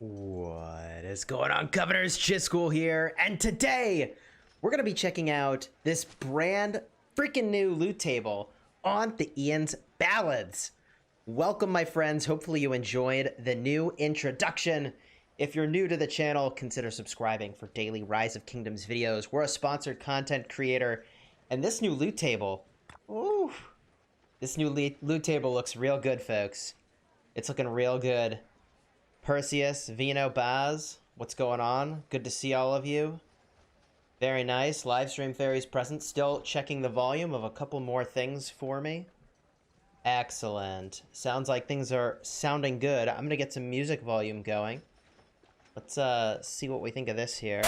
What is going on, Governors? Chisgule here, and today we're going to be checking out this brand freaking new loot table on the Ian's Ballads. Welcome, my friends. Hopefully you enjoyed the new introduction. If you're new to the channel, consider subscribing for daily Rise of Kingdoms videos. We're a sponsored content creator, and this new loot table, ooh, this new loot table looks real good, folks. It's looking real good. Perseus, Vino, Baz, what's going on? Good to see all of you. Very nice. Livestream Fairies present. Still checking the volume of a couple more things for me. Excellent. Sounds like things are sounding good. I'm going to get some music volume going. Let's see what we think of this here.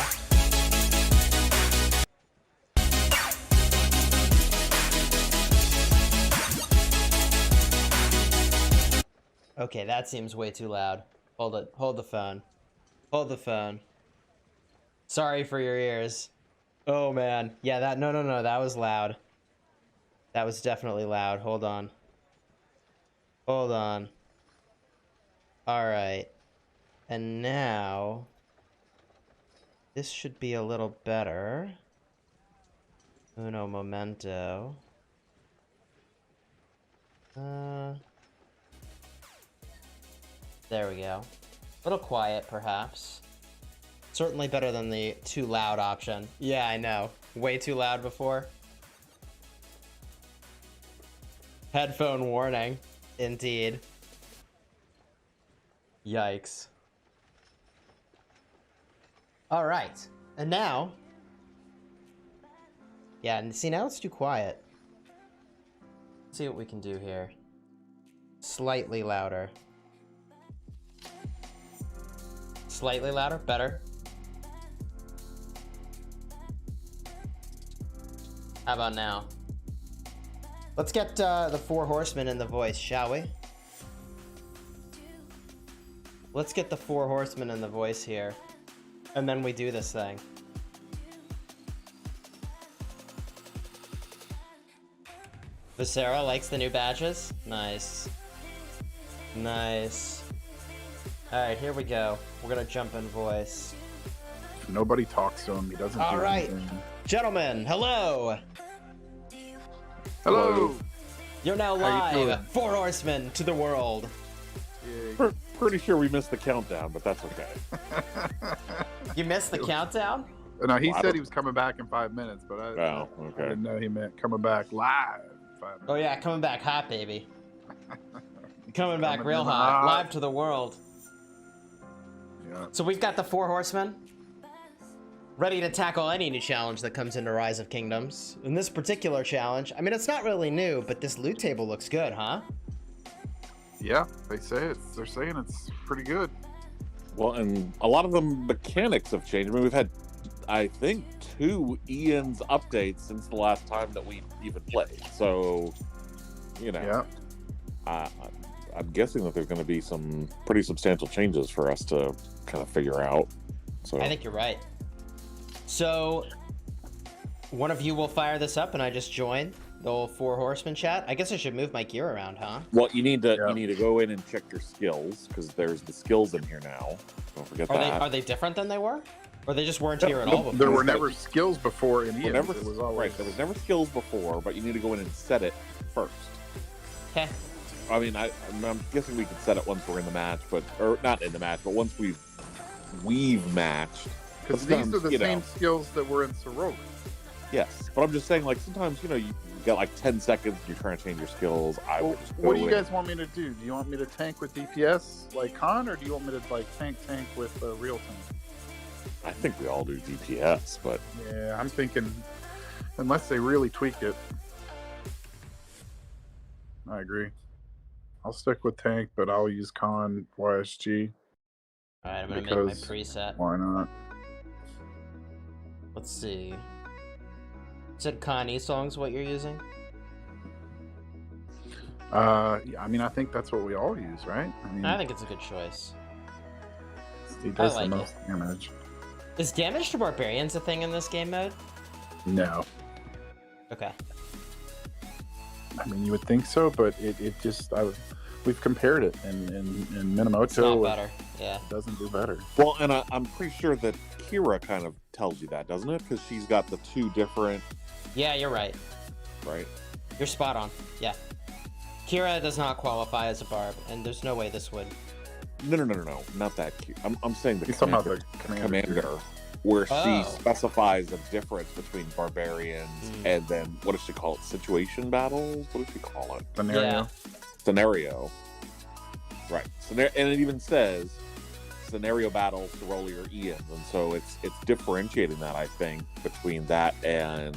Okay, that seems way too loud. Hold it. Hold the phone. Hold the phone. Sorry for your ears. Oh, man. Yeah, no, that was loud. That was definitely loud. Hold on. Hold on. Alright. And now... this should be a little better. Uno momento. There we go. A little quiet, perhaps. Certainly better than the too loud option. Yeah, I know. Way too loud before. Headphone warning. Indeed. Yikes. Alright. And now... yeah, and see, now it's too quiet. Let's see what we can do here. Slightly louder. Slightly louder? Better. How about now? Let's get the four horsemen in the voice, shall we? Let's get the four horsemen in the voice here. And then we do this thing. Viscera likes the new badges? Nice. Nice. Alright, here we go. We're gonna jump in voice. Nobody talks to him. He doesn't. All right, anything. Gentlemen, hello. Hello. You're now live. Four horsemen to the world. Yeah. Pretty sure we missed the countdown, but that's okay. You missed the countdown? No, he said he was coming back in 5 minutes, but I didn't know he meant coming back live. In 5 minutes. Oh yeah, coming back hot, baby. Coming back real hot, live to the world. Yeah. So we've got the four horsemen, ready to tackle any new challenge that comes into Rise of Kingdoms. In this particular challenge, I mean, it's not really new, but this loot table looks good, huh? Yeah, they say it. They're saying it's pretty good. Well, and a lot of the mechanics have changed. I mean, we've had, I think, 2 Ian's updates since the last time that we even played. So, you know, I'm guessing that there's going to be some pretty substantial changes for us to kind of figure out. So I think you're right. So, one of you will fire this up, and I just join the old four horsemen chat. I guess I should move my gear around, huh? well, you need to go in and check your skills, because there's the skills in here now. Don't forget that. Are they different than they were? Or they just weren't here at all before? There were never skills before in Ian. There was never skills before, but you need to go in and set it first. Okay. I mean, I'm guessing we could set it once we're in the match, or not in the match, but once we've matched. Because these are the same skills that were in Soroli. Yes, but I'm just saying, like, sometimes, you got like 10 seconds, you're trying to change your skills. What do you guys want me to do? Do you want me to tank with DPS like Khan, or do you want me to like tank with real tank? I think we all do DPS, but yeah, I'm thinking unless they really tweak it. I agree. I'll stick with tank, but I'll use Khan YSG. All right, I'm gonna make my preset. Why not? Let's see. You said Khan E-Song's what you're using? Yeah, I mean, I think that's what we all use, right? I think it's a good choice. He does the most damage. Is damage to barbarians a thing in this game mode? No. Okay. I mean, you would think so, but it just we've compared it, and Minamoto it's not better. Yeah, doesn't do better. Well, and I'm pretty sure that Kira kind of tells you that, doesn't it? Because she's got the 2 different. Yeah, you're right. right? You're spot on. Yeah. Kira does not qualify as a barb, and there's no way this would. No, not that cute. I'm saying the He's talking about commander, the commander. where Oh. she specifies a difference between barbarians and then what does she call it? Situation battles? What does she call it? Scenario. Yeah. Scenario. Right. And it even says scenario battles, Ceroli or Ians, and so it's differentiating that, I think, between that and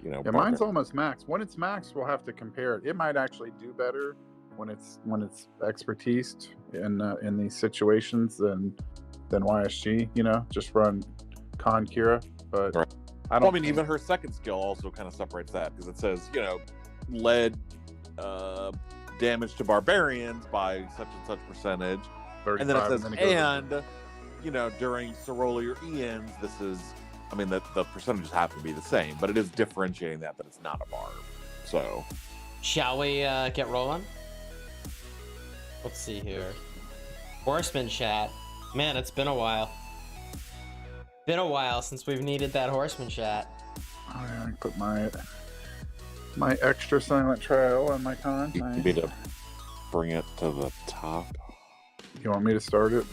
Yeah, mine's almost max. When it's max, we'll have to compare it. It might actually do better when it's expertised in these situations than YSG. You know, just run Con Kira. But right. I don't. I mean, even her second skill also kind of separates that because it says lead damage to barbarians by such and such percentage, and then it says during Ceroli or Ians, this is. I mean, the percentages happen to be the same, but it is differentiating that it's not a barb. So, shall we get rolling? Let's see here. Horseman chat. Man, it's been a while. Been a while since we've needed that horseman chat. Oh, yeah, I put my extra silent trial on my con. you need me to bring it to the top. You want me to start it?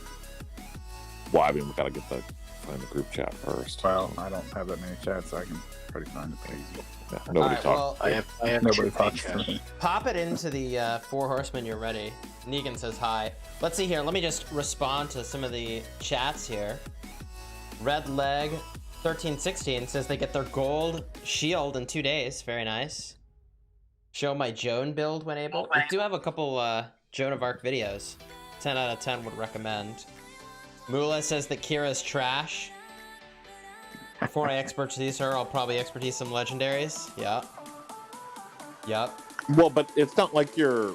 Well, I mean, we gotta find the group chat first. Well, I don't have that many chats, so I can pretty find it easy. Yeah, nobody Alright, talks. well, I have Nobody two talks to chats. me. pop it into the four horsemen. You're ready. Negan says hi. Let's see here. Let me just respond to some of the chats here. Red Leg 1316 says they get their gold shield in 2 days. Very nice. Show my Joan build when able. We do have a couple Joan of Arc videos. 10 out of 10 would recommend. Mula says that Kira's trash. Before I expertise her, I'll probably expertise some legendaries. Yep. Well, but it's not like you're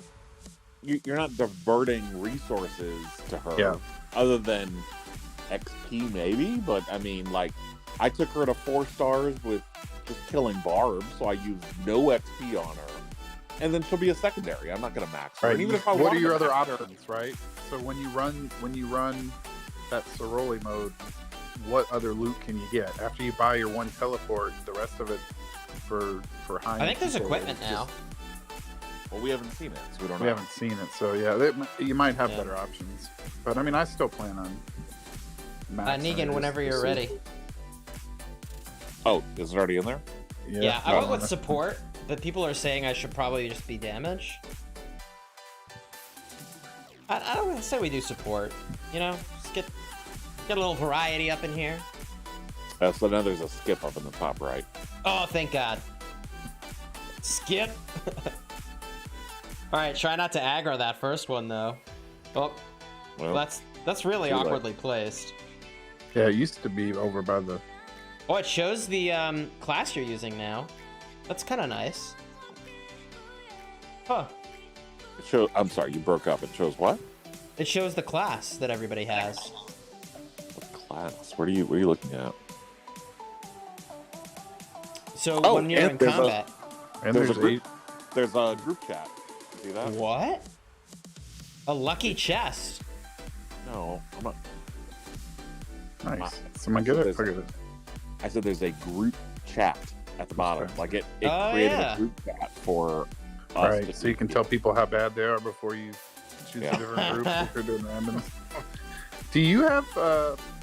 not diverting resources to her. Yeah. Other than XP, maybe. But I mean, like, I took her to 4 stars with just killing barbs, so I used no XP on her, and then she'll be a secondary. I'm not gonna max her. Right. And even if I What wanted are your to other max her- options, right? So when you run that Ceroli mode, what other loot can you get after you buy your one teleport? The rest of it for high. I think there's people, equipment it's now. Well, we haven't seen it, so we don't know. We haven't seen it, so yeah, you might have Yeah. better options. But I mean, I still plan on. maxing Negan, it whenever just you're to ready. see. Oh, is it already in there? Yeah, I went with Oh, support, but people are saying I should probably just be damage. I don't say we do support. Just get a little variety up in here. So now there's a skip up in the top right. Oh, thank God. Skip. All right, try not to aggro that first one though. Oh, Well, that's really too late. awkwardly placed. Yeah, it used to be over by the. Oh, it shows the class you're using now. That's kind of nice. Huh. I'm sorry, you broke up. It shows what? It shows the class that everybody has. What class? What are you looking at? So Oh, when you're and in there's a- combat. And There's a there's group. There's a group chat. See that? What? A lucky chest. No, I'm not. nice. Someone get it? There's- Look at it. I said there's a group chat at the bottom. Okay. Like it Oh, created yeah. a group chat for us. Right, to so you can do. tell people how bad they are before you choose Yeah. a different group if you're doing randoms. Do you have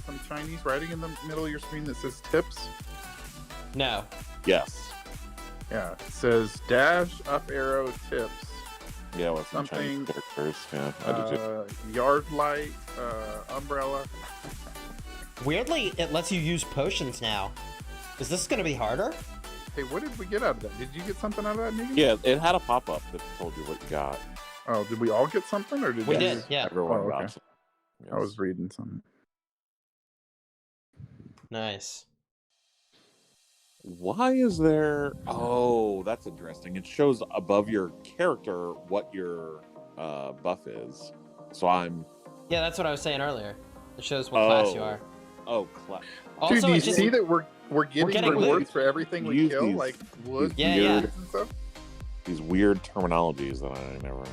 some Chinese writing in the middle of your screen that says tips? No. Yes. Yeah, it says dash up arrow tips. Yeah, with some Something, Chinese characters. Yeah, I do too. Yard light, umbrella. Weirdly, it lets you use potions now. Is this gonna be harder? Hey, what did we get out of that? Did you get something out of that, Negan? Yeah, it had a pop up that told you what you got. Oh, did we all get something, or did We you- did, yeah. Everyone Oh, got okay. some. I was reading something. Nice. Why is there? Oh, that's interesting. It shows above your character what your buff is. So I'm. Yeah, that's what I was saying earlier. It shows what class you are. Oh, class. Also, Dude, do you it just, see that we're getting getting rewards loot. for everything we Use kill, these- like wood Yeah, yeah. and stuff? These weird terminologies that I never know.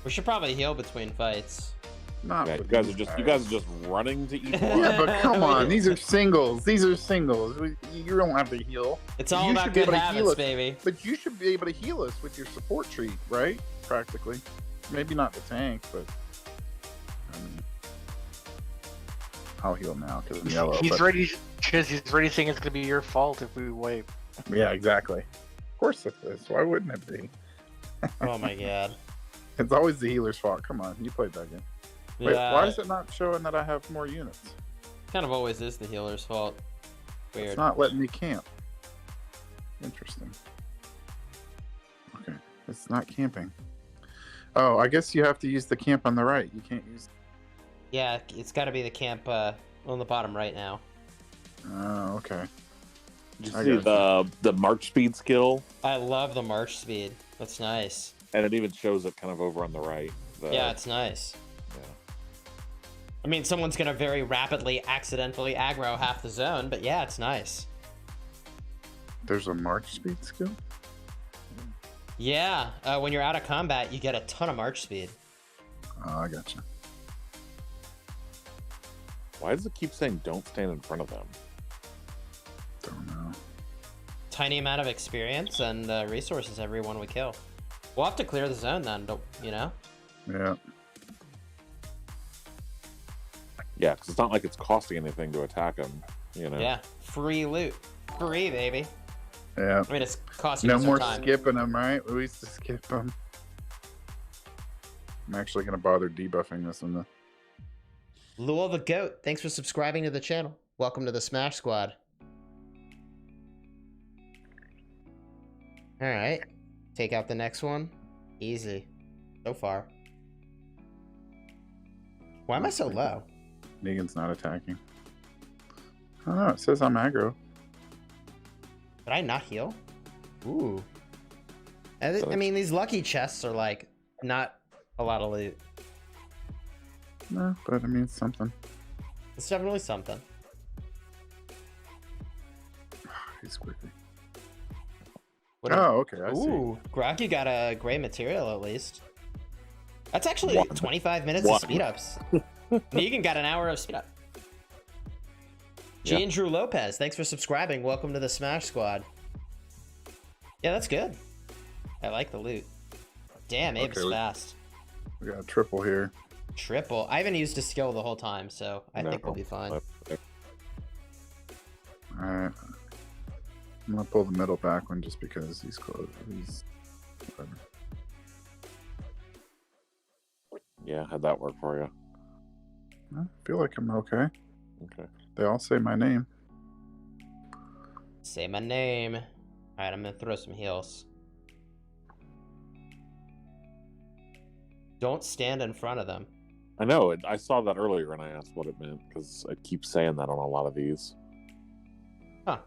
we should probably heal between fights. Not Yeah, with you guys are just running to each one. Yeah, but come on, these are singles. You don't have to heal. It's all You about should be good able to heal habits, us. baby. But you should be able to heal us with your support tree, right? Practically. Maybe not the tank, but I mean, I'll heal now because I'm yellow. He's ready, Chiz. He's already saying it's gonna be your fault if we wipe. Yeah, exactly. Of course it is. Why wouldn't it be? Oh my god. It's always the healer's fault. Come on, you played that game. Wait, Yeah, why is it not showing that I have more units? kind of always is the healer's fault. Weird. It's not letting me camp. Interesting. Okay, it's not camping. Oh, I guess you have to use the camp on the right. You can't use. Yeah, it's got to be the camp on the bottom right now. Oh, okay. Did you see the march speed skill? I love the march speed. That's nice. And it even shows it kind of over on the right. Yeah, it's nice. Yeah. I mean, someone's gonna very rapidly, accidentally aggro half the zone, but yeah, it's nice. There's a march speed skill? Yeah, when you're out of combat, you get a ton of march speed. Oh, I gotcha. Why does it keep saying don't stand in front of them? Don't know. Tiny amount of experience and resources everyone we kill. We'll have to clear the zone then, you know? Yeah. Yeah, because it's not like it's costing anything to attack them, you know? Yeah, free loot. Free, baby. Yeah. I mean, it's costing No us more time. skipping them, right? We used to skip them. I'm actually going to bother debuffing this one. Lul the Goat, thanks for subscribing to the channel. Welcome to the Smash Squad. Alright. Take out the next one. Easy. So far. Why am I so low? Negan's not attacking. I don't know. It says I'm aggro. Did I not heal? Ooh. I mean, these lucky chests are like not a lot of loot. No, but I mean, it's something. It's definitely something. He's quickly. What Oh, okay. I see. Ooh, Grok, you got a gray material at least. That's actually One. 25 minutes One. of speed ups. Negan got an hour of speed up. Yeah. Andrew Lopez, thanks for subscribing. Welcome to the Smash Squad. Yeah, that's good. I like the loot. Damn, Abe's Okay, fast. We got a triple here. Triple. I haven't used a skill the whole time, so I think we'll be fine. Alright. I'm gonna pull the middle back one just because he's close. He's whatever. Yeah, how'd that work for you? I feel like I'm okay. Okay. They all say my name. Say my name. Alright, I'm gonna throw some heals. Don't stand in front of them. I know, I saw that earlier and I asked what it meant, because I keep saying that on a lot of these. Huh.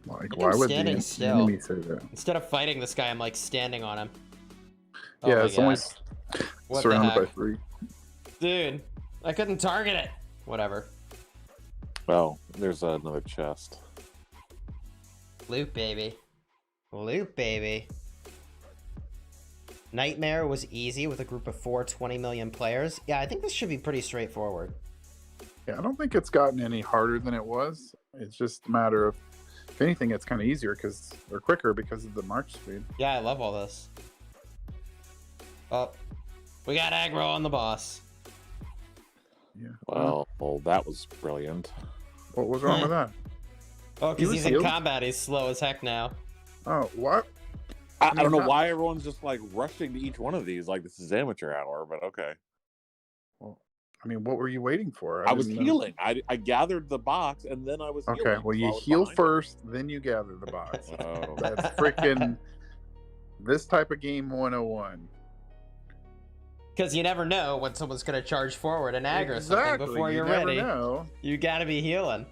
Like, I'm why would the standing still. enemy say that? Instead of fighting this guy, I'm like standing on him. Oh Yeah, my it's only God. What the surrounded by heck? 3. Dude, I couldn't target it. Whatever. Well, there's another chest. Loot, baby. Loot, baby. Nightmare was easy with a group of 20 million players. Yeah, I think this should be pretty straightforward. Yeah, I don't think it's gotten any harder than it was. It's just a matter of, if anything, it's kind of easier because or quicker because of the march speed. Yeah, I love all this. Oh, we got aggro on the boss. Yeah. Well, that was brilliant. What was wrong with that? Oh, He because was he's in healed? combat. He's slow as heck now. Oh, what? I don't know how- why everyone's just like rushing to each one of these like this is amateur hour, but okay. Well, I mean, what were you waiting for? I was didn't know. healing. I gathered the box and then I was Okay, healing, well, so you I was heal behind first, then you gather the box. him. Oh. That's freaking this type of game 101. Because you never know when someone's going to charge forward and aggro something Exactly. before you you're never ready. know. You got to be healing.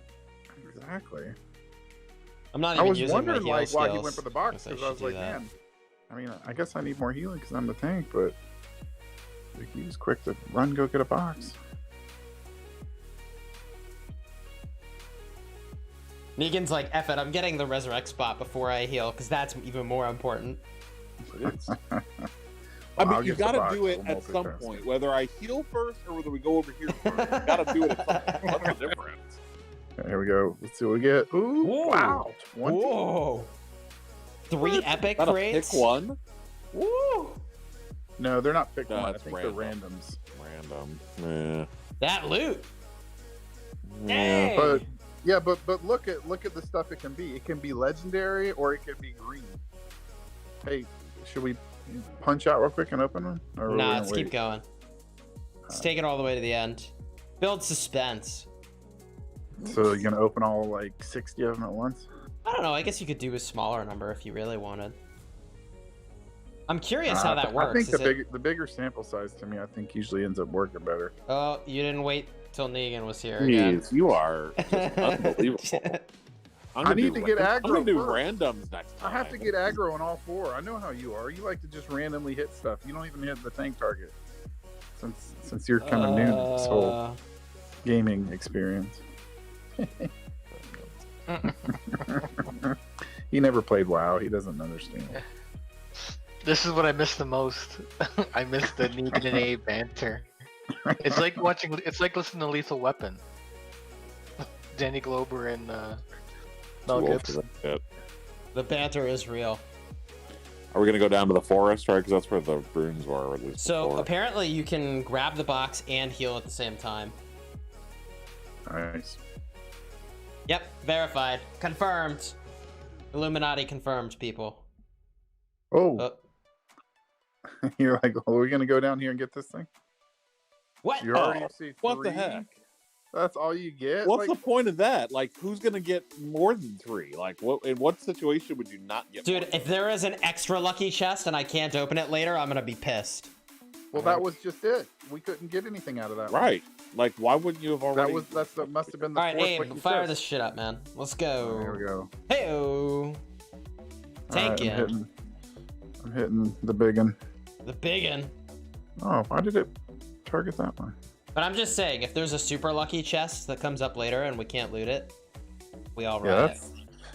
Exactly. I'm not I even was using my wondering heal like why he skills. went for the box Guess I because I should was do like, that. man. I mean, I guess I need more healing because I'm the tank, but like, he was quick to run, go get a box. Negan's like, F it, I'm getting the resurrect spot before I heal, because that's even more important. It is. Well, I I'll mean, you get the got to box. do it We'll at some multitask. point. Whether I heal first or whether we go over here first, you got to do it at some point. What's the difference? Okay, here we go. Let's see what we get. Ooh, Whoa. wow. 20. Whoa. 3 epic Gotta crates. pick one. Woo. No, they're not picked No, one. I it's think random. they're randoms. Random. Yeah. That loot. Yeah. Dang. But yeah, but look at the stuff it can be. It can be legendary or it can be green. Hey, should we punch out real quick and open one? Or are we Nah, gonna let's keep wait? going. Let's take it all the way to the end. Build suspense. So you're gonna open all like 60 of them at once? I don't know. I guess you could do a smaller number if you really wanted. I'm curious how that works. I think Is the bigger sample size to me, I think usually ends up working better. Oh, you didn't wait till Negan was here again. Jeez, you are just unbelievable. I need to get I'm gonna aggro do first. randoms next I time. have to get aggro on all 4. I know how you are. You like to just randomly hit stuff. You don't even hit the tank target. Since you're kind of new to this whole gaming experience. He never played WoW. He doesn't understand. This is what I miss the most. I miss the Negan and Abe banter. It's like listening to Lethal Weapon. Danny Glover and Mel Too old for Gibson. that shit. The banter is real. Are we gonna go down to the forest, right? Because that's where the runes were, or at least. So before. apparently you can grab the box and heal at the same time. Nice. Yep, verified. Confirmed. Illuminati confirmed, people. Oh, you're like, oh, are we gonna go down here and get this thing? What? You already see 3. What the heck? That's all you get? What's Like, the point of that? Like, who's gonna get more than 3? Like, what? In what situation would you not get? Dude, more if there is an extra lucky chest and I can't open it later, I'm gonna be pissed. well, that was just it. We couldn't get anything out of that. Right. Like, why wouldn't you have already? That must have been the All right, fourth Abe, lucky fire chest. this shit up, man. Let's Oh, here we go. go. Hey-o. Take All right, it. I'm hitting the big one. The big one. Oh, why did it target that one? But I'm just saying, if there's a super lucky chest that comes up later and we can't loot it, we all Yeah, riot. that's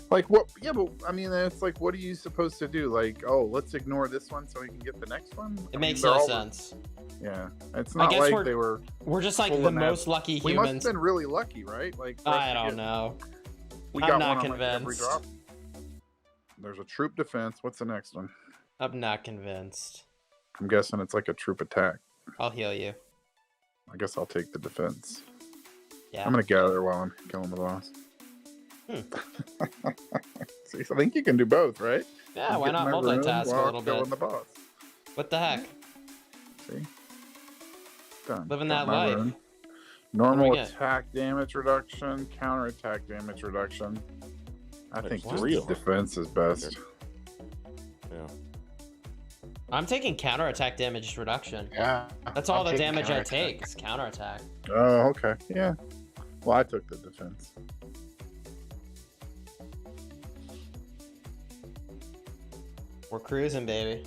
like what? Yeah, but I mean, it's like, what are you supposed to do? Like, oh, let's ignore this one so we can get the next one. It makes they're no all- sense. Yeah, it's I not guess like they were. We're just like the pulling that. most lucky We must have humans. been really lucky, right? Like, for us I to don't get- know. We I'm got not one on, like, every convinced. drop. There's a troop defense. What's the next one? I'm not convinced. I'm guessing it's like a troop attack. I'll heal you. I guess I'll take the defense. Yeah. I'm gonna gather while I'm killing the boss. Hmm. See, I think you can do both, right? Yeah, I'm why not getting my room multitask a while little killing bit? the boss. What the heck? See, done. Living Got that my life. room. What Normal do we get? attack damage reduction, counter attack damage reduction. I There's think just three of them. defense is best. Yeah. I'm taking counterattack damage reduction. Yeah. That's all I'm the taking damage I counterattack. take is counterattack. Oh, okay. Yeah. Well, I took the defense. We're cruising, baby.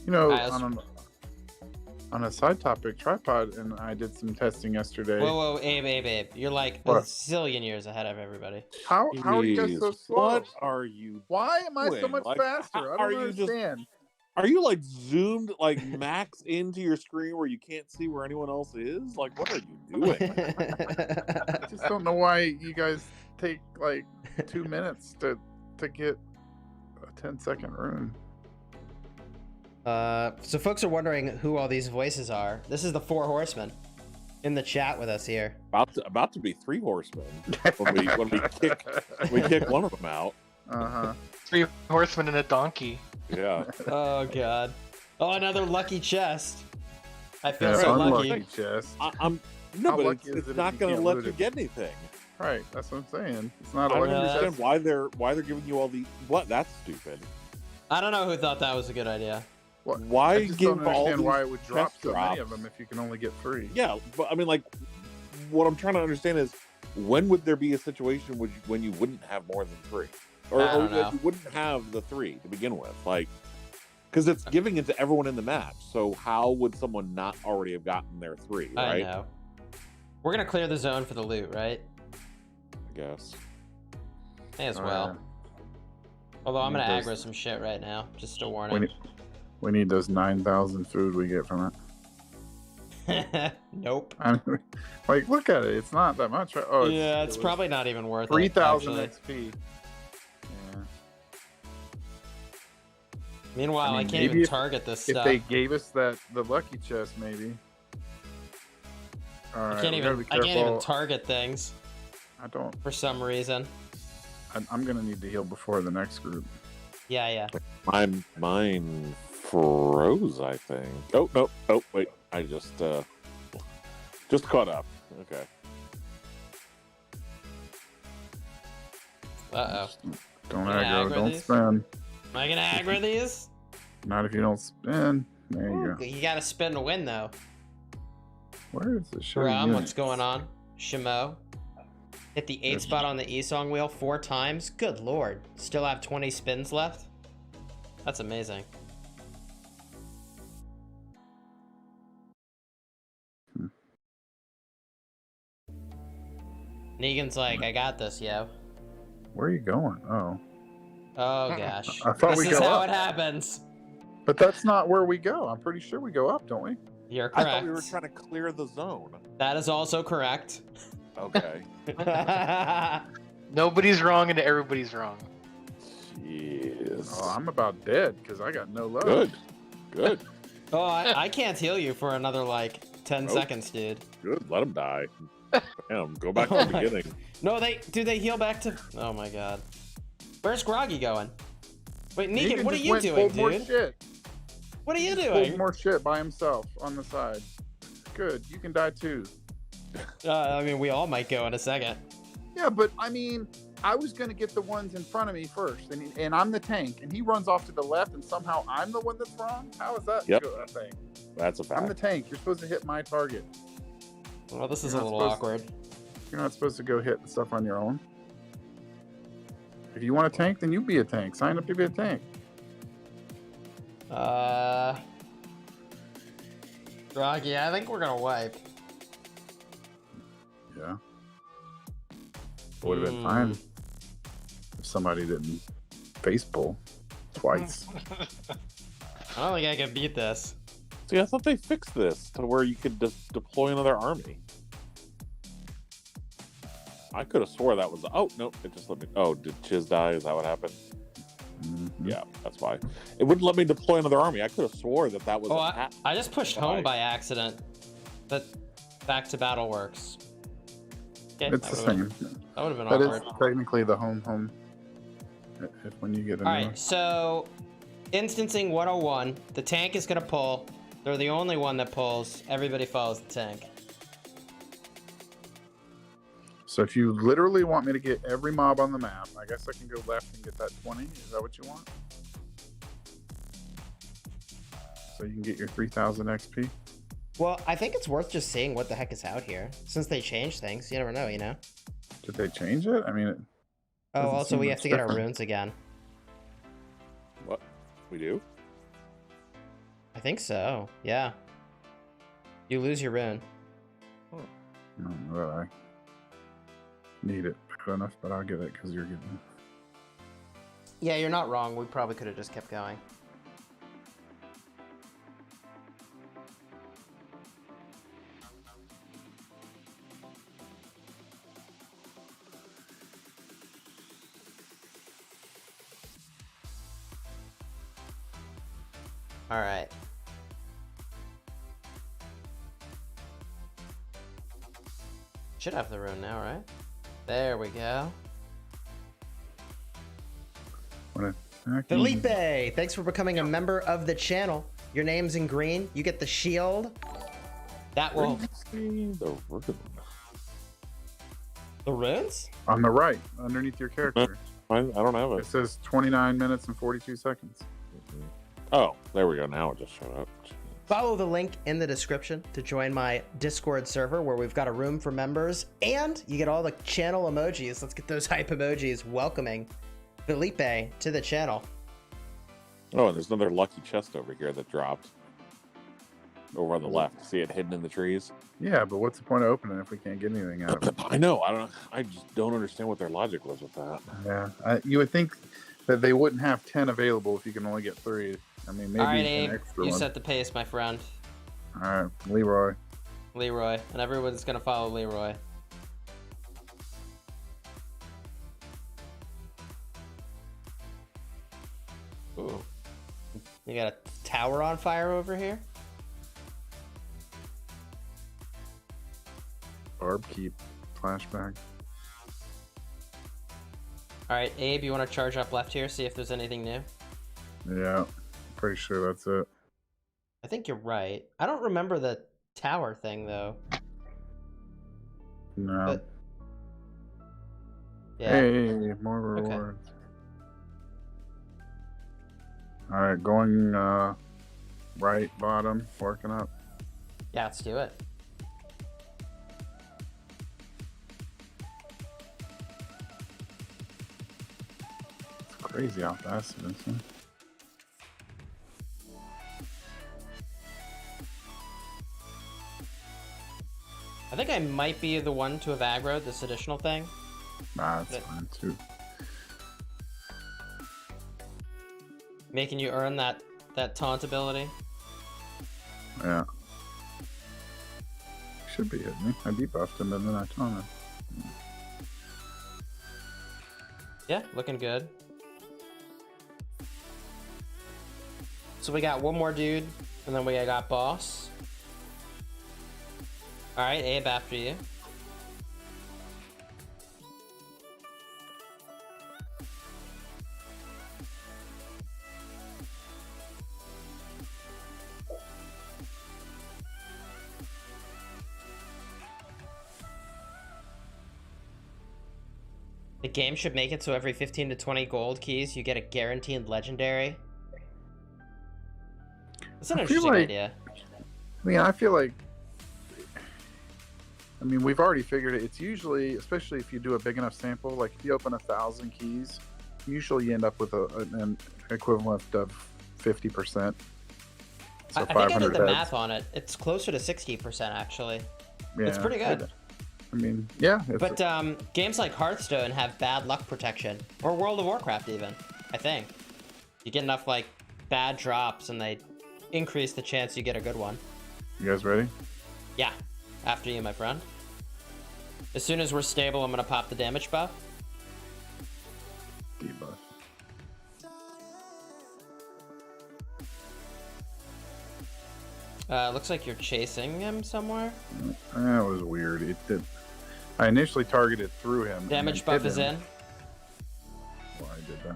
You know, Alright, let's- on a side topic, Tripod and I did some testing yesterday. Whoa, Abe. You're like a What? zillion years ahead of everybody. How are you guys so Jeez, slow? What are you? Why am I so doing? much Like, faster? I are don't you just- understand. Are you like zoomed like max into your screen where you can't see where anyone else is? Like, what are you doing? I just don't know why you guys take like 2 minutes to get a 10-second rune. So folks are wondering who all these voices are. This is the 4 horsemen in the chat with us here. About to be 3 horsemen when we kick one of them out. Uh-huh. 3 horsemen and a donkey. Yeah. Oh god. Oh, another lucky chest. I feel Yeah, so unlucky lucky. chest. I'm no, How but lucky is it's it if not you going to can't let loot you it? get anything. Right, that's what I'm saying. It's not I a don't lucky understand chest. why they're giving you all these. What? That's stupid. I don't know who thought that was a good idea. What? Why I just give don't all understand these why it would drop chest so many of drops? them if you can only get 3. Yeah, but I mean, like, what I'm trying to understand is when would there be a situation when you wouldn't have more than 3, or I don't that know. you wouldn't have the 3 to begin with, like, because it's giving it to everyone in the match. So how would someone not already have gotten their 3? I Right? know. We're gonna clear the zone for the loot, right? I guess. May as Oh, well. Although I'm We gonna need aggro some shit right now, just a We warning. need, we need those 9,000 food we get from it. Nope. I mean, like, look at it. It's not that much. Right? Oh, Yeah, it it's was probably not even worth it. 3,000 actually. XP. Yeah. Meanwhile, I mean, can't maybe even target this If stuff. they gave us the lucky chest, maybe. All right, I can't even target things I don't. for some reason. I'm gonna need to heal before the next group. Yeah. Mine froze, I think. Oh no! Oh wait, I just caught up. Okay. Uh-oh. Don't Gonna aggro. aggro Don't these? spin. Am I gonna aggro these? Not if you don't spin. There you go. You gotta spin to win, though. Where is the show? Ram, unit? what's going on? Shimo. Hit the 8 spot on the E-Song wheel 4 times. Good lord. Still have 20 spins left? That's amazing. Negan's like, I got this, yo. Where are you going? Oh, Oh gosh. I thought This we is go how up. it happens. but that's not where we go. I'm pretty sure we go up, don't we? You're I correct. thought we were trying to clear the zone. That is also correct. Okay. Nobody's wrong and everybody's wrong. Jeez. Oh, I'm about dead because I got no love. Good. Oh, I can't heal you for another like 10 Nope. seconds, dude. Good. Let him die. Damn. Go back to the beginning. No, they heal back to. Oh my god. Where's Groggy going? Wait, Negan, what are just you went and doing, pulled more dude? shit. What are you Pulled doing? more shit by himself on the side. Good. You can die too. I mean, we all might go in a second. Yeah, but I mean, I was gonna get the ones in front of me first, and I'm the tank, and he runs off to the left, and somehow I'm the one that's wrong. How is that Yep. a thing? That's a fact. I'm the tank. You're supposed to hit my target. Well, this is You're a not little supposed awkward. You're not supposed to go hit stuff on your own. If you want a tank, then you be a tank. Sign up to be a tank. Groggy, I think we're gonna wipe. Yeah. Would have been fine if somebody didn't face pull twice. I don't think I can beat this. See, I thought they fixed this to where you could just deploy another army. I could have swore that was. Oh no! It just let me. Oh, did Chiz die? Is that what happened? Mhm. Yeah, that's why. It wouldn't let me deploy another army. I could have swore that was. Oh, a hat. I just pushed Why? home by accident. But back to battle works. Okay, It's the same. That would have been That is awkward. technically the home. If when you get a new one. Alright, so instancing 101. The tank is gonna pull. They're the only one that pulls. Everybody follows the tank. So if you literally want me to get every mob on the map, I guess I can go left and get that 20. Is that what you want? So you can get your 3,000 XP? Well, I think it's worth just seeing what the heck is out here. Since they changed things, you never know, you know? Did they change it? I mean, Oh, Doesn't also seem we much have to get our different. runes again. What? We do? I think so, yeah. You lose your rune. I don't know that I need it bad enough, but I'll get it because you're getting it. Yeah, you're not wrong. We probably could have just kept going. All right. Should have the rune now, right? There we go. Felipe, thanks for becoming a member of the channel. Your name's in green. You get the shield. That will. See the rune. The runes? On the right, underneath your character. I don't have It it. says 29 minutes and 42 seconds. Oh, there we go. Now it just showed up. Follow the link in the description to join my Discord server where we've got a room for members and you get all the channel emojis. Let's get those hype emojis welcoming Felipe to the channel. Oh, and there's another lucky chest over here that dropped. Over on the left. See it hidden in the trees? Yeah, but what's the point of opening if we can't get anything out of it? I know. I just don't understand what their logic was with that. Yeah, you would think that they wouldn't have 10 available if you can only get 3. I mean, maybe All right, an Abe, extra you one. set the pace, my friend. All right, Leroy. Leroy, and everyone's gonna follow Leroy. Ooh, you got a tower on fire over here? Barb keep flashback. All right, Abe, you want to charge up left here, see if there's anything new? Yeah, pretty sure that's it. I think you're right. I don't remember the tower thing though. No. But... yeah. Hey, more rewards. All right, going right bottom, working up. Yeah, let's do it. It's crazy how fast it is. Huh? I think I might be the one to have aggroed this additional thing. Nah, it's fine too. Making you earn that taunt ability. Yeah. Should be hitting me. I debuffed him and then I taunted him. Yeah, looking good. So we got one more dude, and then we got boss. All right, Abe, after you. The game should make it so every 15 to 20 gold keys, you get a guaranteed legendary. That's an interesting idea. I mean, I feel like... I mean, we've already figured it. It's usually, especially if you do a big enough sample, like if you open 1,000 keys, usually you end up with an equivalent of 50%. So I think I did the math on it. It's closer to 60%, actually. Yeah, it's pretty good. I mean, yeah. But games like Hearthstone have bad luck protection, or World of Warcraft even, I think. You get enough, like, bad drops, and they increase the chance you get a good one. You guys ready? Yeah. After you, my friend. As soon as we're stable, I'm going to pop the damage buff. Debuff. Looks like you're chasing him somewhere. That was weird. It did. I initially targeted through him. Damage buff is in. Well, I did that.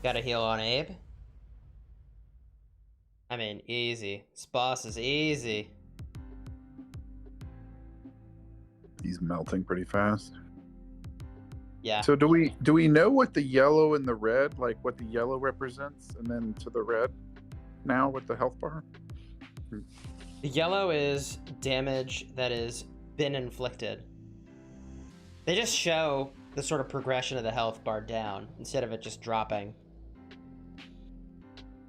Got a heal on Abe. I mean, easy. This boss is easy. He's melting pretty fast. Yeah. So do we know what the yellow and the red, like what the yellow represents, and then to the red now with the health bar? The yellow is damage that has been inflicted. They just show the sort of progression of the health bar down instead of it just dropping.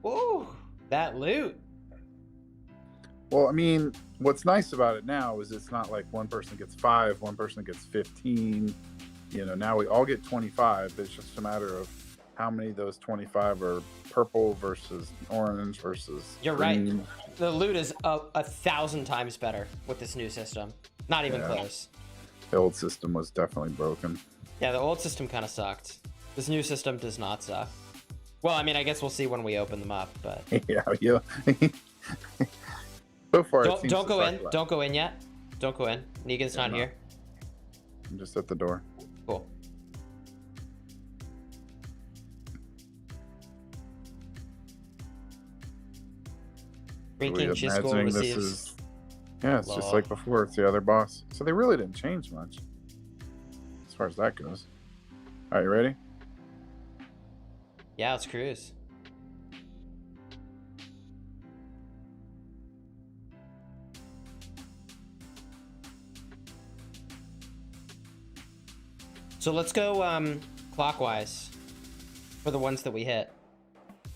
Woo! That loot. Well, I mean, what's nice about it now is it's not like one person gets 5, one person gets 15. You know, now we all get 25. It's just a matter of how many of those 25 are purple versus orange versus You're green. right. The loot is 1,000 times better with this new system. Not even close. The old system was definitely broken. Yeah, the old system kind of sucked. This new system does not suck. Well, I mean, I guess we'll see when we open them up, but... yeah. So far, don't go in. Don't go in yet. Don't go in. Negan's not here. I'm just at the door. Cool. Drinking Chisgule receives... Yeah, it's just like before. It's the other boss. So they really didn't change much as far as that goes. All right, you ready? Yeah, let's cruise. So let's go clockwise for the ones that we hit.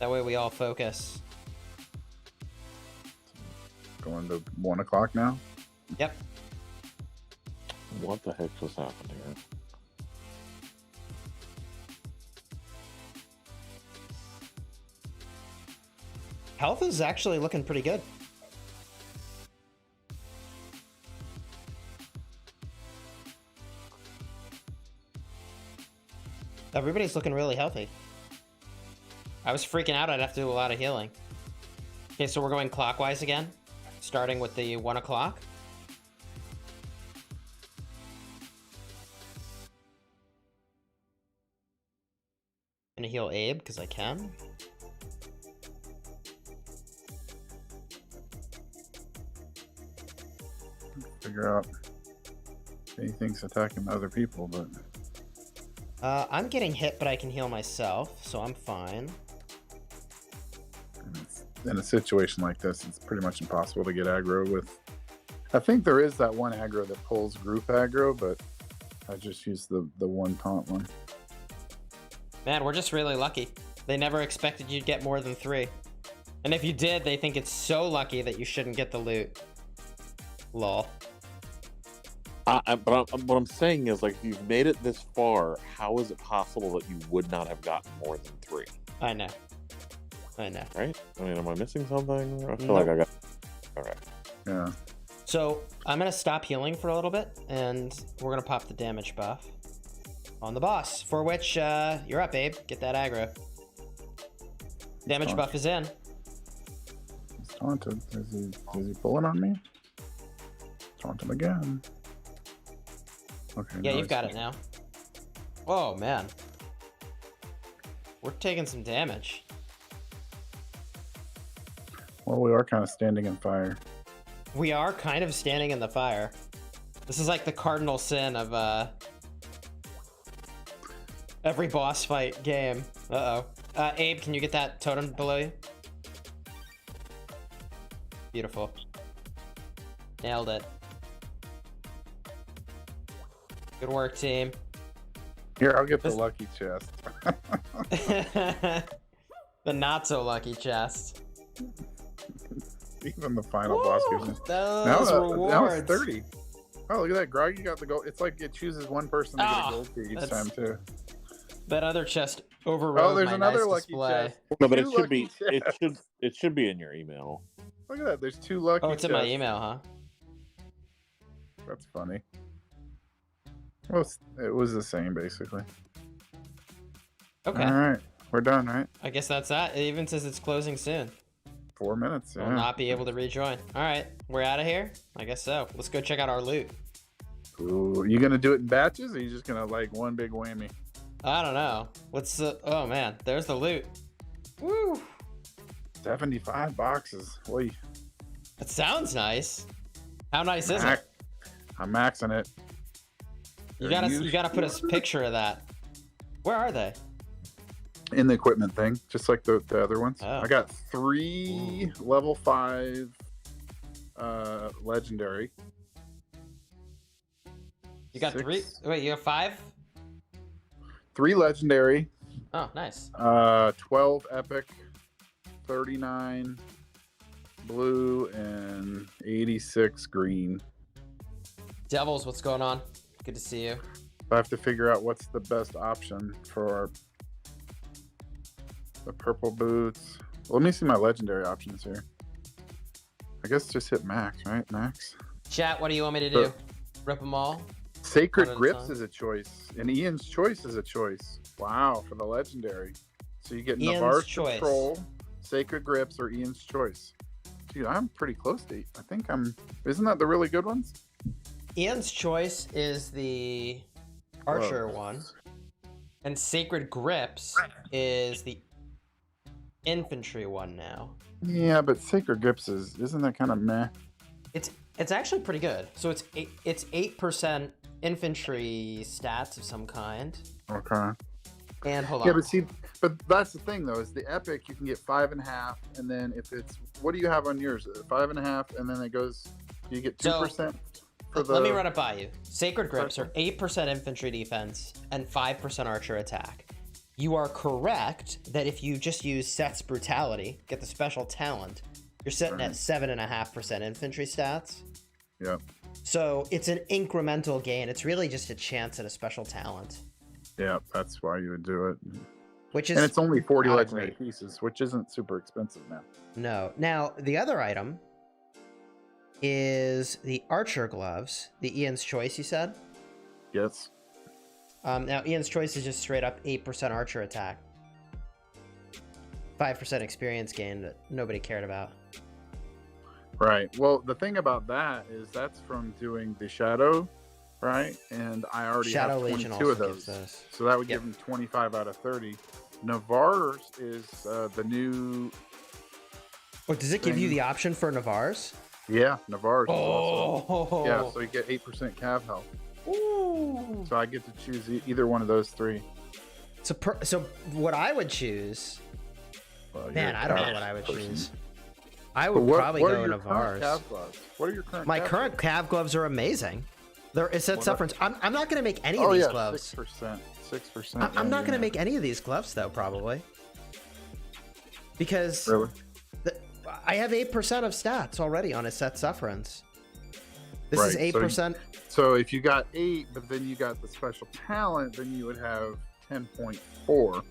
That way we all focus. to 1 o'clock now. Yep. What the heck just happened here? Health is actually looking pretty good. Everybody's looking really healthy. I was freaking out I'd have to do a lot of healing. Okay, so we're going clockwise again, starting with the 1 o'clock. Gonna heal Abe, because I can. Figure out if anything's attacking other people, but I'm getting hit, but I can heal myself, so I'm fine. in a situation like this, it's pretty much impossible to get aggro with. I think there is that one aggro that pulls group aggro, but I just used the one taunt one. Man, we're just really lucky. They never expected you'd get more than 3. And if you did, they think it's so lucky that you shouldn't get the loot. Lol. But what I'm saying is, like, if you've made it this far, how is it possible that you would not have gotten more than 3? I know. I know. Right? I mean, am I missing something? I feel Nope. like I got... Okay. Yeah. So I'm going to stop healing for a little bit, and we're going to pop the damage buff on the boss, for which you're up, Abe. Get that aggro. Damage buff is in. He's taunted. Is he pulling on me? Taunt him again. Okay. Yeah, no, you've got it now. Oh, man. We're taking some damage. Well, we are kind of standing in fire. We are kind of standing in the fire. This is like the cardinal sin of every boss fight game. Uh-oh. Abe, can you get that totem below you? Beautiful. Nailed it. Good work, team. Here, I'll get the lucky chest. The not so lucky chest. Even the final boss gives me. Those rewards. Now it's 30. Oh, look at that. Grog, you got the gold. It's like it chooses one person to get a gold key each time, too. That other chest overrode there's my another nice lucky display. chest. No, but it Two should be... lucky chests. It should be in your email. Look at that. There's 2 lucky Oh, it's in my chests. email, huh? That's funny. Well, it was the same, basically. Okay. All right. We're done, right? I guess that's that. It even says it's closing soon. 4 minutes, yeah. We'll not be able to rejoin. All right, we're out of here? I guess so. Let's go check out our loot. Ooh, you gonna do it in batches, or you just gonna, like, one big whammy? I don't know. What's the... Oh, man. There's the loot. Woo! 75 boxes. Oy. That sounds nice. How nice is it? I'm maxing it. You gotta put a picture of that. Where are they? In the equipment thing, just like the other ones. Oh. I got 3 level 5 legendary. You got 3? Wait, you have 5? 3 legendary. Oh, nice. 12 epic, 39 blue, and 86 green. Devils, what's going on? Good to see you. I have to figure out what's the best option for the purple boots. Let me see my legendary options here. I guess just hit max, right? Max. Chat, what do you want me to do? Rip them all? Sacred One at a Grips time. is a choice, and Ian's Choice is a choice. Wow, for the legendary. So you get Ian's Navarre's Choice. Control, Sacred Grips, or Ian's Choice. Dude, I'm pretty close to. I think I'm. Isn't that the really good ones? Ian's Choice is the Archer Whoa. one. And Sacred Grips is the Infantry one now. Yeah, but Sacred Grips isn't that kind of meh? It's actually pretty good. So it's 8% infantry stats of some kind. Okay. And hold on. Yeah, but that's the thing though. Is the epic you can get 5.5, and then if it's what do you have on yours? 5.5, and then it goes. You get 2% for the. Let me run it by you. Sacred Grips are 8% infantry defense and 5% archer attack. You are correct that if you just use Set's Brutality, get the special talent, you're sitting Right. at 7.5% infantry stats. Yep. So it's an incremental gain. It's really just a chance at a special talent, Yeah, that's why you would do it. which is And it's only 40 not a legendary great- pieces, which isn't super expensive now. No. Now, the other item is the archer gloves, the Ian's Choice, you said? Yes. Now, Ian's Choice is just straight up 8% archer attack. 5% experience gain that nobody cared about. Right. Well, the thing about that is that's from doing the Shadow, right? And I already Shadow have Legion 22 of also gives those. those. So that would Yep. give him 25 out of 30. Navarre's is the new... Oh, does it give you thing. the option for Navarre's? Yeah, Navarre's is also... Oh! Yeah, so you get 8% cav health. Ooh. So I get to choose either one of those three. So what I would choose... Well, Man, you're a I don't know cav what I would person. choose. I But would probably what are go your Navarre's. current cav gloves? What are your current My cav current gloves? cav gloves are amazing. It said What sufferance. I'm not going to make any of Oh these yeah, gloves. 6%. 6%. I'm not yeah. going to make any of these gloves, though, probably. Because Really? I have 8% of stats already on a set sufferance. This is Right, so 8%. So if you got 8, but then you got the special talent, then you would have 10.4.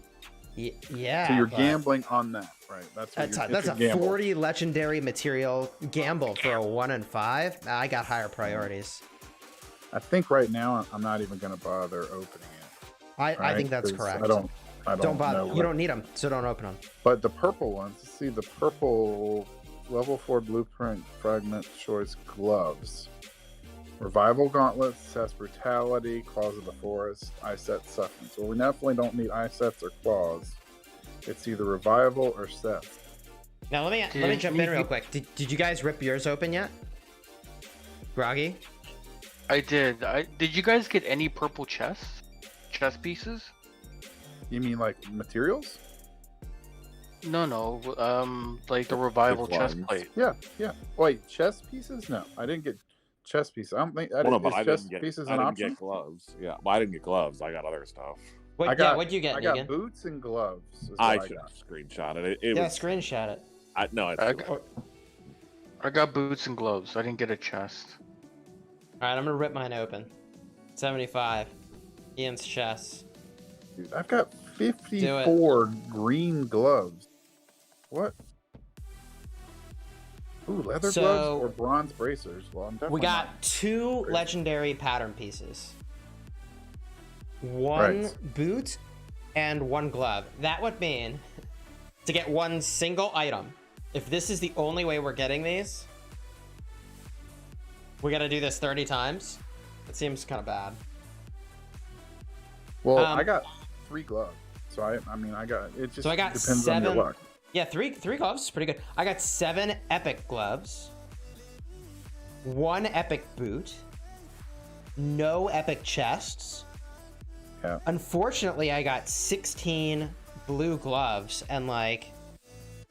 Yeah. So you're but gambling on that, right? That's what That's a gamble. 40 legendary material gamble for a 1 in 5. Nah, I got higher priorities. I think right now I'm not even going to bother opening it. I right? think that's 'Cause correct. I don't Don't bother. know You what- don't need them, so don't open them. But the purple ones, let's see the purple level 4 blueprint fragment choice gloves. Revival gauntlets, Seth's brutality, claws of the forest, ice set sufferance. Well, we definitely don't need ice sets or claws. It's either revival or Seth. Now let me jump in real quick. Did you guys rip yours open yet? Groggy? I did. Did you guys get any purple chests? Chest pieces? You mean like materials? No. Like the revival Big chest ones. plate. Yeah. Wait, chest pieces? No, I didn't get chest pieces. I don't think Well, no, but I chest didn't get. pieces I an didn't option. get gloves. Yeah, well, I didn't get gloves. I got other stuff. What'd you get, I Negan? got boots and gloves. Is what I I should got. have screenshotted it. It Yeah, was. screenshot it. No, it's. I got boots and gloves. I didn't get a chest. All right, I'm gonna rip mine open. 75. Ian's chest. Dude, I've got 54 green gloves. What? Ooh, leather So- gloves or bronze bracers? Well, I'm definitely We got not- 2 legendary pattern pieces. 1 Right. boot and 1 glove. That would mean to get 1 single item. If this is the only way we're getting these, we gotta do this 30 times. It seems kind of bad. Well, um, I got 3 gloves, so I mean, I got it. Just So I got depends on your 7. luck. Yeah, three gloves is pretty good. I got 7 epic gloves, 1 epic boot, no epic chests. Yeah. Unfortunately, I got 16 blue gloves, and like,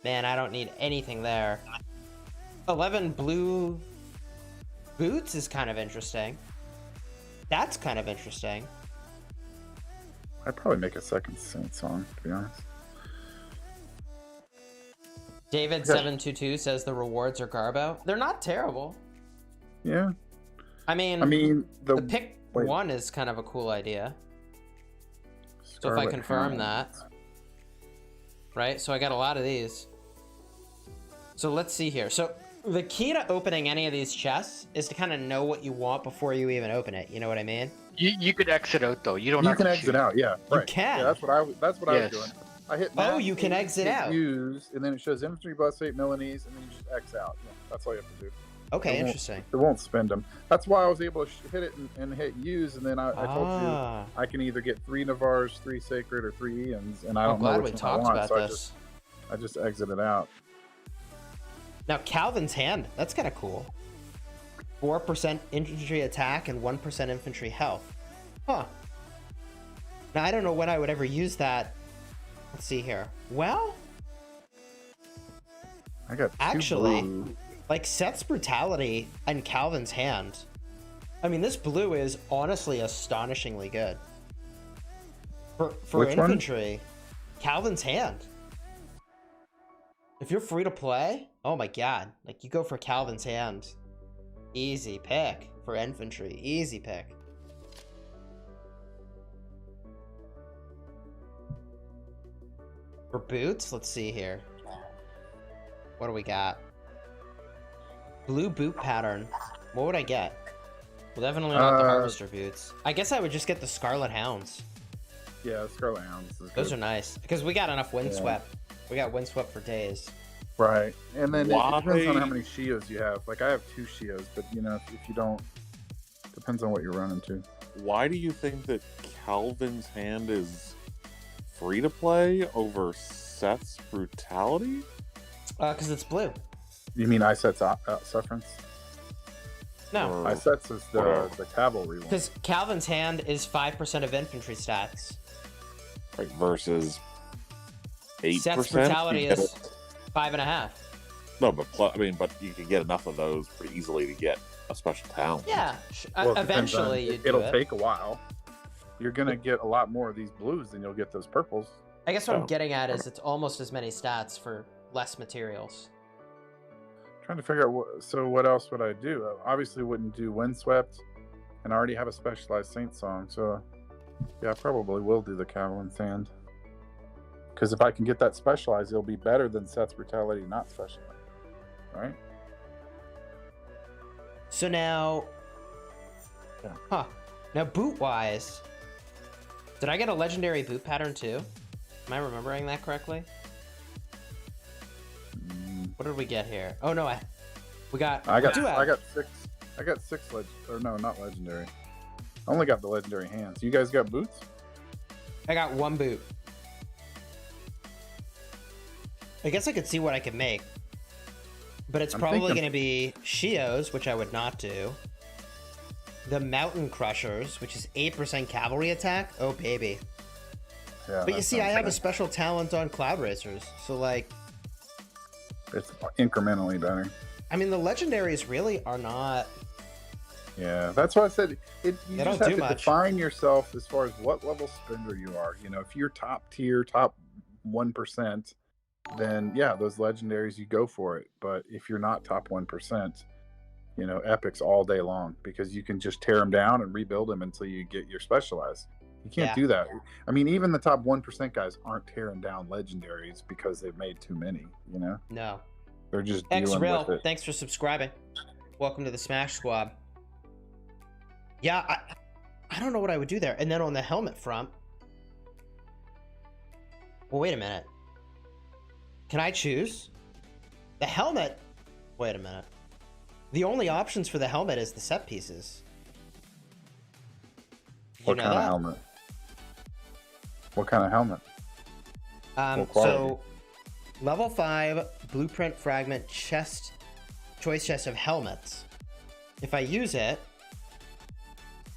man, I don't need anything there. 11 blue boots is kind of interesting. That's kind of interesting. I'd probably make a second Saint song, to be honest. David722 says the rewards are garbo. They're not terrible. Yeah. I mean, the the pick wait. 1 is kind of a cool idea. So if I Scarlet confirm Hound. that, right? So I got a lot of these. So let's see here. So the key to opening any of these chests is to kind of know what you want before you even open it. You know what I mean? You could exit out though. You don't You have can to exit shoot. out, yeah. You Right. can. Yeah, that's what I was doing. I hit Oh, max, you can hit exit out. Use, and then it shows infantry plus 8 Milanese, and then you just X out. Yeah, that's all you have to do. Okay, It won't- interesting. It won't spend them. That's why I was able to hit it and hit use, and then I told you Ah, I can either get 3 Navars, 3 Sacred, or 3 Ians, and I I'm don't know glad we which one I talked want, about so this. I just exited out. Now, Calvin's Hand, that's kind of cool. 4% infantry attack and 1% infantry health. Huh. Now, I don't know when I would ever use that. Let's see here. Well, I got 2 Actually- blue. like Seth's Brutality and Calvin's Hand. I mean, this blue is honestly astonishingly good. For Which one? infantry, Calvin's Hand. If you're free to play, oh my god, like you go for Calvin's Hand. Easy pick for infantry. Easy pick. For boots, let's see here. What do we got? Blue boot pattern. What would I get? Well, definitely not the Harvester boots. I guess I would just get the Scarlet Hounds. Yeah, the Scarlet Hounds. Those are nice because we got enough windswept. We got windswept for days. Right, and then it depends on how many Shios you have. Like I have 2 Shios, but you know, if you don't, depends on what you're running to. Why do you think that Calvin's Hand is free to play over Seth's Brutality? Because it's blue. You mean Iset's Sufferance? No. Iset's is the Cavalry one. Because Calvin's Hand is 5% of infantry stats. Right, versus 8%. Seth's Brutality is 5.5. No, but you can get enough of those pretty easily to get a special talent. Yeah, Well, eventually it'll take a while. You're gonna get a lot more of these blues than you'll get those purples. I guess what I'm getting at is it's almost as many stats for less materials. Trying to figure out what else would I do? I obviously wouldn't do Windswept, and I already have a specialized Saint Song, so yeah, I probably will do the Calvin's Hand. Because if I can get that specialized, it'll be better than Seth's Brutality not specialized, right? So now, now boot-wise, did I get a legendary boot pattern too? Am I remembering that correctly? What did we get here? Oh no, I got 6. I got 6 not legendary. I only got the legendary hands. You guys got boots? I got 1 boot. I guess I could see what I could make. But it's probably going to be Shios, which I would not do. The Mountain Crushers, which is 8% cavalry attack. Oh, baby. Yeah, but you see, I have a special talent on Cloud Racers. So, like... It's incrementally better. I mean, the legendaries really are not... Yeah, that's why I said you just have to much. define yourself as far as what level spender you are. You know, if you're top tier, top 1%, then yeah, those legendaries, you go for it. But if you're not top 1%, you know, epics all day long, because you can just tear them down and rebuild them until you get your specialized. You can't do that. I mean, even the top 1% guys aren't tearing down legendaries because they've made too many, you know? No. They're just dealing with it. Thanks for subscribing. Welcome to the Smash Squad. Yeah, I don't know what I would do there. And then on the helmet front... Well, wait a minute. Can I choose? The helmet... Wait a minute. The only options for the helmet is the set pieces. What kind of helmet? What kind of helmet? So, level 5 blueprint fragment chest, choice chest of helmets. If I use it,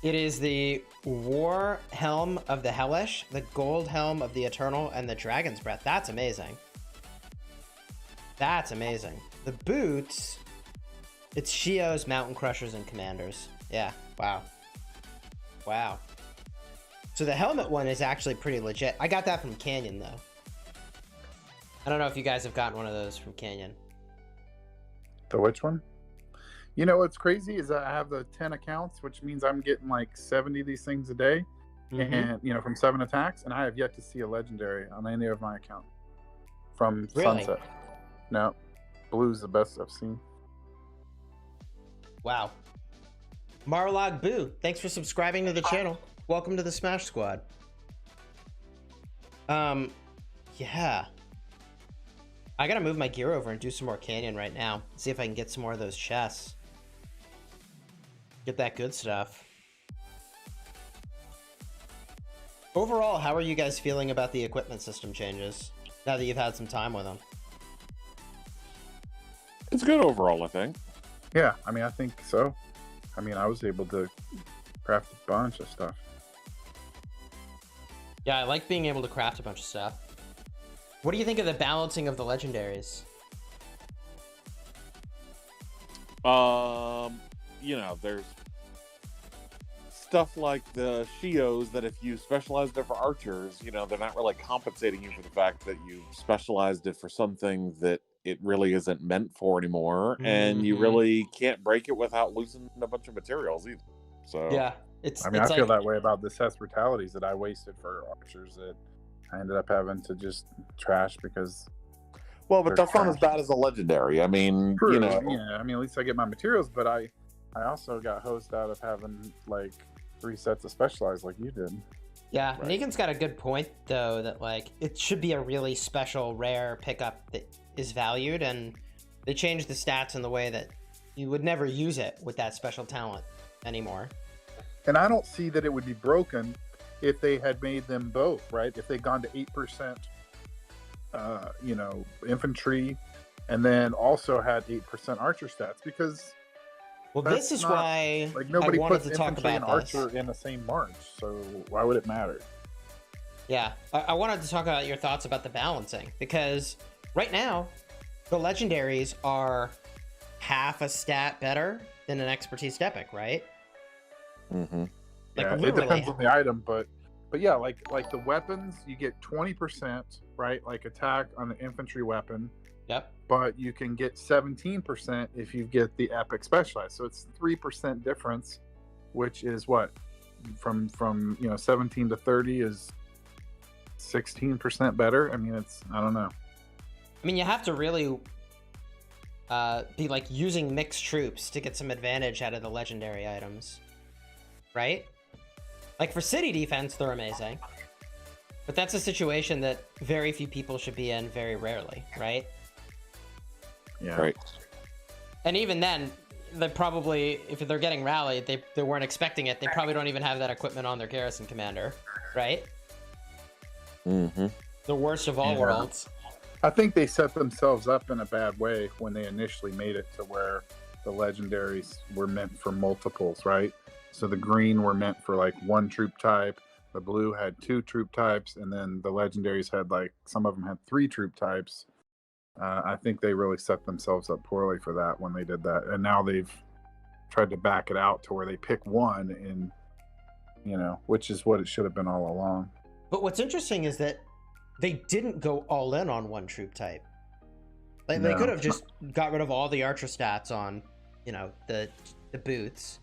it is the War Helm of the Hellish, the Gold Helm of the Eternal, and the Dragon's Breath. That's amazing. That's amazing. The boots, it's Shios, Mountain Crushers, and Commanders. Yeah, wow. Wow. So the helmet one is actually pretty legit. I got that from Canyon, though. I don't know if you guys have gotten one of those from Canyon. The which one? You know what's crazy is I have the 10 accounts, which means I'm getting like 70 of these things a day, and you know, from 7 attacks, and I have yet to see a legendary on any of my account from Sunset. No, blue's the best I've seen. Wow. Marlog Boo, thanks for subscribing to the channel. Welcome to the Smash Squad. Yeah. I gotta move my gear over and do some more Canyon right now. See if I can get some more of those chests. Get that good stuff. Overall, how are you guys feeling about the equipment system changes now that you've had some time with them? It's good overall, I think. Yeah, I mean, I think so. I mean, I was able to craft a bunch of stuff. Yeah, I like being able to craft a bunch of stuff. What do you think of the balancing of the legendaries? You know, there's stuff like the Shios that if you specialized it for archers, you know, they're not really compensating you for the fact that you specialized it for something that it really isn't meant for anymore, and you really can't break it without losing a bunch of materials either. So Yeah, I mean, I feel that way about the Seth's brutalities that I wasted for archers that I ended up having to just trash because. Well, but that's not as bad as a legendary. I mean, True, you know. Yeah, I mean, at least I get my materials, but I also got hosed out of having like 3 sets of specialized like you did. Yeah, right. Negan's got a good point though, that like it should be a really special rare pickup that is valued, and they changed the stats in the way that you would never use it with that special talent anymore. And I don't see that it would be broken if they had made them both, right? If they'd gone to 8%, you know, infantry, and then also had 8% archer stats, because well, this is why like nobody puts to talk infantry about and archer in the same march, so why would it matter? Yeah, I wanted to talk about your thoughts about the balancing, because right now the legendaries are half a stat better than an expertise epic, right? Mm-hmm. Like, yeah, it depends on the item, but yeah, like the weapons, you get 20%, right? Like attack on the infantry weapon. Yep. But you can get 17% if you get the epic specialized. So it's 3% difference, which is what, from 17 to 30 is 16% better. I mean, I don't know. I mean, you have to really be like using mixed troops to get some advantage out of the legendary items, right? Like for city defense, they're amazing, but that's a situation that very few people should be in very rarely, right? Yeah. Right. And even then, they probably, if they're getting rallied, they weren't expecting it. They probably don't even have that equipment on their garrison commander, right? Mm-hmm. The worst of all worlds. I think they set themselves up in a bad way when they initially made it to where the legendaries were meant for multiples, right? So the green were meant for like 1 troop type, the blue had 2 troop types, and then the legendaries had like, some of them had 3 troop types. I think they really set themselves up poorly for that when they did that, and now they've tried to back it out to where they pick one, and which is what it should have been all along. But what's interesting is that they didn't go all in on 1 troop type. Like they could have just got rid of all the archer stats on, the boots,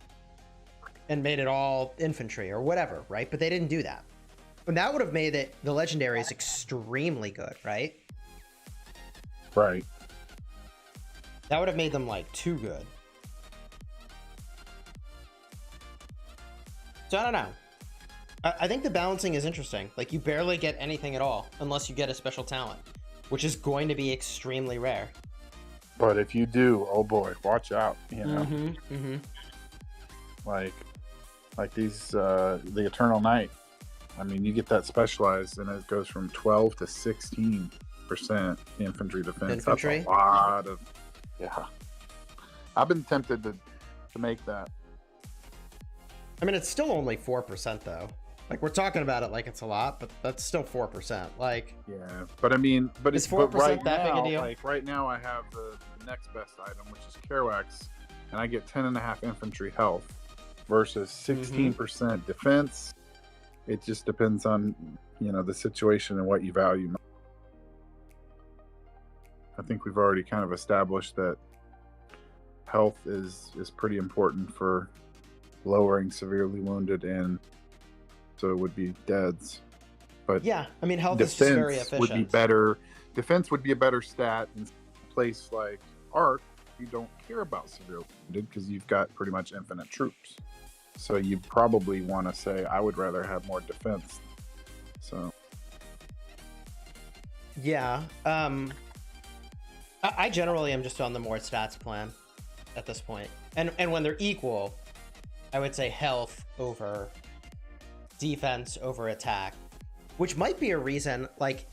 and made it all infantry or whatever, right? But they didn't do that, and that would have made it the legendaries extremely good, right? Right. That would have made them like too good. So I don't know. I think the balancing is interesting. Like you barely get anything at all unless you get a special talent, which is going to be extremely rare. But if you do, oh boy, watch out. Like these the Eternal Night. I mean, you get that specialized, and it goes from 12 to 16% infantry defense. Infantry? That's a lot of, yeah. I've been tempted to make that. I mean, it's still only 4% though. Like we're talking about it like it's a lot, but that's still 4%. Like, yeah, but I mean, but is 4% right that now, big a deal? Like right now, I have the next best item, which is Kerouac's, and I get 10.5 infantry health versus 16% defense. It just depends on the situation and what you value. I think we've already kind of established that health is pretty important for lowering severely wounded, and so it would be deads. But yeah, I mean, health is just very efficient. Would be better. Defense would be a better stat in a place like Arc. You don't care about severely wounded because you've got pretty much infinite troops. So you probably want to say, I would rather have more defense. So yeah, I generally am just on the more stats plan at this point, and when they're equal, I would say health over defense over attack, which might be a reason. Like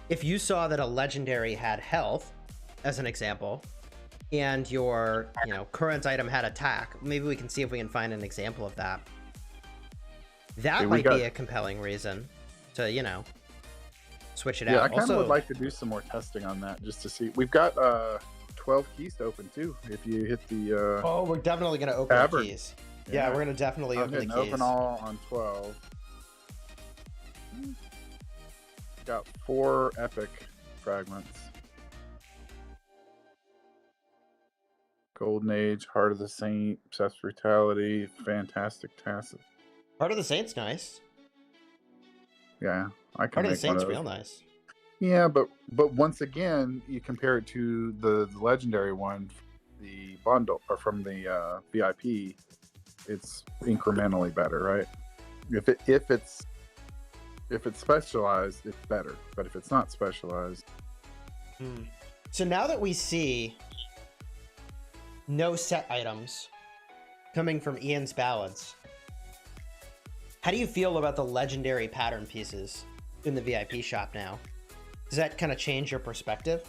if you saw that a legendary had health as an example, and your current item had attack, maybe we can see if we can find an example of that. That might be a compelling reason to switch it out. Yeah, I kind of would like to do some more testing on that just to see. We've got 12 keys to open too. If you hit the oh, we're definitely going to open Cavalry. The keys. Yeah, we're going to definitely open the keys. Open all on 12. Got 4 epic fragments. Golden Age, Heart of the Saint, Obsessed Brutality, Fantastic Tacit. Heart of the Saint's nice. Yeah, I can Heart of the make one Saint's of those. real nice. Yeah, but once again, you compare it to the legendary one, the bundle or from the VIP, it's incrementally better, right? If it's specialized, it's better. But if it's not specialized, So now that we see no set items coming from Ian's Ballads, how do you feel about the legendary pattern pieces in the VIP shop now? Does that kind of change your perspective?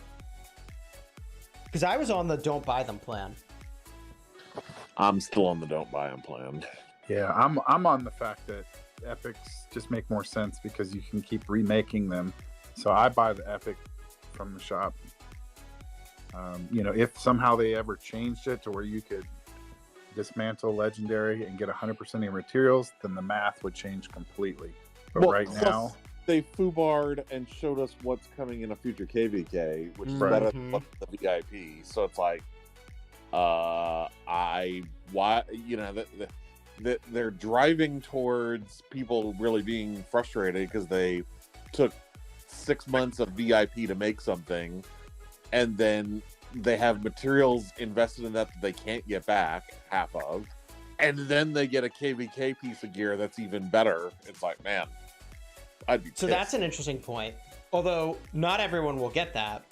Because I was on the don't buy them plan. I'm still on the don't buy them plan. yeah, I'm on the fact that epics just make more sense because you can keep remaking them. So I buy the epic from the shop. If somehow they ever changed it to where you could dismantle legendary and get 100% of your materials, then the math would change completely. But Well, right plus, now, they foobarred and showed us what's coming in a future KVK, which is Right. better than what's the VIP. So it's like, they're driving towards people really being frustrated because they took 6 months of VIP to make something, and then they have materials invested in that they can't get back half of, and then they get a KVK piece of gear that's even better. It's like, man, I'd be So pissed. that's an interesting point. Although not everyone will get that.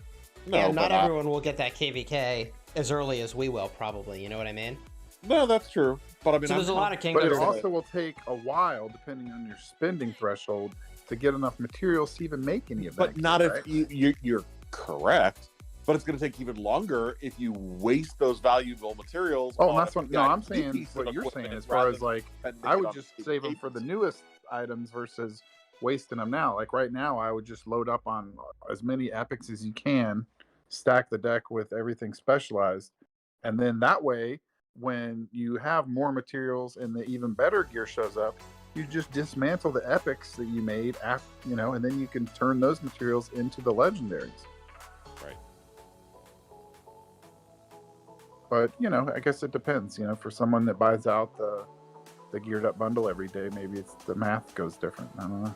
No, and not but I- everyone will get that KVK as early as we will, probably. You know what I mean? No, that's true. But I mean, So there's a lot of but kingdoms. it that- also will take a while, depending on your spending threshold, to get enough materials to even make any of that. But not right? if you're correct. But it's going to take even longer if you waste those valuable materials. Oh, on that's a what. No, I'm VIP saying piece of what you're equipment saying as rather far as than like, spending I it would on just the save them for the pieces. newest items versus wasting them now. Like right now, I would just load up on as many epics as you can, stack the deck with everything specialized, and then that way, when you have more materials and the even better gear shows up, you just dismantle the epics that you made, and then you can turn those materials into the legendaries. Right. But I guess it depends. For someone that buys out the geared up bundle every day, maybe it's the math goes different. I don't know.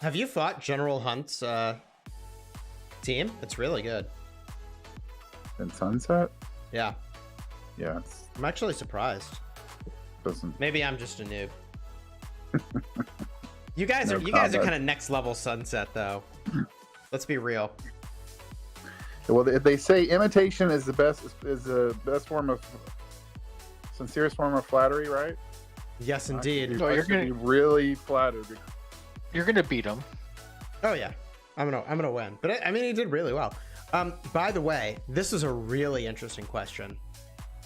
Have you fought General Hunt's team? It's really good. In Sunset, Yeah, yeah, it's I'm actually surprised. doesn't. Maybe I'm just a noob. You guys No are combat. kind of next level Sunset though. Let's be real. Well, they say imitation is the best form of sincerest form of flattery, right? Yes, indeed. No, I you're should gonna- be really flattered. You're gonna beat him. Oh yeah, I'm gonna win. But I mean, he did really well. By the way, this is a really interesting question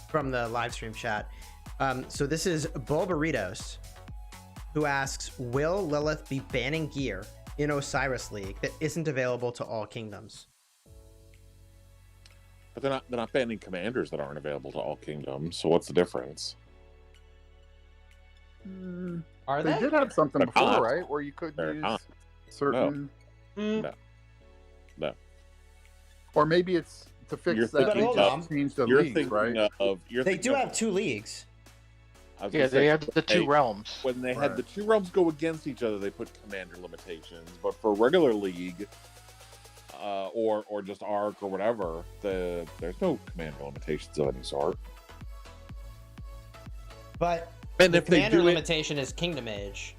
from the live stream chat. So this is Bulbaritos, who asks, will Lilith be banning gear in Osiris League that isn't available to all kingdoms? But they're not banning commanders that aren't available to all kingdoms. So what's the difference? Are They they? did have something They're before, not. right? Where you could They're use not. certain. No. Or maybe it's to fix You're that. But They hold just on. changed the You're leagues, thinking right? of. They do have 2 leagues. I was Yeah, gonna they say, have the two hey, realms. when they Right. had the 2 realms go against each other, they put commander limitations. But for regular league, or just arc or whatever, there's no commander limitations of any sort. But And the if they commander do it, limitation is Kingdom Age.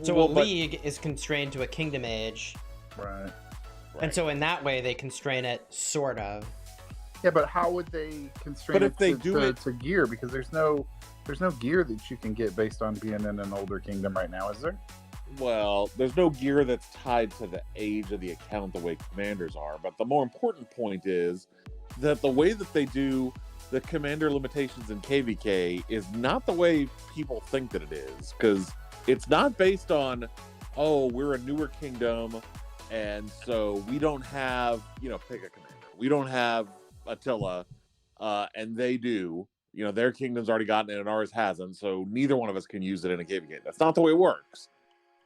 So well, a but- league is constrained to a Kingdom Age. Right. And so in that way, they constrain it, sort of. Yeah, but how would they constrain But if it they to, do to, it- to gear? Because there's no gear that you can get based on being in an older kingdom right now, is there? Well, there's no gear that's tied to the age of the account the way commanders are. But the more important point is that the way that they do the commander limitations in KVK is not the way people think that it is. Because it's not based on, oh, we're a newer kingdom, and so we don't have, pick a commander. We don't have Attila, and they do. Their kingdom's already gotten it and ours hasn't, so neither one of us can use it in a KVK. That's not the way it works.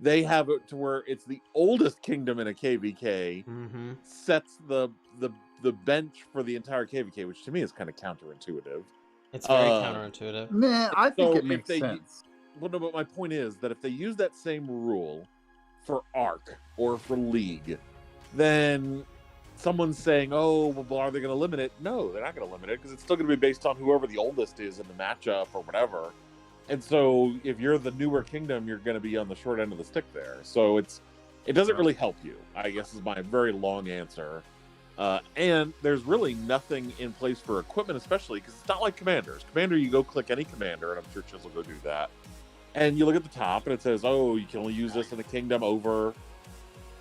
They have it to where it's the oldest kingdom in a KVK Mm-hmm. sets the the bench for the entire KVK, which to me is kind of counterintuitive. It's very counterintuitive. Nah, I think So it makes sense. Well, no, but my point is that if they use that same rule for Arc or for League, then someone's saying, "Oh, well, are they going to limit it?" No, they're not going to limit it because it's still going to be based on whoever the oldest is in the matchup or whatever. And so, if you're the newer kingdom, you're going to be on the short end of the stick there. So it doesn't really help you, I guess, is my very long answer. And there's really nothing in place for equipment, especially because it's not like Commanders. Commander, you go click any commander, and I'm sure Chiz will go do that. And you look at the top, and it says, "Oh, you can only use this in a kingdom over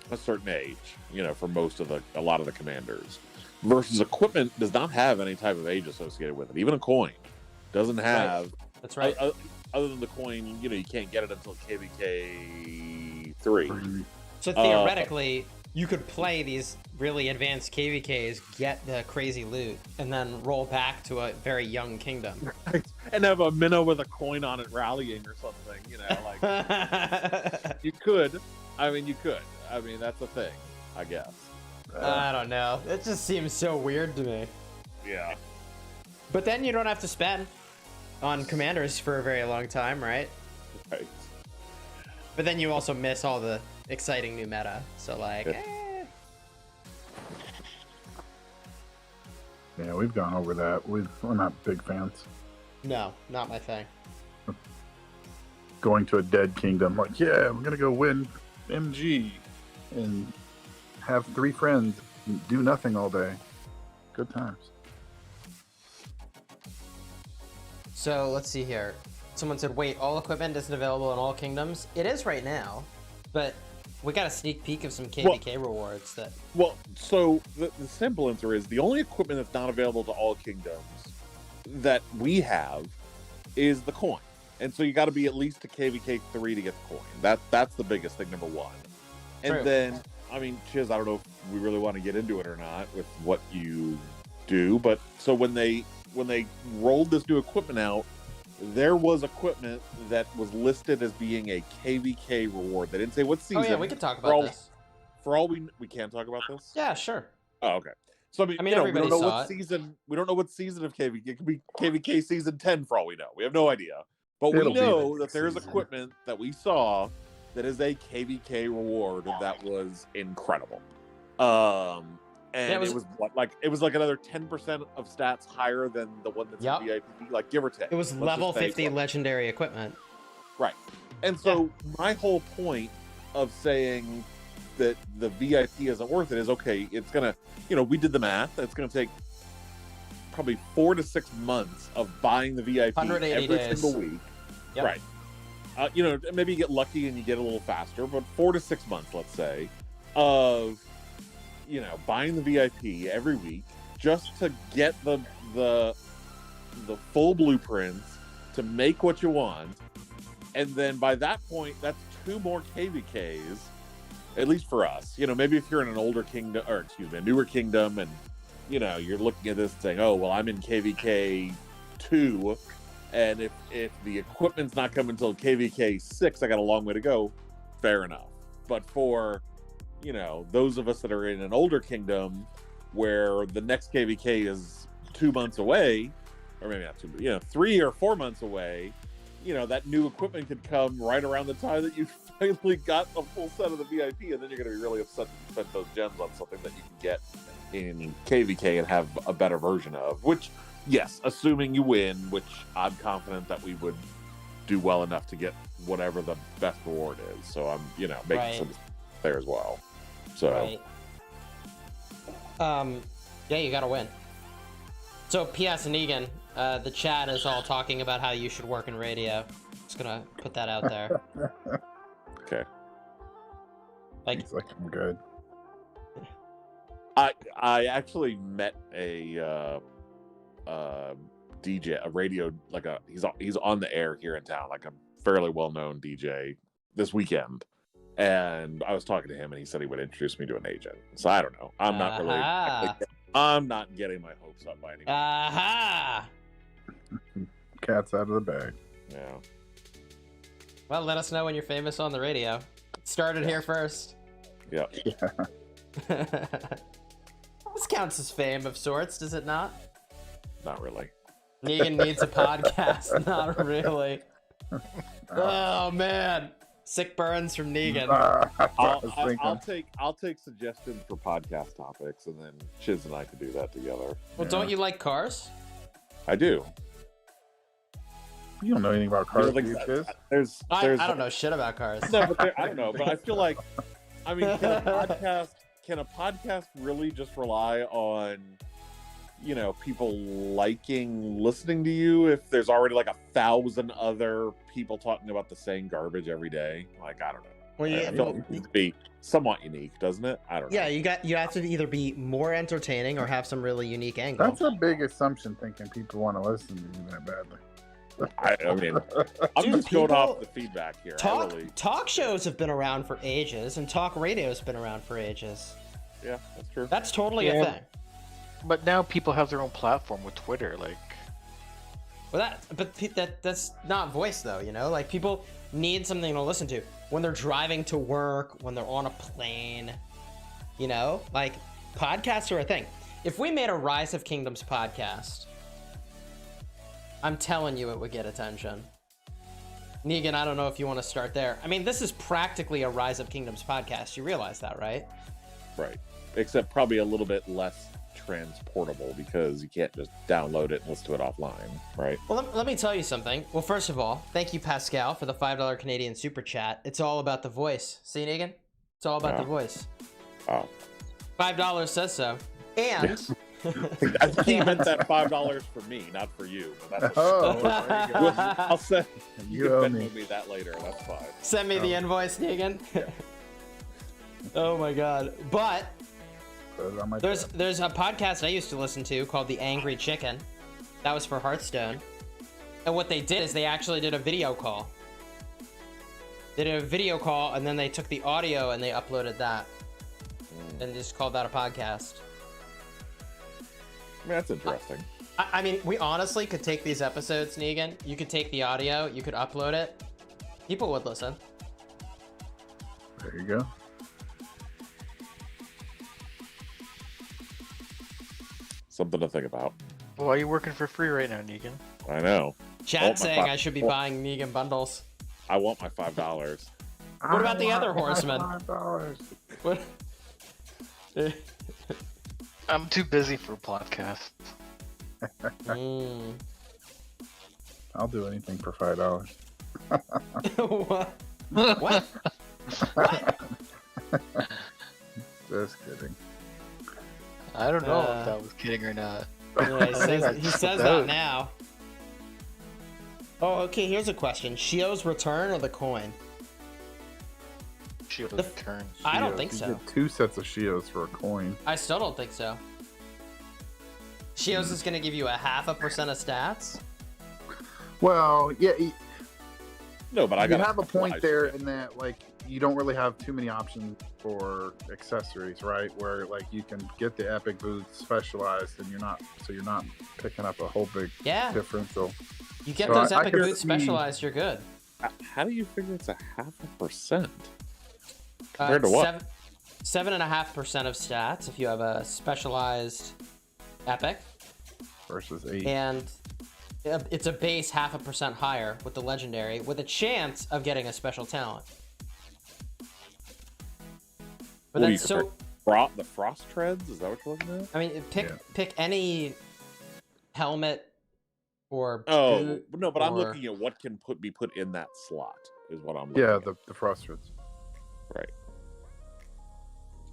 a certain age." For a lot of the commanders. Versus equipment does not have any type of age associated with it. Even a coin doesn't have. Right. That's right. Other than the coin, you can't get it until KVK 3. So theoretically, you could play these really advanced KVKs, get the crazy loot, and then roll back to a very young kingdom. Right. And have a minnow with a coin on it rallying or something, You could. You could. That's a thing, I guess. I don't know. It just seems so weird to me. Yeah. But then you don't have to spend on commanders for a very long time, right? Right. But then you also miss all the exciting new meta. So Yeah, we've gone over that. We're not big fans. No, not my thing. Going to a dead kingdom, we're gonna go win MG and have 3 friends and do nothing all day. Good times. So let's see here. Someone said, wait, all equipment isn't available in all kingdoms? It is right now, but we got a sneak peek of some KVK rewards that... Well, so the simple answer is the only equipment that's not available to all kingdoms that we have is the coin. And so you got to be at least a KVK 3 to get the coin. That's the biggest thing, number one. And True. then, Chiz, I don't know if we really want to get into it or not with what you do, but so when they rolled this new equipment out, there was equipment that was listed as being a KVK reward. They didn't say what season. Oh yeah, we could talk about this. For all we can talk about this. Yeah, sure. Oh, okay. So we don't know what season. We don't know what season of KVK. It could be KVK season 10 for all we know. We have no idea. But we know that there's equipment that we saw that is a KVK reward that was incredible. And it was like another 10% of stats higher than the one that's in VIP, give or take. It was level 50 legendary equipment. Right. And so my whole point of saying that the VIP isn't worth it is, okay, it's going to, we did the math. It's going to take probably 4 to 6 months of buying the VIP every days. single week. Yep. Right. Maybe you get lucky and you get a little faster, but 4 to 6 months, let's say, of buying the VIP every week just to get the full blueprints to make what you want, and then by that point, that's 2 more KVKs, at least for us. Maybe if you're in an older kingdom, or a newer kingdom, and you're looking at this and saying, "Oh, well, I'm in KVK 2, and if the equipment's not coming until KVK 6, I got a long way to go." Fair enough. But for those of us that are in an older kingdom where the next KVK is 2 months away, or maybe not 2, 3 or 4 months away, that new equipment could come right around the time that you finally got a full set of the VIP, and then you're going to be really upset that you spent those gems on something that you can get in KVK and have a better version of, which, yes, assuming you win, which I'm confident that we would do well enough to get whatever the best reward is. So I'm, making some there as well. So, yeah, you gotta win. So, P.S. Negan, the chat is all talking about how you should work in radio. Just gonna put that out there. Okay. He's like, I'm good. I actually met a DJ, a radio, he's on the air here in town, like a fairly well-known DJ this weekend. And I was talking to him, and he said he would introduce me to an agent. So I don't know. I'm not getting my hopes up by any means. Aha! Cat's out of the bag. Yeah. Well, let us know when you're famous on the radio. It started here first. Yeah. This counts as fame of sorts, does it not? Not really. Negan needs a podcast. Not really. Oh man, sick burns from Negan. I'll take suggestions for podcast topics, and then Chiz and I could do that together. Well, don't you like cars? I do. You don't know anything about cars, do you, Chiz? I don't know shit about cars. No, but I don't know. But I feel like, I mean, can a podcast really just rely on, you know, people listening to you if there's already like 1,000 other people talking about the same garbage every day? Like, I don't know. Well, I feel it needs to be somewhat unique, doesn't it? I don't know. Yeah, you have to either be more entertaining or have some really unique angle. That's a big assumption, thinking people want to listen to you that badly. I mean, I'm just going off the feedback here. Talk shows have been around for ages, and talk radio's been around for ages. Yeah, that's true. That's totally a thing. But now people have their own platform with Twitter, like. Well, that's not voice though, you know. Like people need something to listen to when they're driving to work, when they're on a plane. You know, like podcasts are a thing. If we made a Rise of Kingdoms podcast, I'm telling you, it would get attention. Negan, I don't know if you want to start there. I mean, this is practically a Rise of Kingdoms podcast. You realize that, right? Right. Except probably a little bit less transportable because you can't just download it and listen to it offline, right? Well, let me tell you something. Well, first of all, thank you, Pascal, for the $5 Canadian super chat. It's all about the voice. See, Negan? It's all about the voice. Oh. $5 says so. And... I think he meant that $5 for me, not for you. But that's I'll send you can Venmo me that later. That's fine. Send me the invoice, Negan. Yeah. Oh my god! But there's tab. a podcast I used to listen to called The Angry Chicken. That was for Hearthstone. And what they did is they actually did a video call. They did a video call, and then they took the audio and they uploaded that, and just called that a podcast. I mean, that's interesting. I mean, we honestly could take these episodes, Negan. You could take the audio, you could upload it. People would listen. There you go. Something to think about. Why are you working for free right now, Negan? I know. Chad saying I should be buying Negan bundles. I want my $5. What about the other horsemen? $5. What? I'm too busy for podcasts. I'll do anything for $5. What? What? What? Just kidding. I don't know if that was kidding or not. Yeah, he says that now. Oh, okay, here's a question. Shio's return or the coin? Shio's return. I don't think You so. get 2 sets of Shios for a coin. I still don't think so. Shio's is going to give you a 0.5% of stats? Well, yeah. No, but I you got have a point there in that, like, you don't really have too many options for accessories, right? Where like you can get the epic boots specialized, and you're not picking up a whole big differential. You get those epic boots specialized, you're good. How do you figure it's a 0.5%? Compared to what? 7.5% of stats if you have a specialized epic. Versus 8. And it's a base 0.5% higher with the legendary, with a chance of getting a special talent. But that's so. The frost treads? Is that what you're looking at? I mean, pick any helmet or. Oh no, but I'm looking at what can be put in that slot. Is what I'm looking at. The frost treads. Right.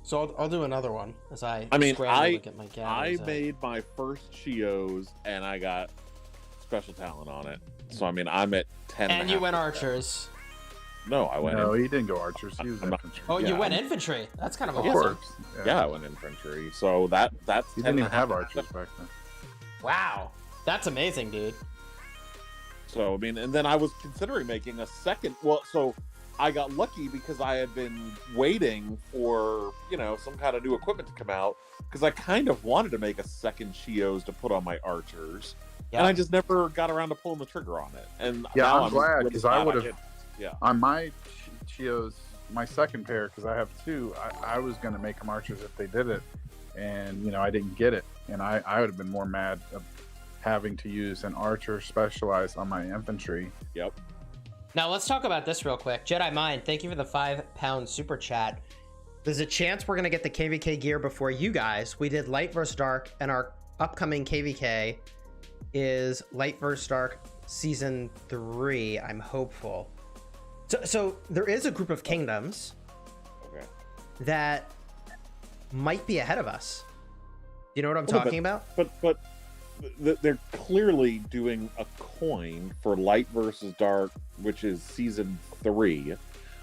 So I'll do another one as I made my first Chios and I got special talent on it. So I mean, I'm at 10. And you went archers. No, I went. No, he didn't go archers. He was infantry. Oh, you went infantry. That's kind of awesome. Course. Yeah, I went infantry. So that's. You didn't even have archers back then. Wow, that's amazing, dude. So I mean, and then I was considering making a second. Well, so I got lucky because I had been waiting for some kind of new equipment to come out because I kind of wanted to make a second Chios to put on my archers, and I just never got around to pulling the trigger on it. And now I'm glad because I would have. Yeah. On my Chios, my second pair, because I have 2, I was going to make them archers if they did it. and you know I didn't get it, and I would have been more mad of having to use an archer specialized on my infantry. Yep. Now let's talk about this real quick. Jedi Mind, thank you for the £5 super chat. There's a chance we're gonna get the KVK gear before you guys. We did light versus dark, and our upcoming KVK is light versus dark season 3. I'm hopeful. So there is a group of kingdoms that might be ahead of us. You know what I'm talking about? But they're clearly doing a coin for light versus dark, which is season 3.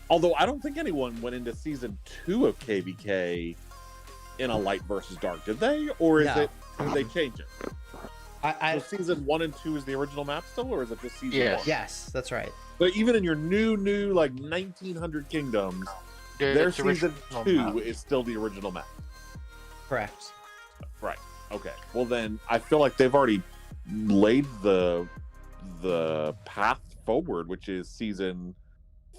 Although I don't think anyone went into season 2 of KVK in a light versus dark, did they? Or is it? Did they change it? So season 1 and 2 is the original map still, or is it just season 1? Yes, that's right. But even in your new like 1900 kingdoms, their season 2 is still the original map. Correct. Right. Okay. Well, then I feel like they've already laid the path forward, which is season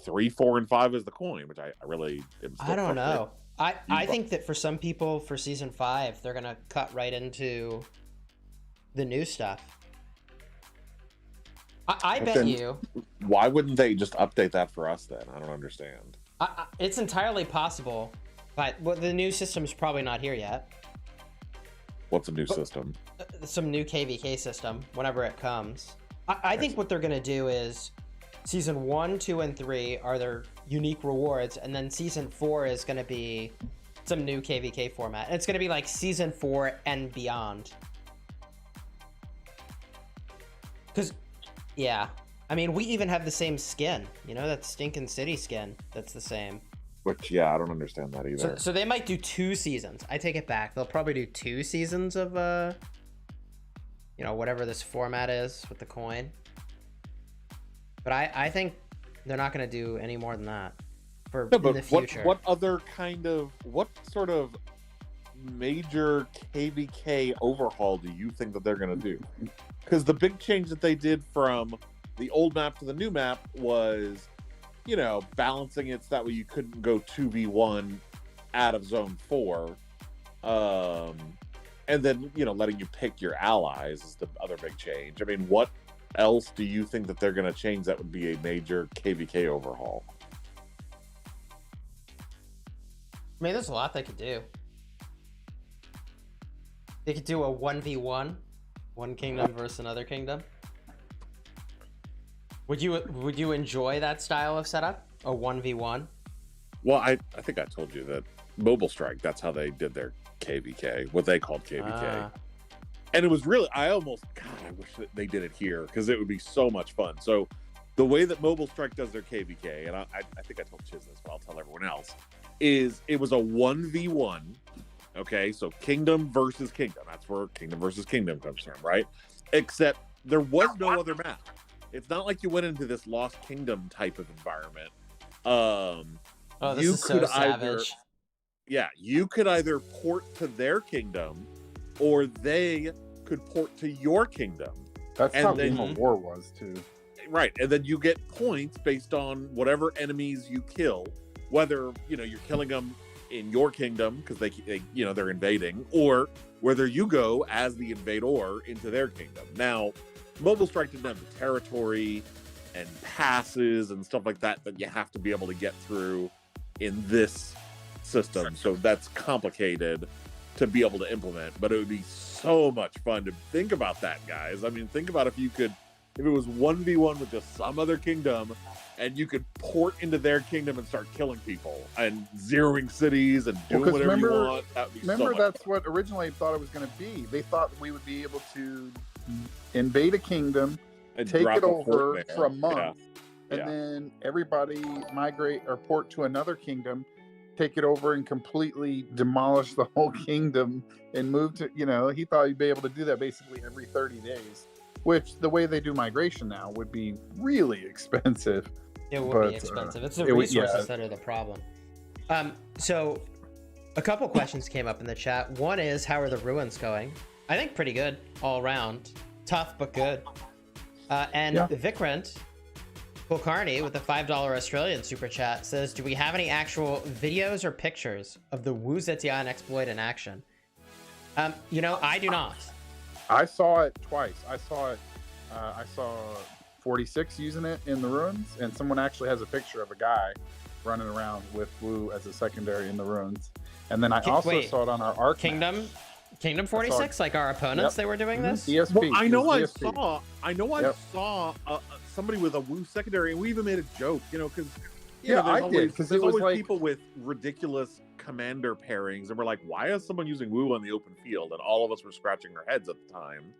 3, 4, and 5 is the coin, which I really am still I don't know. I think that for some people, for season 5, they're gonna cut right into the new stuff. I bet you. Why wouldn't they just update that for us then? I don't understand. It's entirely possible, but the new system is probably not here yet. What's a new system? Some new KVK system, whenever it comes. I think what they're going to do is season 1, 2, and 3 are their unique rewards, and then season 4 is going to be some new KVK format. It's going to be like season 4 and beyond. Because, yeah, I mean, we even have the same skin. You know, that stinking city skin that's the same. Which, yeah, I don't understand that either. So they might do 2 seasons. I take it back. They'll probably do 2 seasons of, you know, whatever this format is with the coin. But I think they're not going to do any more than that in the future. What sort of major KVK overhaul do you think that they're going to do? Because the big change that they did from the old map to the new map was, you know, balancing it so that way you couldn't go 2v1 out of zone 4. And then, you know, letting you pick your allies is the other big change. I mean, what else do you think that they're going to change that would be a major KVK overhaul? I mean, there's a lot they could do. They could do a 1v1, one kingdom versus another kingdom. Would you enjoy that style of setup? A 1v1? Well, I think I told you that Mobile Strike, that's how they did their KVK, what they called KVK. And it was really, I wish that they did it here, because it would be so much fun. So the way that Mobile Strike does their KVK, and I think I told Chiz this, but I'll tell everyone else, is it was a 1v1, okay? So kingdom versus kingdom. That's where kingdom versus kingdom comes from, right? Except there was no other map. It's not like you went into this Lost Kingdom type of environment. This is so savage. Yeah, you could either port to their kingdom, or they could port to your kingdom. That's how Game of War was too. Right, and then you get points based on whatever enemies you kill, whether you know you're killing them in your kingdom because they you know they're invading, or whether you go as the invader into their kingdom. Now, Mobile Strike didn't have the territory and passes and stuff like that that you have to be able to get through in this system, so that's complicated to be able to implement. But it would be so much fun to think about that, guys. I mean, think about if it was 1v1 with just some other kingdom, and you could port into their kingdom and start killing people and zeroing cities and doing whatever you want. Remember, that's what originally thought it was going to be. They thought we would be able to invade a kingdom, and take it over for a month, and then everybody migrate or port to another kingdom, take it over and completely demolish the whole kingdom and move to, you know, he thought he'd be able to do that basically every 30 days, which the way they do migration now would be really expensive. It would be expensive. It's the resources that are the problem. So a couple questions came up in the chat. One is, how are the ruins going? I think pretty good all around. Tough, but good. And Vikrant Kulkarni with a $5 Australian super chat says, do we have any actual videos or pictures of the Wu Zetian exploit in action? You know, I do not. I saw it twice. I saw 46 using it in the ruins, and someone actually has a picture of a guy running around with Wu as a secondary in the ruins. And then I also saw it on our Arc Kingdom 46, like our opponents, they were doing this. ESP. Well, I know I DSP. saw somebody with a Wu secondary, and we even made a joke, you know, because I did, because there's it was always like people with ridiculous commander pairings, and we're like, why is someone using Wu on the open field? And all of us were scratching our heads at the time.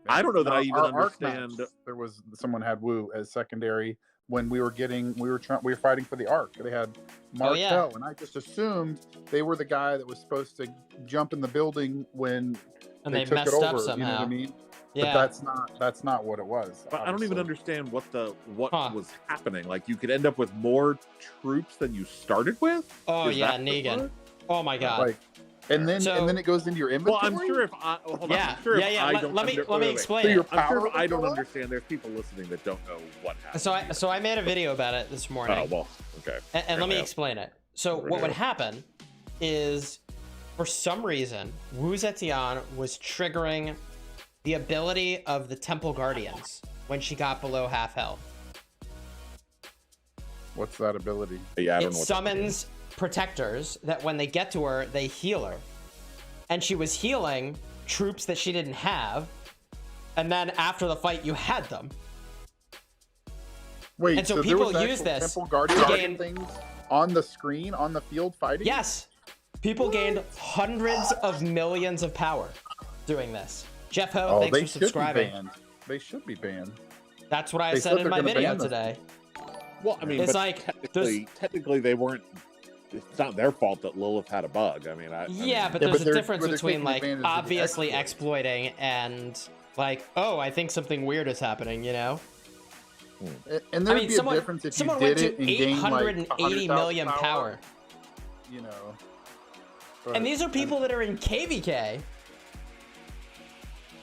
I don't know that I even understand. There was someone had Wu as secondary when we were fighting for the Arc. They had Martel, and I just assumed they were the guy that was supposed to jump in the building when they took messed it over. up somehow. You know what I mean? Yeah. But that's not what it was. But I don't even obviously. understand what was happening. Like, you could end up with more troops than you started with. Oh Is yeah, that what it Negan. was? Oh my god. Like, and then it goes into your inventory. Well, I'm sure if I hold on, Yeah, I'm sure if yeah. I don't Let me explain So it. your I'm sure power if I don't would go up? understand. There's people listening that don't know what happened. So I made a video about it this morning. Oh well, okay. And let me explain it. So what would Right. happen is, for some reason, Wu Zetian was triggering the ability of the Temple Guardians when she got below half health. What's that ability? Yeah, I don't It know what summons protectors that when they get to her, they heal her. And she was healing troops that she didn't have. And then after the fight, you had them. Wait, And so there people was use actual this Temple to Guardian gain- things on the screen, on the field fighting? Yes. People gained hundreds of millions of power doing this. Jeff Ho, Oh, thanks they for should be subscribing. banned. They should be banned. That's what I They said said in they're my gonna video ban them. today. Well, I mean, It's but like, technically they weren't. It's not their fault that Lilith had a bug. I mean, Yeah, but Yeah, there's but a they're- difference but they're between taking like advantage of the obviously exploit. exploiting and like, oh, I think something weird is happening, you know? And there I would mean, be someone, a difference if you someone did went it to and gained like 880 million 100,000 power. You know. And these are people that are in KVK.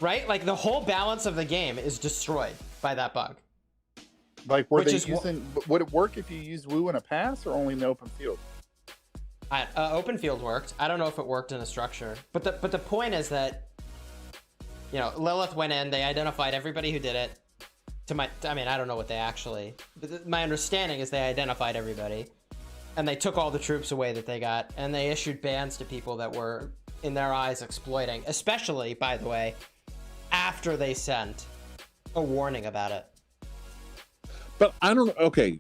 Right? Like the whole balance of the game is destroyed by that bug. Like, were which they is using? Would it work if you used Wu in a pass or only in the open field? Open field worked. I don't know if it worked in a structure. But the point is that, you know, Lilith went in, they identified everybody who did it. I mean, I don't know what they actually... My understanding is they identified everybody. And they took all the troops away that they got. And they issued bans to people that were, in their eyes, exploiting. Especially, by the way, after they sent a warning about it. but I don't know. Okay,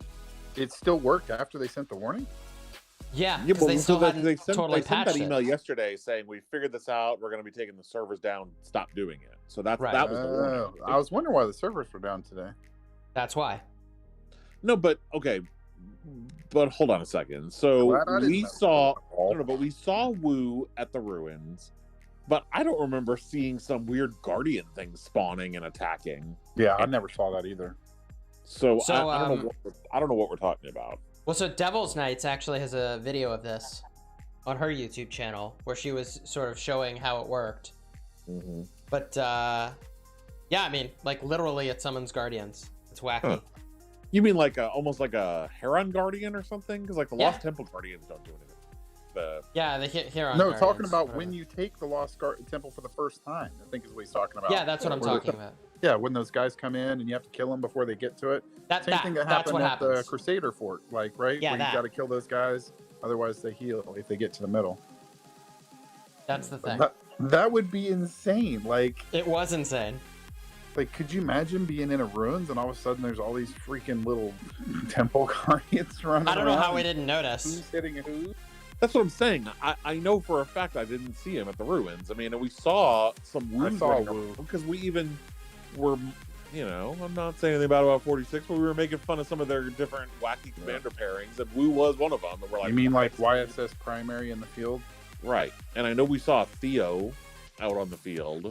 It still worked after they sent the warning. Yeah, because they still hadn't totally they sent patched that email it. yesterday saying we figured this out. We're going to be taking the servers down. Stop doing it. So that Right. that was the warning. Oh, I was wondering why the servers were down today. That's why. No, but okay, but hold on a second. So Glad I didn't we know. saw, but we saw Wu at the ruins, but I don't remember seeing some weird guardian thing spawning and attacking. Yeah, I never saw that either. So, So, I don't know. I don't know what we're talking about. Well, so Devil's Knights actually has a video of this on her YouTube channel where she was sort of showing how it worked. Mm-hmm. But yeah, I mean, like literally it summons guardians. It's wacky. Huh. You mean like almost like a Heron Guardian or something? Because like the Yeah. Lost Temple Guardians don't do anything. Yeah, the Huron No, guardians, talking about whatever. when you take the Lost Temple for the first time. I think is what he's talking about. Yeah, that's what I'm Where the- talking about. Yeah, when those guys come in and you have to kill them before they get to it. Same thing that That's happened what at the happens. Crusader Fort, like, right? Yeah, Where that. you got to kill those guys, otherwise they heal if they get to the middle. That's the thing. That would be insane. Like, It was insane. could you imagine being in a ruins and all of a sudden there's all these freaking little temple guardians running I don't know around? how we didn't notice. Who's hitting who? That's what I'm saying. I know for a fact I didn't see him at the ruins. I mean, and we saw some Wu. I saw Wu. Because we even were, you know, I'm not saying anything about 46, but we were making fun of some of their different wacky commander pairings, and Wu was one of them. And we're like, You mean like YSS primary in the field? right? And I know we saw Theo out on the field.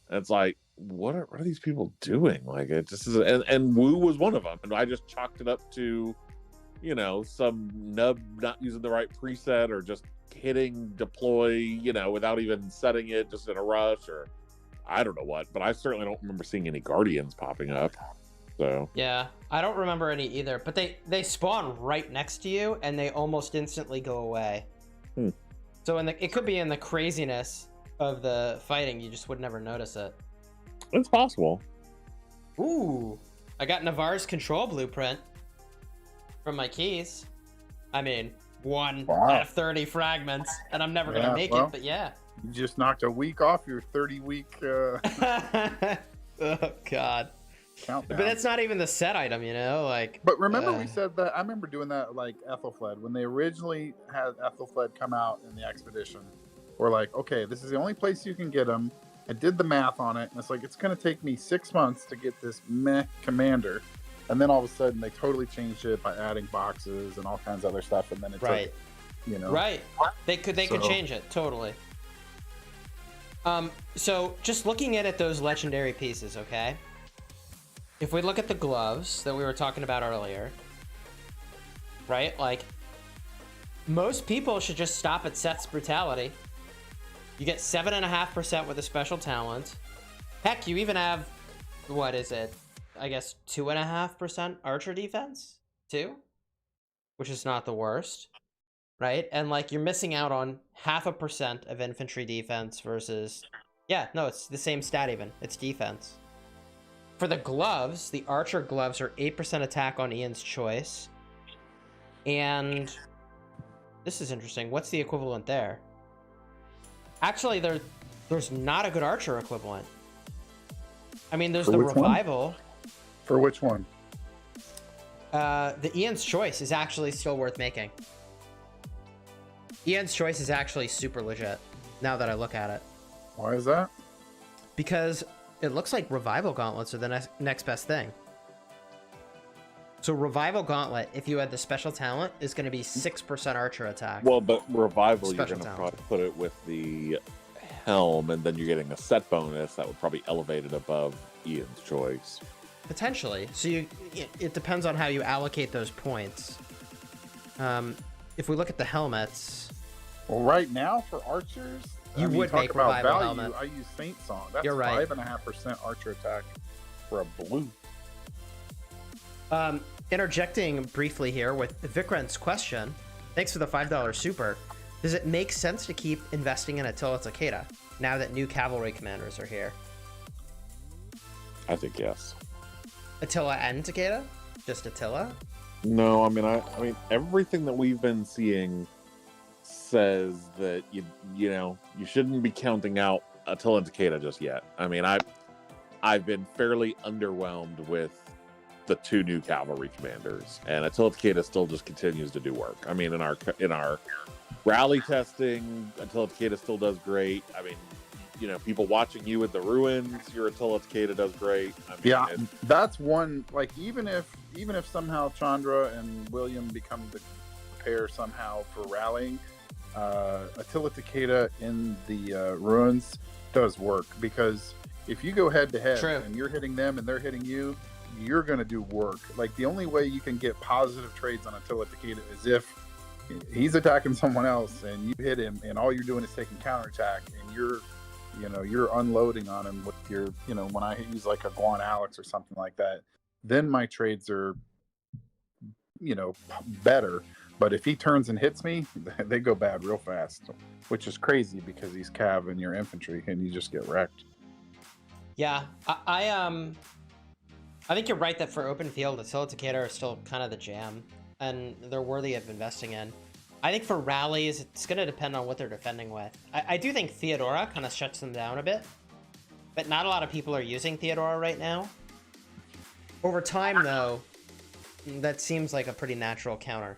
And it's like, what are these people doing? Like, it just is, and Wu was one of them, and I just chalked it up to, you know, some nub not using the right preset or just hitting deploy, you know, without even setting it, just in a rush, or I don't know what. But I certainly don't remember seeing any guardians popping up. So Yeah, I don't remember any either. But they spawn right next to you and they almost instantly go away. Hmm. So it could be in the craziness of the fighting, you just would never notice it. It's possible. Ooh, I got Navarre's control blueprint from my keys. I mean, 1 out of 30 fragments, and I'm never gonna make it, but yeah. You just knocked a week off your 30-week Oh God. countdown. But that's not even the set item, you know? Like. But remember we said that, I remember doing that like Ethelfled. When they originally had Ethelfled come out in the expedition, we're like, okay, this is the only place you can get them. I did the math on it, and it's like, it's going to take me 6 months to get this meh commander. And then all of a sudden, they totally changed it by adding boxes and all kinds of other stuff. And then it right. took, you know. Right. They could change it, totally. So just looking at those legendary pieces, okay? If we look at the gloves that we were talking about earlier, right? Like, most people should just stop at Seth's Brutality. You get 7.5% with a special talent. Heck, you even have, what is it? I guess 2.5% archer defense? 2? Which is not the worst, right? And like, you're missing out on 0.5% of infantry defense versus, yeah, no, it's the same stat even. It's defense. For the gloves, the archer gloves are 8% attack on Ian's choice. And this is interesting. What's the equivalent there? Actually, there's not a good archer equivalent. I mean, there's the revival. One? For which one? The Ian's choice is actually still worth making. Ian's choice is actually super legit, now that I look at it. Why is that? Because it looks like revival gauntlets are the next best thing. So revival gauntlet, if you had the special talent, is going to be 6% archer attack. Well, but revival, Special you're going to talent. probably put it with the helm, and then you're getting a set bonus that would probably elevate it above Ian's choice. Potentially. So it depends on how you allocate those points. If we look at the helmets, Well, right now for archers, You would talk make about revival value. helmet. I use Saint Song. That's You're right. 5.5% archer attack for a blue. interjecting briefly here with Vikrant's question. Thanks for the $5 super. Does it make sense to keep investing in Attila Takeda now that new cavalry commanders are here? I think yes. Attila and Takeda? Just Attila? No, I mean everything that we've been seeing says that you shouldn't be counting out Attila and Takeda just yet. I mean, I've been fairly underwhelmed with the two new cavalry commanders, and Attila Takeda still just continues to do work. I mean, in our rally testing, Attila Takeda still does great. I mean, people watching you at the ruins, your Attila Takeda does great. I mean, yeah, that's one. Like, even if somehow Chandra and William become the pair somehow for rallying, Attila Takeda in the ruins does work, because if you go head to head and you're hitting them and they're hitting you, you're going to do work. Like, the only way you can get positive trades on Attila Takeda is if he's attacking someone else and you hit him, and all you're doing is taking counterattack, and you're unloading on him with your, when I use like a Guan Alex or something like that, then my trades are, better. But if he turns and hits me, they go bad real fast, which is crazy because he's cav in your infantry and you just get wrecked. Yeah, I think you're right that for open field, Attila Takeda are still kind of the jam, and they're worthy of investing in. I think for rallies, it's going to depend on what they're defending with. I do think Theodora kind of shuts them down a bit, but not a lot of people are using Theodora right now. Over time, though, that seems like a pretty natural counter.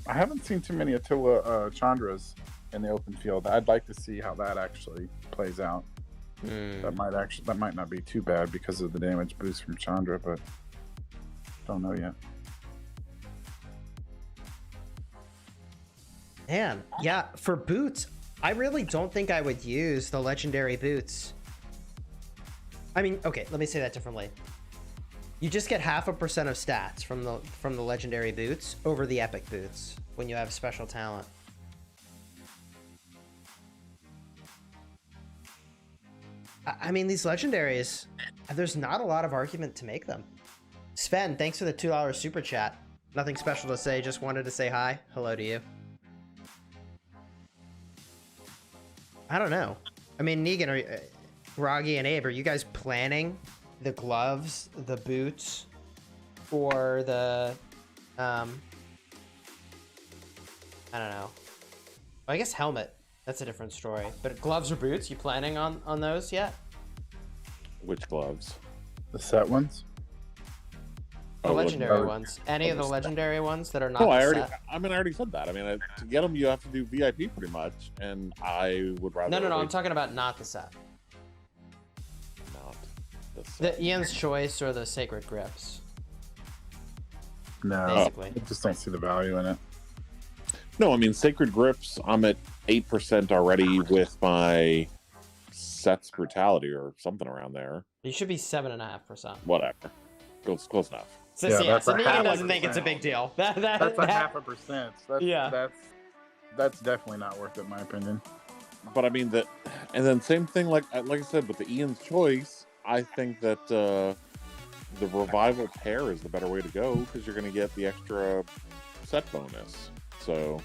I haven't seen too many Attila Chandras in the open field. I'd like to see how that actually plays out. That might not be too bad because of the damage boost from Chandra, but don't know yet. Man, yeah, for boots, I really don't think I would use the legendary boots. I mean, okay, let me say that differently. You just get 0.5% of stats from the legendary boots over the epic boots when you have special talent. I mean, these legendaries, there's not a lot of argument to make them. Sven, thanks for the $2 super chat. Nothing special to say, just wanted to say hi. Hello to you. I don't know. I mean, Negan, Groggy, and Abe, are you guys planning the gloves, the boots, or the, I don't know. Well, I guess helmet. That's a different story. But gloves or boots, you planning on those yet? Which gloves? The set ones. The legendary ones. Any of the legendary ones that are not. I set? already said that. I mean, to get them, you have to do VIP pretty much, and I would rather. No. I'm talking about not the set. Not the set. The Ian's Choice or the Sacred Grips. No, Basically. I just don't see the value in it. No, I mean Sacred Grips. I'm at 8% already with my Seth's Brutality or something around there. You should be 7.5%. Whatever. Close enough. So, Yeah, yeah, that's so a Negan half doesn't a think it's a big deal. That's a 0.5%. Yeah. That's definitely not worth it, in my opinion. But I mean that, and then same thing like I said with the Ian's Choice. I think that the Revival pair is the better way to go because you're going to get the extra set bonus. So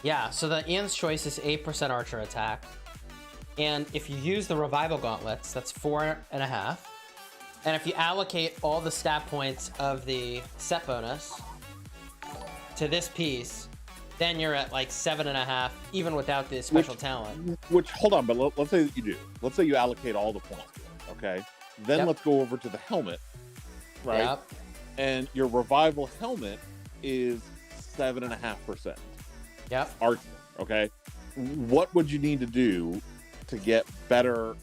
Yeah, so the Ian's Choice is 8% archer attack. And if you use the Revival Gauntlets, that's 4.5. And if you allocate all the stat points of the set bonus to this piece, then you're at like 7.5, even without the special talent. Which, hold on, but let's say that you do. Let's say you allocate all the points to it, okay? Then Yep. let's go over to the helmet, right? Yep. And your Revival helmet is 7.5%. Yep. Archer, okay? What would you need to do to get better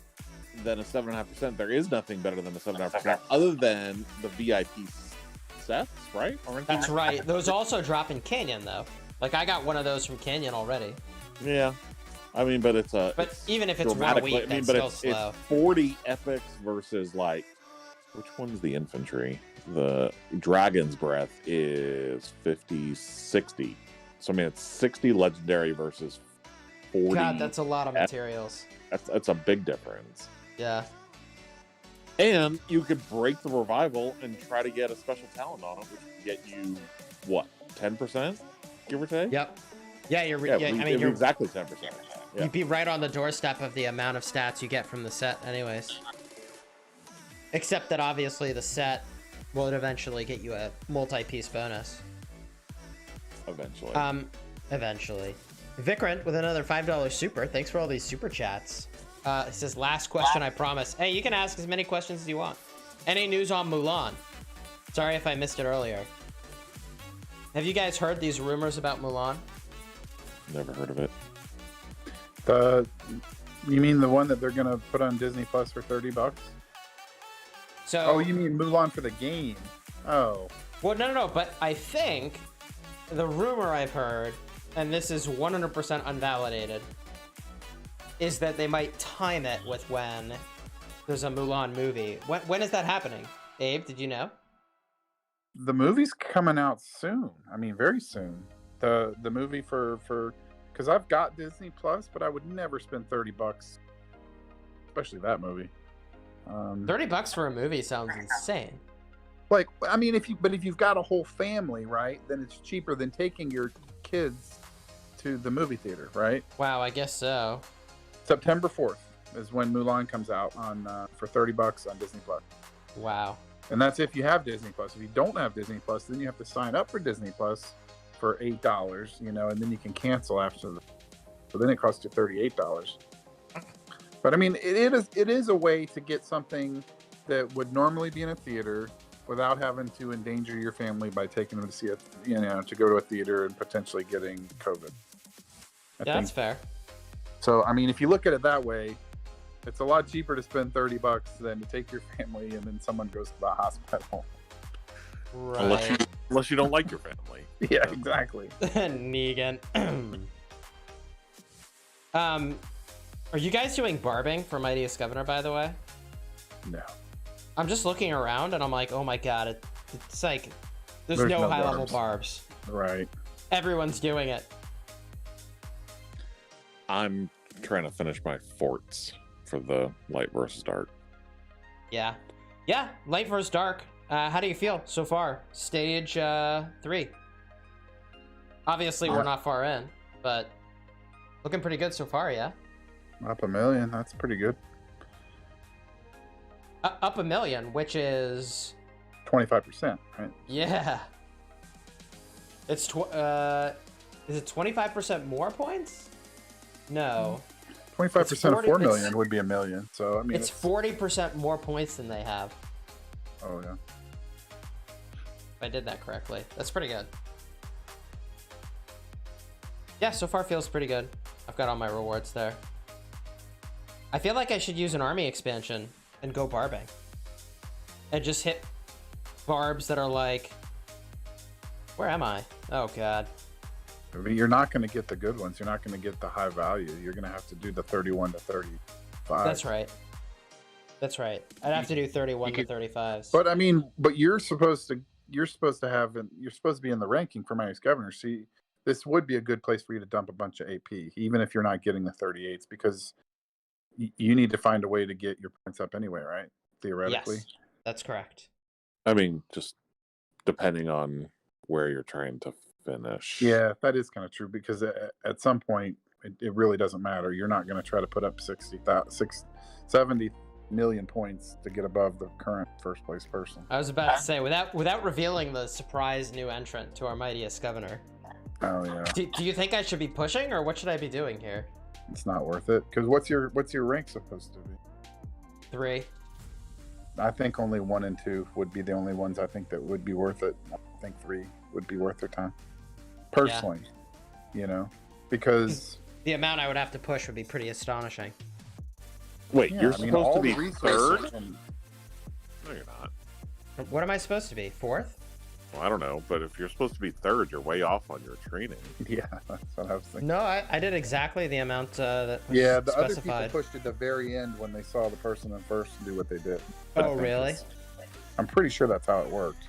than a 7.5%? There is nothing better than a 7.5% other than the VIP sets, right? That's right. Those also drop in Canyon, though. Like, I got one of those from Canyon already. Yeah. I mean, but it's a. But even if it's 1 dramatically- week, that's still slow. It's 40 epics versus like, which one's the infantry? The Dragon's Breath is 50, 60. So I mean, it's 60 legendary versus 40. God, that's a lot of materials. That's a big difference. Yeah. And you could break the Revival and try to get a special talent on it, which would get you what, 10%, give or take? Yep. Yeah, you're. Yeah, I mean, you're you're. exactly 10%. Yeah. You'd be right on the doorstep of the amount of stats you get from the set, anyways. Except that obviously the set will eventually get you a multi-piece bonus. Eventually. Eventually. Vikrant with another $5 super. Thanks for all these super chats. It says, last question, I promise. Hey, you can ask as many questions as you want. Any news on Mulan? Sorry if I missed it earlier. Have you guys heard these rumors about Mulan? Never heard of it. You mean the one that they're gonna put on Disney Plus for $30? So, Oh, you mean Mulan for the game? Oh, well, no. But I think the rumor I've heard, and this is 100% unvalidated, is that they might time it with when there's a Mulan movie. When is that happening? Abe, did you know? the movie's coming out soon. I mean, very soon. The movie for because I've got Disney Plus, but I would never spend $30, especially that movie. $30 for a movie sounds insane. Like, I mean, if you've got a whole family, right, then it's cheaper than taking your kids to the movie theater, right? Wow, I guess so. September 4th is when Mulan comes out on for $30 on Disney Plus. Wow. And that's if you have Disney Plus. If you don't have Disney Plus, then you have to sign up for Disney Plus for $8, and then you can cancel after so then it costs you $38. But I mean, it is a way to get something that would normally be in a theater without having to endanger your family by taking them to see it, to go to a theater and potentially getting COVID. Yeah, that's fair. So, I mean, if you look at it that way, it's a lot cheaper to spend $30 than to take your family and then someone goes to the hospital. Right. Unless you don't like your family. Yeah, exactly. Negan. Are you guys doing barbing for Mightiest Governor, by the way? No. I'm just looking around and I'm like, oh my god, it's like there's no high-level barbs. Right. Everyone's doing it. I'm trying to finish my forts for the light versus dark. Yeah, light versus dark. How do you feel so far? Stage 3. Obviously, we're not far in, but looking pretty good so far, yeah? Up 1 million. That's pretty good. Up 1 million, which is 25%, right? yeah. It's is it 25% more points? No. 25% of 4 it's- million would be 1 million. So I mean, It's 40% more points than they have. Oh yeah. If I did that correctly. That's pretty good. Yeah, so far feels pretty good. I've got all my rewards there. I feel like I should use an army expansion and go barbing. And just hit barbs that are like... Where am I? Oh, God. But you're not going to get the good ones. You're not going to get the high value. You're going to have to do the 31 to 35. That's right. That's right. I'd have to do 31 to 35s. But I mean, but you're supposed to be in the ranking for Mightiest Governor. See, this would be a good place for you to dump a bunch of AP, even if you're not getting the 38s, because you need to find a way to get your points up anyway, right? Theoretically. Yes, that's correct. I mean, just depending on where you're trying to finish. Yeah, that is kind of true, because at some point it really doesn't matter. You're not going to try to put up 70 million points to get above the current first place person. I was about to say, without revealing the surprise new entrant to our Mightiest Governor. Oh yeah. Do you think I should be pushing, or what should I be doing here? It's not worth it, because what's your rank supposed to be? 3. I think only 1 and 2 would be the only ones I think that would be worth it. I think 3 would be worth their time, personally. You know, because the amount I would have to push would be pretty astonishing. Wait, yeah, you're I mean, supposed to all be the third? resources and- No, you're not. What am I supposed to be? 4th? Well, I don't know, but if you're supposed to be third, you're way off on your training. Yeah, that's what I was thinking. No, I did exactly the amount that was Yeah, the other specified. people pushed at the very end when they saw the person in first do what they did. Oh, really? I'm pretty sure that's how it worked.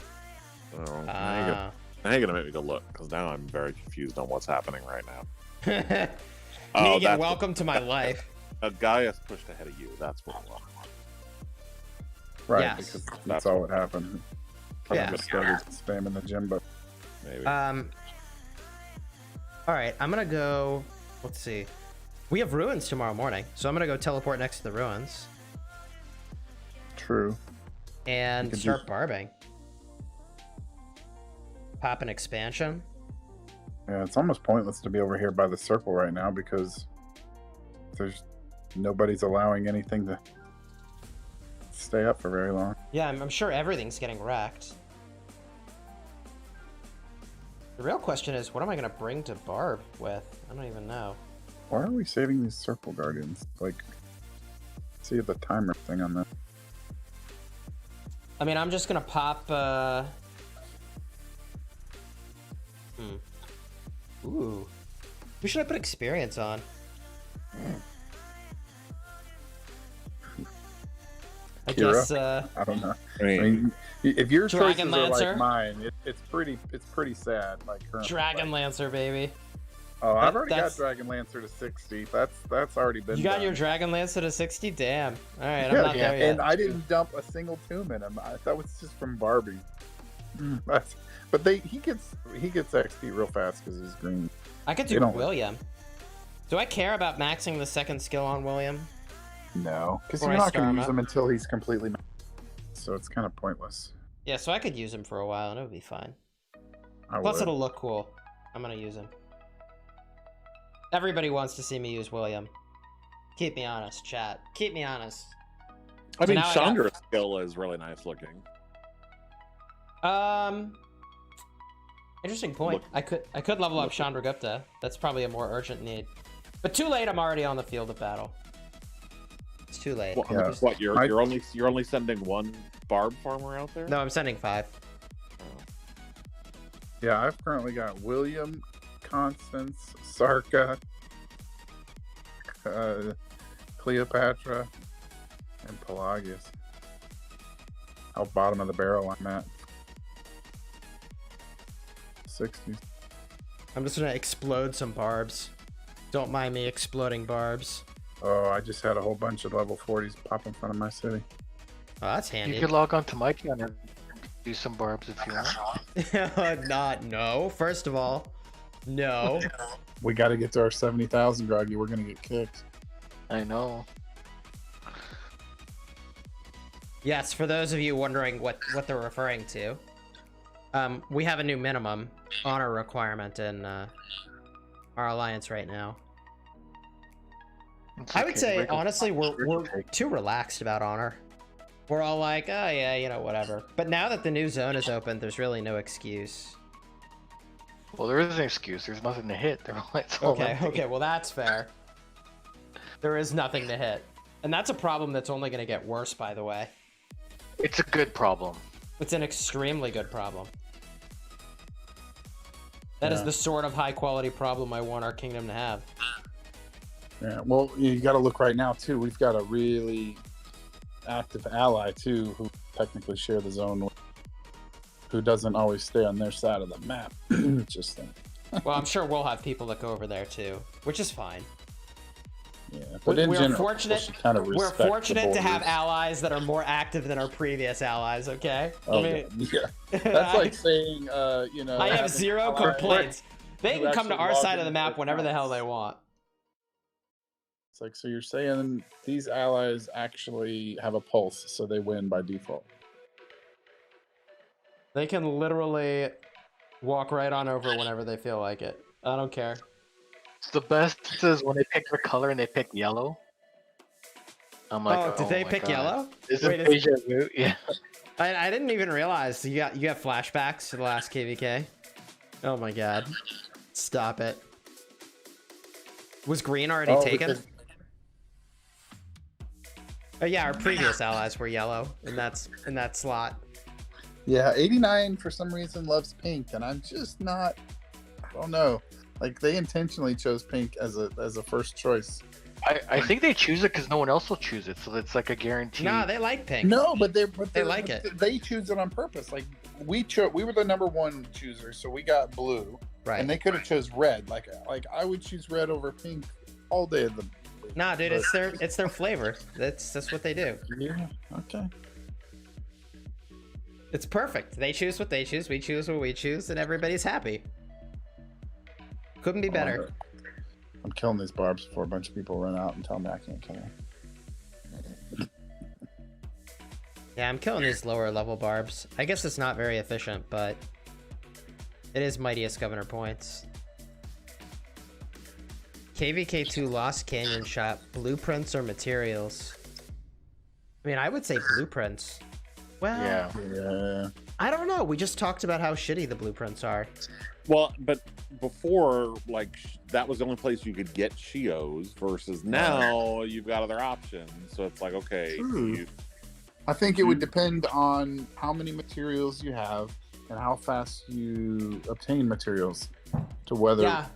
Oh, now you're gonna make me go look, because now I'm very confused on what's happening right now. Megan, that's welcome to my life. A guy is pushed ahead of you. That's what it was. Right, Yes. because that's all what happened. Yeah. I just started spamming the gym, but Maybe. All right, I'm gonna go. Let's see. We have ruins tomorrow morning, so I'm gonna go teleport next to the ruins true. and You can start barbing. Pop an expansion. Yeah, it's almost pointless to be over here by the circle right now, because there's nobody's allowing anything to stay up for very long. Yeah, I'm sure everything's getting wrecked. The real question is, what am I gonna bring to barb with? I don't even know. Why are we saving these circle guardians? Like, see the timer thing on that. I mean, I'm just gonna pop. Ooh, who should I put experience on? I Kira? guess. I don't know. I I mean, mean, if your Dragon choices are Lancer? like mine, it's pretty sad. Like currently. Dragon Lancer, baby. Oh, I've already that's- got Dragon Lancer to 60. That's already been. You got done. your Dragon Lancer to 60? Damn. All right, I'm Yeah, not there yet. and I didn't dump a single tomb in him. That was just from Barbie. But he gets XP real fast because he's green. I could they do don't- William. Do I care about maxing the second skill on William? No, because Before you're I not going star to him use up. him until he's completely. So it's kind of pointless. Yeah, so I could use him for a while and it would be fine. I Plus, would. it'll look cool. I'm gonna use him. Everybody wants to see me use William. Keep me honest, chat. Keep me honest. I mean, now I got- Chandra's skill is really nice looking. Interesting point. Look- I could level up Chandragupta. That's probably a more urgent need. But too late. I'm already on the field of battle. It's too late. What, Yeah. what you're only sending one barb farmer out there? No, I'm sending 5. Oh. Yeah, I've currently got William, Constance, Sarka, Cleopatra, and Pelagius. How bottom of the barrel I'm at. 60s. I'm just gonna explode some barbs. Don't mind me exploding barbs. Oh, I just had a whole bunch of level 40s pop in front of my city. Oh, that's handy. You could log on to my channel and do some barbs if you want. No. First of all, no. We got to get to our 70,000, Groggy. We're going to get kicked. I know. Yes, for those of you wondering what they're referring to, we have a new minimum honor requirement in our alliance right now. It's I would okay, say, wiggle- honestly, we're wiggle take. too relaxed about honor. We're all like, oh yeah, you know, whatever. But now that the new zone is open, there's really no excuse. Well, there is an excuse. There's nothing to hit. It's all Okay, empty. okay, well that's fair. There is nothing to hit. And that's a problem that's only going to get worse, by the way. It's a good problem. It's an extremely good problem. That is Yeah. the sort of high quality problem I want our kingdom to have. Yeah, well, you got to look right now too. We've got a really active ally too, who technically share the zone with, who doesn't always stay on their side of the map. Just Well, I'm sure we'll have people that go over there too, which is fine. yeah, but in We're general, fortunate. we should kind of We're respect the fortunate to have borders. allies that are more active than our previous allies. Okay. Oh, I mean, yeah. That's like saying, you know, I have having zero allies complaints. They who can come to actually our log side of the into map whenever the hell accounts. they want. It's like, so you're saying these allies actually have a pulse, so they win by default. They can literally walk right on over whenever they feel like it. I don't care. The best is when they pick their color and they pick yellow. I'm like, Oh, did they my pick God. yellow? Is Wait, it deja vu? Yeah. I didn't even realize you got flashbacks to the last KVK. Oh my god. Stop it. Was green already taken? because- Oh yeah, our previous allies were yellow in that slot. Yeah, 89 for some reason loves pink, and I'm just not. I don't know. Like they intentionally chose pink as a first choice. I think they choose it because no one else will choose it, so it's like a guarantee. Nah, they like pink. No, but they like it. They choose it on purpose. Like we were the number one choosers, so we got blue, Right. and they could have chose red. Like I would choose red over pink all day of the week. Nah, dude, But- it's their flavor. That's what they do. Yeah. Okay. It's perfect. They choose what they choose, we choose what we choose, and everybody's happy. Couldn't be better. I'm killing these barbs before a bunch of people run out and tell me I can't kill them. Yeah, I'm killing these lower level barbs. I guess it's not very efficient, but it is mightiest governor points. KVK2 Lost Canyon shot blueprints or materials. I mean, I would say blueprints. Well, Yeah. Yeah. I don't know. We just talked about how shitty the blueprints are. Well, but before, like, that was the only place you could get Shios versus now you've got other options. So it's like, okay, True. you, I think it would depend on how many materials you have and how fast you obtain materials to whether. Yeah.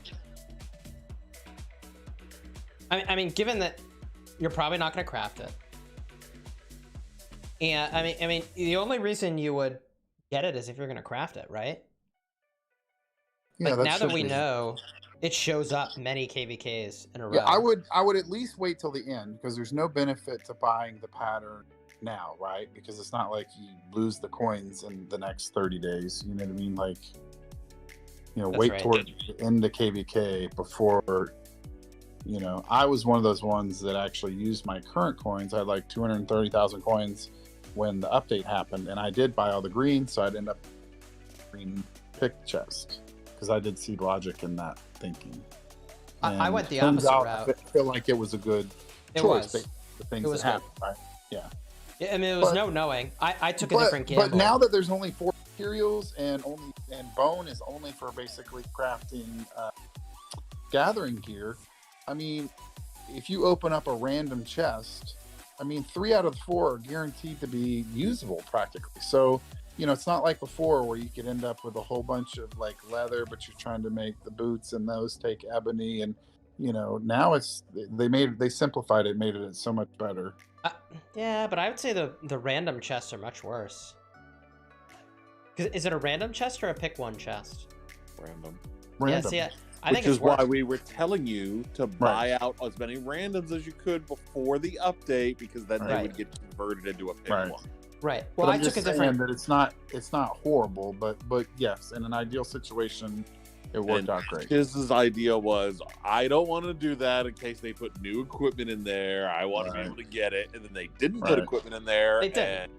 I mean, given that you're probably not going to craft it. And I mean, the only reason you would get it is if you're going to craft it, right? Yeah, Like, now that should we be. know, it shows up many KVKs in a row. Yeah, I would at least wait till the end because there's no benefit to buying the pattern now, right? Because it's not like you lose the coins in the next 30 days. You know what I mean? Like, That's wait right. toward the end of KVK before. I was one of those ones that actually used my current coins. I had like 230,000 coins when the update happened, and I did buy all the green, so I'd end up green pick chest because I did see logic in that thinking. I And went the turns opposite out, route. I feel like it was a good It choice was. based on the things It was that happened, right? Yeah. I mean, it was But- no knowing. I took a different gamble. But now that there's only 4 materials and bone is only for basically crafting gathering gear, I mean, if you open up a random chest, I mean, 3 out of 4 are guaranteed to be usable practically. So, it's not like before where you could end up with a whole bunch of like leather, but you're trying to make the boots and those take ebony. And, now they simplified it, made it so much better. Yeah, but I would say the random chests are much worse. Is it a random chest or a pick one chest? random. Random. Yeah, see, I Which think is it's worse. why we were telling you to buy out as many randoms as you could before the update, because then they Right. would get converted into a pick Right. one. Right. But Well, I I'm took just a different. saying that it's not horrible, but yes, in an ideal situation, It worked out great. His idea was, I don't want to do that in case they put new equipment in there. I want to be able to get it, and then they didn't put equipment in there. They didn't.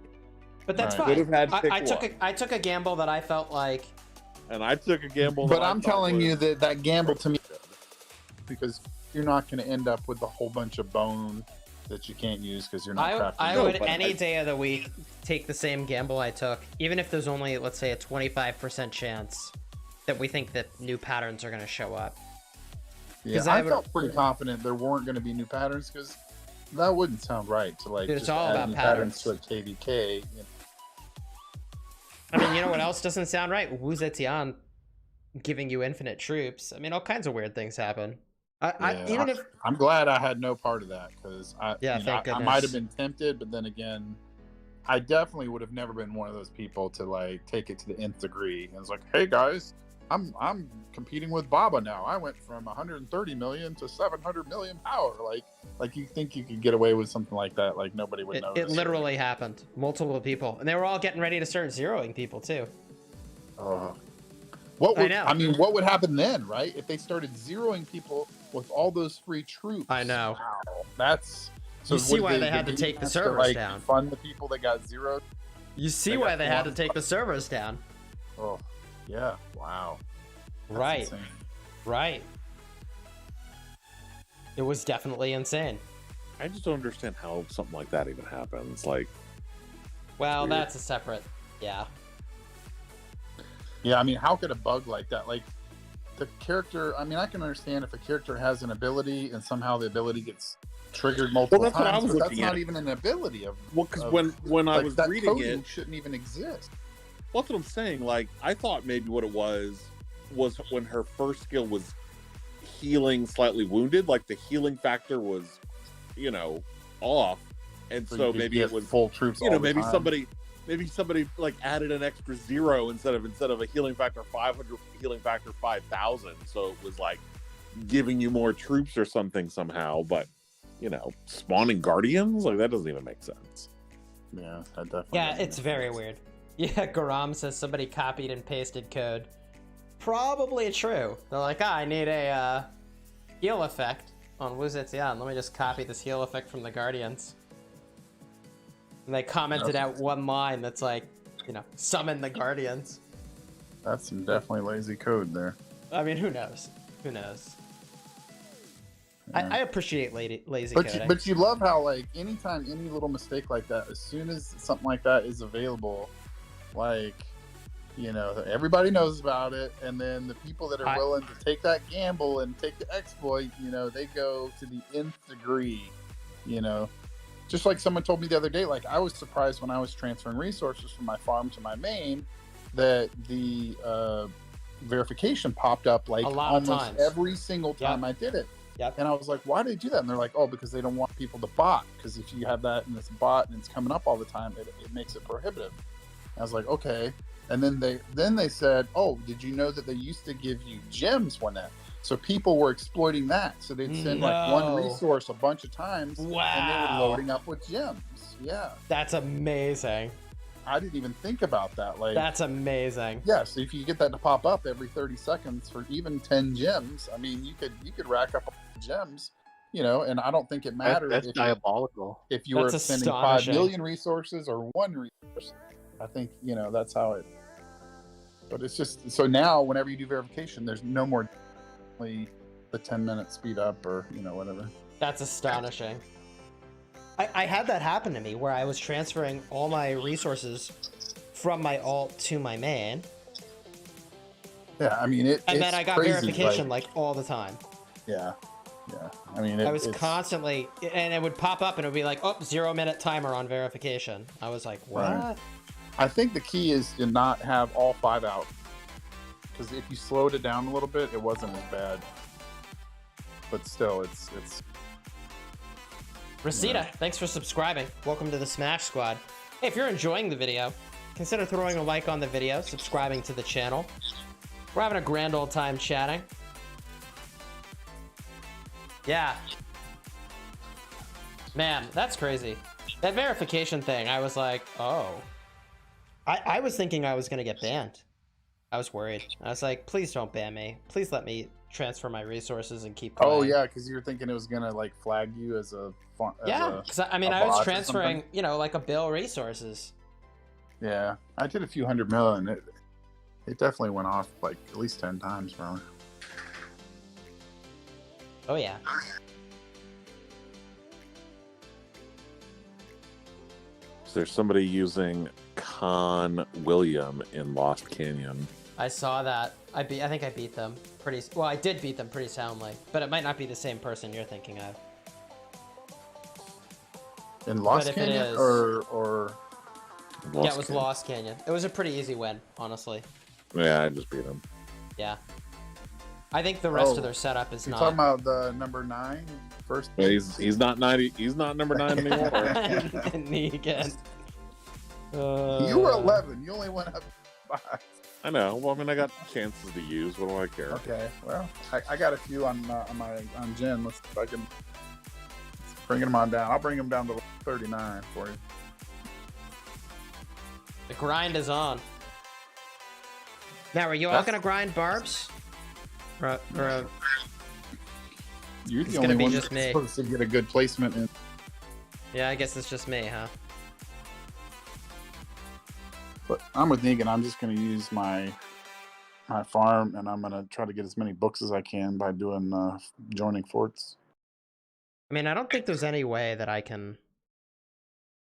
But that's fine. Could have had I took a gamble that I felt like, and I took a gamble. But I'm telling you that gamble to me, because you're not going to end up with a whole bunch of bone that you can't use because you're not crafting. I would any day of the week take the same gamble I took, even if there's only, let's say, a 25% chance that we think that new patterns are going to show up. Yeah, I felt pretty confident there weren't going to be new patterns, because that wouldn't sound right to like. Dude, it's just all add about new patterns to a KVK. I mean, you know what else doesn't sound right? Wu Zetian giving you infinite troops. I mean, all kinds of weird things happen. I'm glad I had no part of that, because I might have been tempted, but then again, I definitely would have never been one of those people to like take it to the nth degree. And it's like, hey guys, I'm competing with Baba now. I went from 130 million to 700 million power. Like you think you could get away with something like that? Like nobody would know. It literally happened. Multiple people, and they were all getting ready to start zeroing people too. What would happen then, right? If they started zeroing people with all those free troops. I know. Wow, that's. So you see why they had to take the servers down. Fund the people that got zeroed. You see why they had to take the servers down. Oh, yeah. Wow. That's right. insane. Right. It was definitely insane. I just don't understand how something like that even happens. Like, well, that's a separate. Yeah. Yeah, I mean, how could a bug like that, like the character? I mean, I can understand if a character has an ability and somehow the ability gets triggered multiple times. What I was but looking that's at. not even an ability of. Well, because when I was that reading coding it, shouldn't even exist. well, that's what I'm saying. Like, I thought maybe what it was when her first skill was healing slightly wounded. Like the healing factor was, off, and so maybe it was full troops. Maybe somebody like added an extra 0 instead of a healing factor 500, healing factor 5,000. So it was like giving you more troops or something somehow. But spawning guardians, like that doesn't even make sense. Yeah, that definitely. Yeah, it's very weird. Yeah, Garam says somebody copied and pasted code. Probably true. They're like, I need a heal effect on Wu Zetian. Let me just copy this heal effect from the Guardians. And they commented out one line that's like, summon the Guardians. That's some definitely lazy code there. I mean, who knows? Who knows? Yeah. I appreciate lazy coding. But you love how, like, anytime any little mistake like that, as soon as something like that is available, like, everybody knows about it, and then the people that are willing to take that gamble and take the exploit, they go to the nth degree, Just like someone told me the other day, like, I was surprised when I was transferring resources from my farm to my main that the verification popped up like almost every single time I did it. Yep. And I was like, why do they do that? And they're like, oh, because they don't want people to bot. Because if you have that and it's bot and it's coming up all the time, it makes it prohibitive. And I was like, okay. And then they said, oh, did you know that they used to give you gems when that? So people were exploiting that. So they'd send like one resource a bunch of times. Wow. And they were loading up with gems. Yeah. That's amazing. I didn't even think about that. Like, that's amazing. Yeah, so if you get that to pop up every 30 seconds for even 10 gems, I mean, you could rack up gems, and I don't think it matters. That's diabolical. If you were spending 5 million resources or 1 resource, I think, that's how it. But it's just, so now whenever you do verification, there's no more the 10-minute speed up or, whatever. That's astonishing. I had that happen to me where I was transferring all my resources from my alt to my main. Yeah, I mean, and then I got verification like all the time. Yeah. I mean, I was constantly, and it would pop up and it would be like, 0-minute timer on verification. I was like, what? Right. I think the key is to not have all 5 out. Because if you slowed it down a little bit, it wasn't as bad. But still, it's Rosita, thanks for subscribing. Welcome to the Smash Squad. Hey, if you're enjoying the video, consider throwing a like on the video, subscribing to the channel. We're having a grand old time chatting. Yeah. Man, that's crazy. That verification thing, I was like, oh. I was thinking I was going to get banned. I was worried. I was like, please don't ban me. Please let me transfer my resources and keep Oh playing. yeah, because you're thinking it was gonna like flag you as a Yeah, because I mean, a I was bot or transferring, something? you know, like a bill resources. Yeah, I did a few 100 mil, and it definitely went off like at least 10 times, bro. Oh yeah. There's somebody using Con William in Lost Canyon. I saw that. I think I beat them pretty. Well, I did beat them pretty soundly, but it might not be the same person you're thinking of. In Lost if it Canyon, is- or Yeah, it was Lost Canyon. It was a pretty easy win, honestly. Yeah, I just beat him. Yeah. I think the rest Oh, of their setup is you're not. talking about the number 9 first. Yeah, he's not 90. He's not number 9 anymore. Negan. You were 11. You only went up 5. I know. Well, I mean, I got chances to use. What do I care? Okay. Well, I got a few on Jen. Let's see if I can bring them on down. I'll bring them down to 39 for you. The grind is on. Now, are you all gonna grind barbs? Or You're It's the gonna only be one just that's me. supposed to get a good placement in. yeah, I guess it's just me, huh? But I'm with Negan. I'm just going to use my farm, and I'm going to try to get as many books as I can by doing joining forts. I mean, I don't think there's any way that I can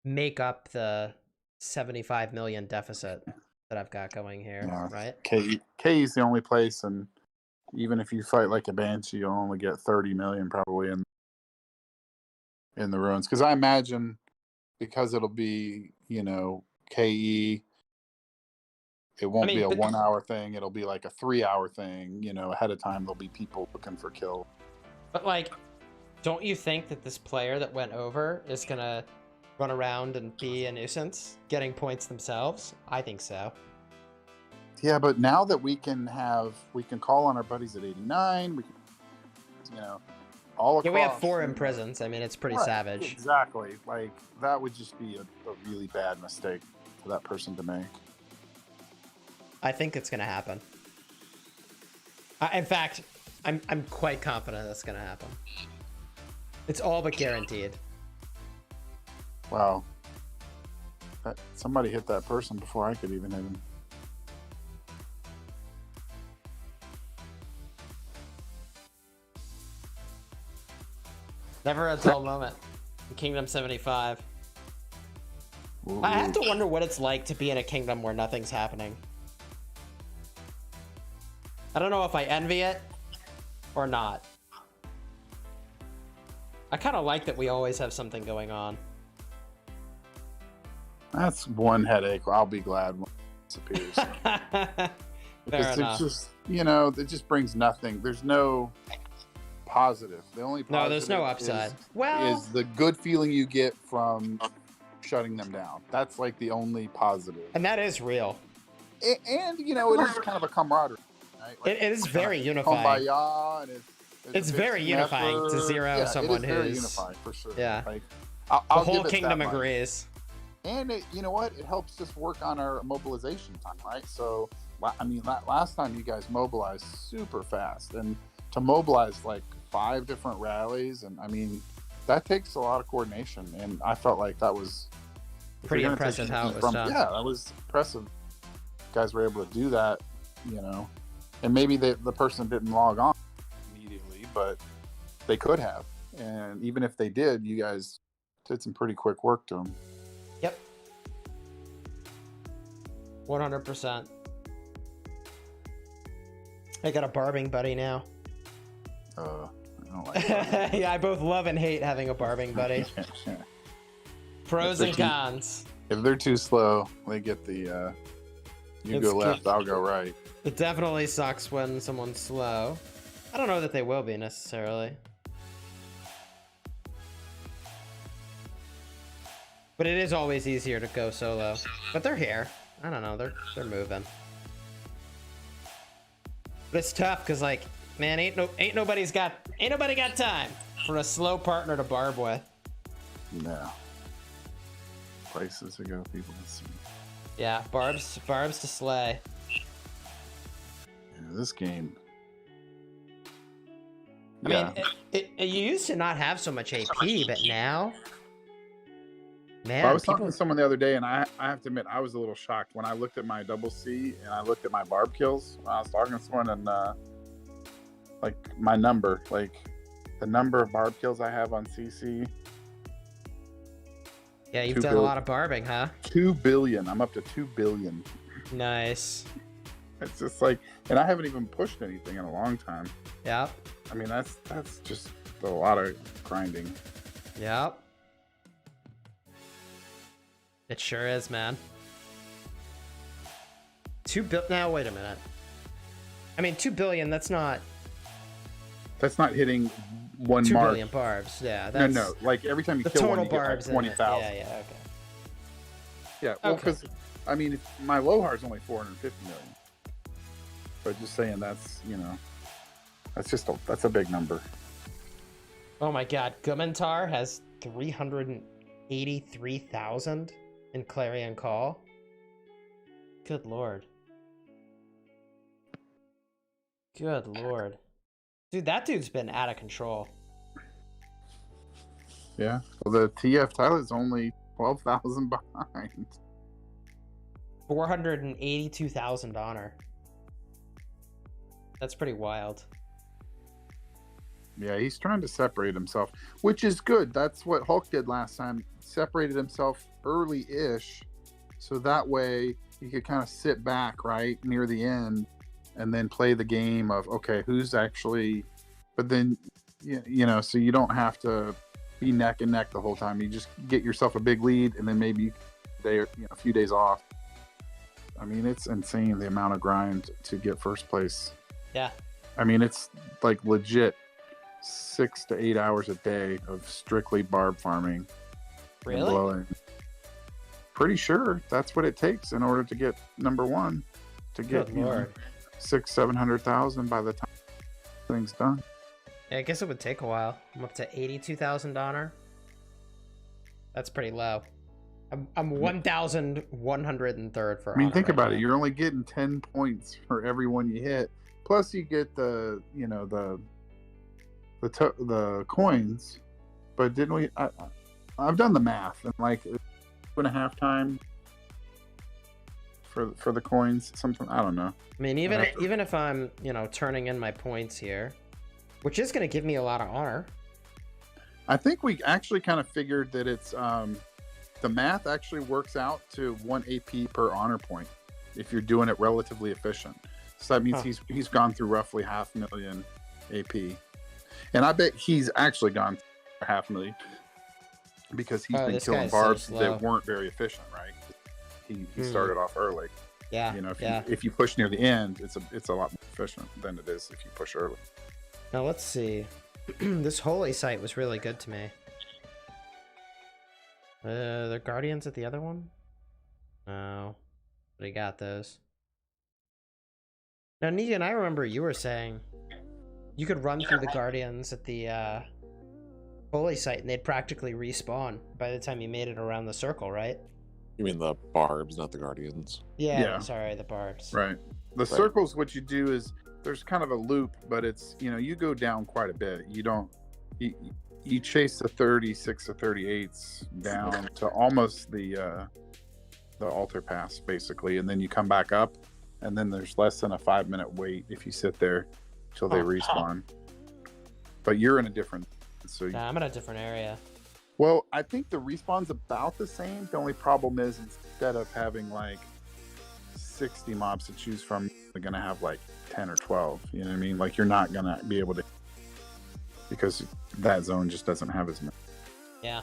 make up the 75 million deficit that I've got going here, Yeah. right? K is the only place, and even if you fight like a Banshee, you'll only get 30 million probably in the ruins. Because I imagine, because it'll be, KE, it won't be a 1 hour thing. It'll be like a 3 hour thing. Ahead of time, there'll be people looking for kill. But like, don't you think that this player that went over is gonna run around and be a nuisance, getting points themselves? I think so. Yeah, but now that we can call on our buddies at 89, we can, all across. Yeah, we have 4 in prisons. I mean, it's pretty Right, savage. Exactly. Like, that would just be a really bad mistake for that person to make. I think it's gonna happen. In fact, I'm quite confident that's gonna happen. It's all but guaranteed. Wow. Somebody hit that person before I could even hit him. Never a dull moment. Kingdom 75. Ooh. I have to wonder what it's like to be in a kingdom where nothing's happening. I don't know if I envy it or not. I kind of like that we always have something going on. That's one headache. I'll be glad when it disappears. Fair enough. It's just, it just brings nothing. There's no positive. The only positive No, there's no upside. is the good feeling you get from shutting them down. That's like the only positive. And that is real. And it is kind of a camaraderie. Right? Like, It is very unifying. Kumbaya, and It's very unifying to zero someone it is very who's unifying for sure. Yeah. Like, The I'll whole give it kingdom that much. agrees. And you know what? It helps us work on our mobilization time, right? So, I mean, last time you guys mobilized super fast, and to mobilize like 5 different rallies, and I mean, that takes a lot of coordination. And I felt like that was Pretty impressive how it was done. Yeah, that was impressive. You guys were able to do that, and maybe the person didn't log on immediately, but they could have. And even if they did, you guys did some pretty quick work to them. Yep. 100%. I got a barbing buddy now. I don't like that. Yeah, I both love and hate having a barbing buddy. Pros and cons. If they're too slow, they get the you It's go left, I'll go right. It definitely sucks when someone's slow. I don't know that they will be necessarily. But it is always easier to go solo. But they're here. I don't know, they're moving. But it's tough because, like, man, ain't nobody got time for a slow partner to barb with. No. Places to go, people to see. Yeah, barbs to slay. this game. I mean, it used to not have so much AP, but now, man, I was talking to someone the other day, and I have to admit, I was a little shocked when I looked at my double C and I looked at my barb kills. When I was talking to someone, and like my number, like the number of barb kills I have on CC. Yeah, you've done a lot of barbing, huh? 2 billion. I'm up to 2 billion. Nice. It's just like, and I haven't even pushed anything in a long time. Yep. I mean, that's just a lot of grinding. Yep. It sure is, man. 2 billion. Now, wait a minute. I mean, 2 billion. That's not hitting one 2 mark. billion barbs. Yeah. That's No. Like every time you the kill total one, you barbs. get like 20,000. Yeah. Okay. Yeah. Well, Okay. because I mean, my Lohar is only 450 million. But just saying, that's that's a big number. Oh my God, Gumantar has 383,000 in Clarion Call. Good Lord. Good Lord. Dude, that dude's been out of control. Yeah. Well, the TF title is only 12,000 behind. 482,000 honor. That's pretty wild. Yeah, he's trying to separate himself, which is good. That's what Hulk did last time. Separated himself early-ish, so that way he could kind of sit back right near the end and then play the game of, okay, who's actually... But then, so you don't have to be neck and neck the whole time. You just get yourself a big lead and then maybe a few days off. I mean, it's insane the amount of grind to get first place. Yeah. I mean, it's like legit 6 to 8 hours a day of strictly barb farming. Really? And blowing. Pretty sure that's what it takes in order to get number one. To get Good Lord. 600,000-700,000 by the time thing's done. Yeah, I guess it would take a while. I'm up to 82,000 honor. That's pretty low. I'm 1,103rd for I mean, honor think right about now. it. You're only getting 10 points for every one you hit. Plus, you get the coins. But didn't we? I've done the math, and like 2.5 times for the coins. Something, I don't know. I mean, even if I'm turning in my points here, which is going to give me a lot of honor. I think we actually kind of figured that it's the math actually works out to 1 AP per honor point if you're doing it relatively efficient. So that means he's gone through roughly 500,000 AP, and I bet he's actually gone through 500,000 because he's been killing barbs that weren't very efficient, right? He started off early. Yeah. If you push near the end, it's a lot more efficient than it is if you push early. Now let's see. This holy site was really good to me. The guardians at the other one? No. But he got those. Now, Negan, I remember you were saying you could run through the guardians at the holy site and they'd practically respawn by the time you made it around the circle, right? You mean the barbs, not the guardians? Yeah. Sorry, the barbs. Right. The circles, what you do is there's kind of a loop, but it's, you go down quite a bit. You chase the 36 to 38s down to almost the altar pass, basically, and then you come back up, and then there's less than a 5-minute wait if you sit there till they respawn. But you're in a different... Nah, I'm in a different area. Well, I think the respawn's about the same. The only problem is instead of having like 60 mobs to choose from, they're gonna have like 10 or 12. You know what I mean? Like you're not gonna be able to, because that zone just doesn't have as many. Yeah.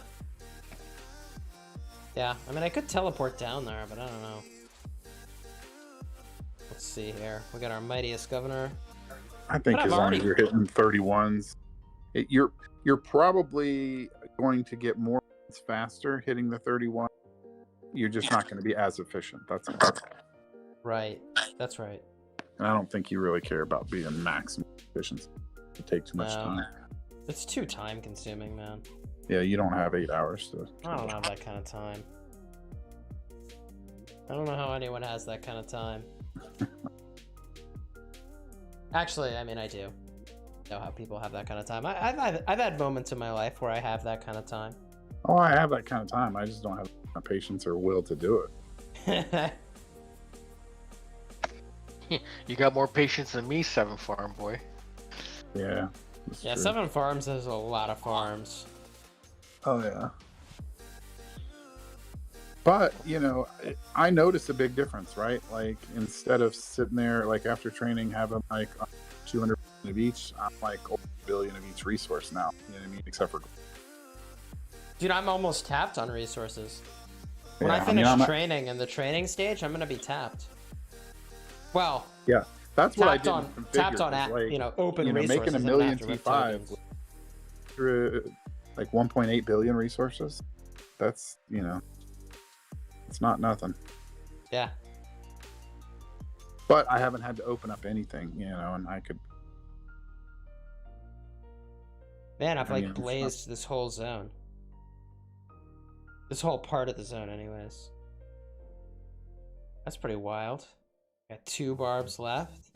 Yeah, I mean I could teleport down there, but I don't know. Let's see here. We got our mightiest governor. I think as long as you're hitting 31s, you're probably going to get more faster hitting the 31. You're just not going to be as efficient. That's all. Right. That's right. And I don't think you really care about being maximum efficiency. It takes too much time. It's too time consuming, man. Yeah, you don't have 8 hours to... I don't have that kind of time. I don't know how anyone has that kind of time. Actually, I mean, I do know how people have that kind of time. I've had moments in my life where I have that kind of time. Oh, I have that kind of time. I just don't have the patience or will to do it. You got more patience than me, 7 Farm Boy. Yeah. Yeah, True. 7 farms is a lot of farms. Oh yeah. But I noticed a big difference, right? Like instead of sitting there like after training having like 200 of each, I'm like a billion of each resource now. You know what I mean? Except for Dude, I'm almost tapped on resources. When Yeah, I finish I'm training in the training stage, I'm gonna be tapped. Well, yeah, that's what I tapped did. on tapped on at, like, open resources. making a and million after rip T5 tokens. with like 1.8 billion resources. That's it's not nothing. Yeah. But I haven't had to open up anything, and I could. Man, I've I like mean, blazed this whole zone. This whole part of the zone, anyways. That's pretty wild. Got 2 barbs left.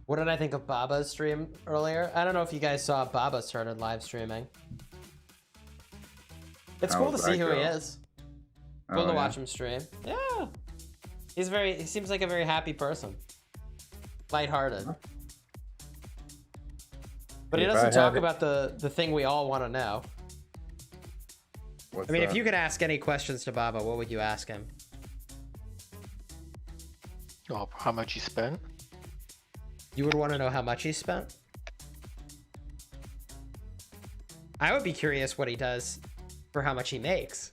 What did I think of Baba's stream earlier? I don't know if you guys saw Baba started live streaming. It's How cool to did see that who he go? is. Cool Oh, to yeah. watch him stream. Yeah. He seems like a very happy person. Lighthearted. But he If I doesn't had talk it- about the thing we all want to know. What's I mean, if that? you could ask any questions to Baba, what would you ask him? Oh, how much you spent? You would want to know how much he spent? I would be curious what he does for how much he makes.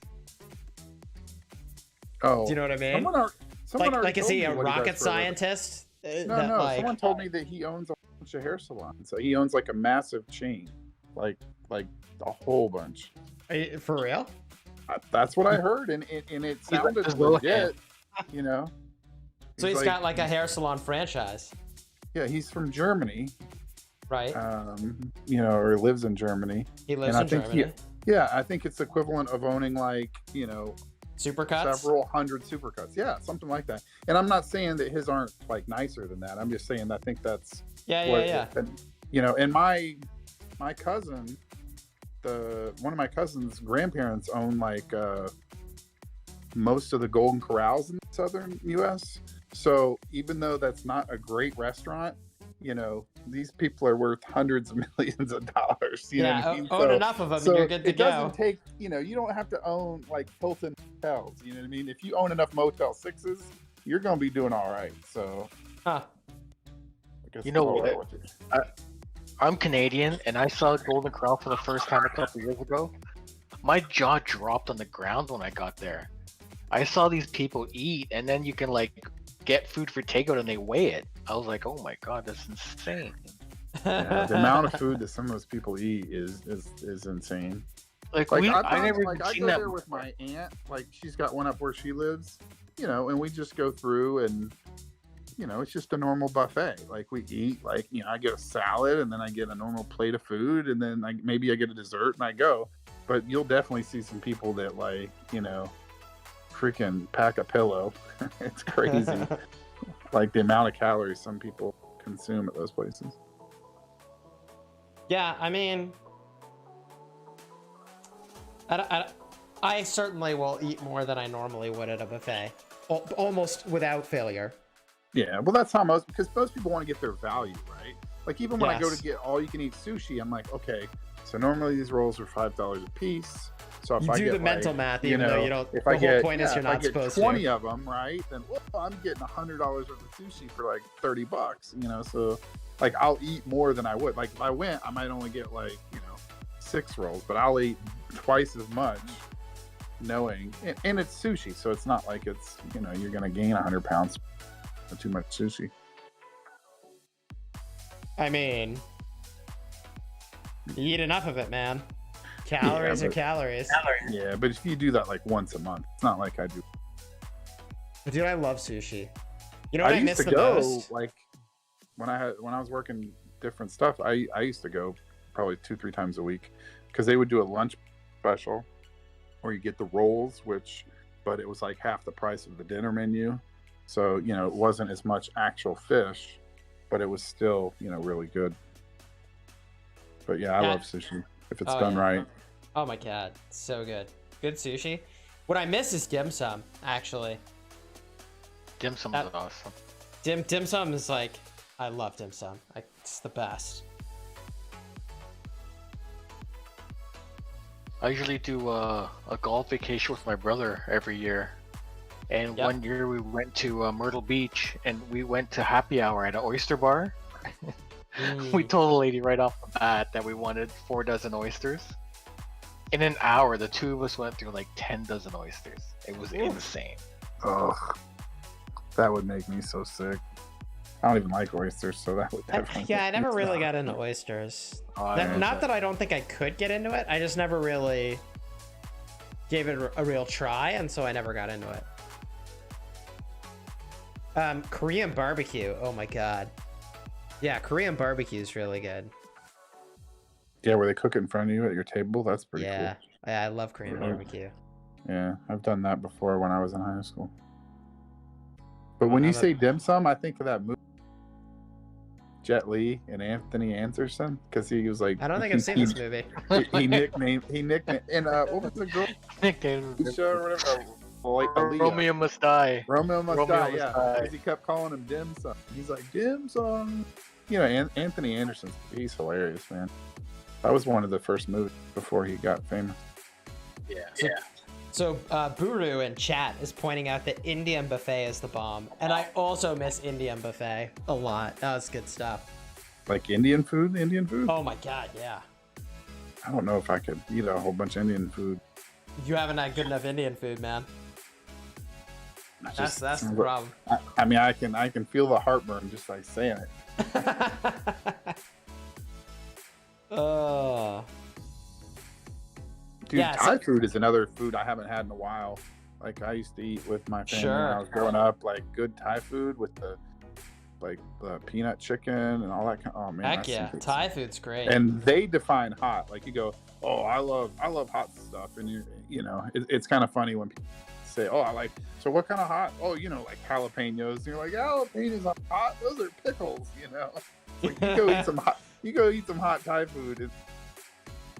Oh, Do you know what I mean? someone already Like is told he me a what does rocket for a living. scientist? No. Someone told me that he owns a bunch of hair salons. So he owns like a massive chain, like a whole bunch. For real? That's what I heard, and it sounded just go legit. So he's got like a hair salon franchise, Yeah, he's from Germany, right? or lives in Germany. He lives And in I think Germany. I think it's equivalent of owning like Supercuts? several hundred supercuts. Yeah, something like that. And I'm not saying that his aren't like nicer than that. I'm just saying I think that's Yeah. And my cousin, one of my cousin's grandparents own like most of the Golden Corrals in the southern U.S. So even though that's not a great restaurant, these people are worth hundreds of millions of dollars. You know what I mean? Own enough of them and you're good to it go. doesn't take, you don't have to own like Hilton hotels. You know what I mean? If you own enough Motel 6s, you're going to be doing all right. So, Huh. I guess You know I'll what? go with it. I'm Canadian, and I saw Golden Corral for the first time a couple years ago. My jaw dropped on the ground when I got there. I saw these people eat, and then you can like get food for takeout, and they weigh it. I was like, oh my god, that's insane. Yeah, the amount of food that some of those people eat is insane. Like Like I never even I seen go that there with before. my aunt. Like she's got one up where she lives, and we just go through and it's just a normal buffet. Like we eat, like I get a salad and then I get a normal plate of food and then maybe I get a dessert and I go. But you'll definitely see some people that like freaking pack a pillow. It's crazy. Like the amount of calories some people consume at those places. Yeah, I mean, I certainly will eat more than I normally would at a buffet, almost without failure. Yeah, well, that's how because most people want to get their value, right? Like even when I go Yes. to get all you can eat sushi, I'm like, okay, so normally these rolls are $5 a piece. So if You I do get the mental like, math, even though you don't. if The I whole get, point is yeah, you're if I not get supposed 20 to. of them, right? Then I'm getting $100 worth of sushi for like $30. So like I'll eat more than I would. Like if I went, I might only get like 6 rolls, but I'll eat twice as much, knowing and it's sushi, so it's not like it's you're gonna gain 100 pounds with too much sushi. I mean, you eat enough of it, man. Calories are but- calories. Yeah, but if you do that like once a month, it's not like I do. Dude, I love sushi. You know what I used miss to the go most? like when I was working different stuff. I used to go probably 2-3 times a week because they would do a lunch special, or you get the rolls, which but it was like half the price of the dinner menu. So, you know, it wasn't as much actual fish, but it was still, you know, really good. But yeah, I love sushi if it's done right. Oh my god, so good. Good sushi. What I miss is dim sum, actually. Dim sum is awesome. Dim sum is like, I love dim sum. It's the best. I usually do a golf vacation with my brother every year. And one year we went to Myrtle Beach and we went to happy hour at an oyster bar. We told the lady right off the bat that we wanted 4 dozen oysters. In an hour, the two of us went through like 10 dozen oysters. It was insane. Oh, that would make me so sick. I don't even like oysters, so that would definitely. Yeah, I never really got into oysters. Not that I don't think I could get into it. I just never really gave it a real try, and so I never got into it. Korean barbecue. Oh my god. Yeah, Korean barbecue is really good. Yeah, where they cook it in front of you at your table. That's pretty cool. Yeah, I love Korean barbecue. Yeah, I've done that before when I was in high school. But when you say dim sum, I think of that movie, Jet Li and Anthony Anderson, because he was like. I don't think I've seen this movie. He nicknamed, and what was the girl? Nicknamed show or whatever. Romeo Must Die. Romeo Must Die, yeah. Because he kept calling him dim sum. He's like, dim sum. You know, Anthony Anderson, he's hilarious, man. That was one of the first movies before he got famous. Yeah. So Buru in chat is pointing out that Indian buffet is the bomb, and I also miss Indian buffet a lot. That was good stuff. Like Indian food? Oh my god, yeah. I don't know if I could eat a whole bunch of Indian food. You haven't had good enough Indian food, man. That's the problem. I mean, I can feel the heartburn just like saying it. Dude, yeah, Thai food is another food I haven't had in a while. Like I used to eat with my family when I was growing up, like good Thai food with the peanut chicken and all that kind. Oh man, heck yeah, Thai food's great. And they define hot. Like you go, oh, I love hot stuff, and you know, it's kind of funny when people say, oh, I like. So what kind of hot? Oh, you know, like jalapenos. And you're like, jalapenos are hot. Those are pickles. You know, like, you go eat some hot. You go eat some hot Thai food, and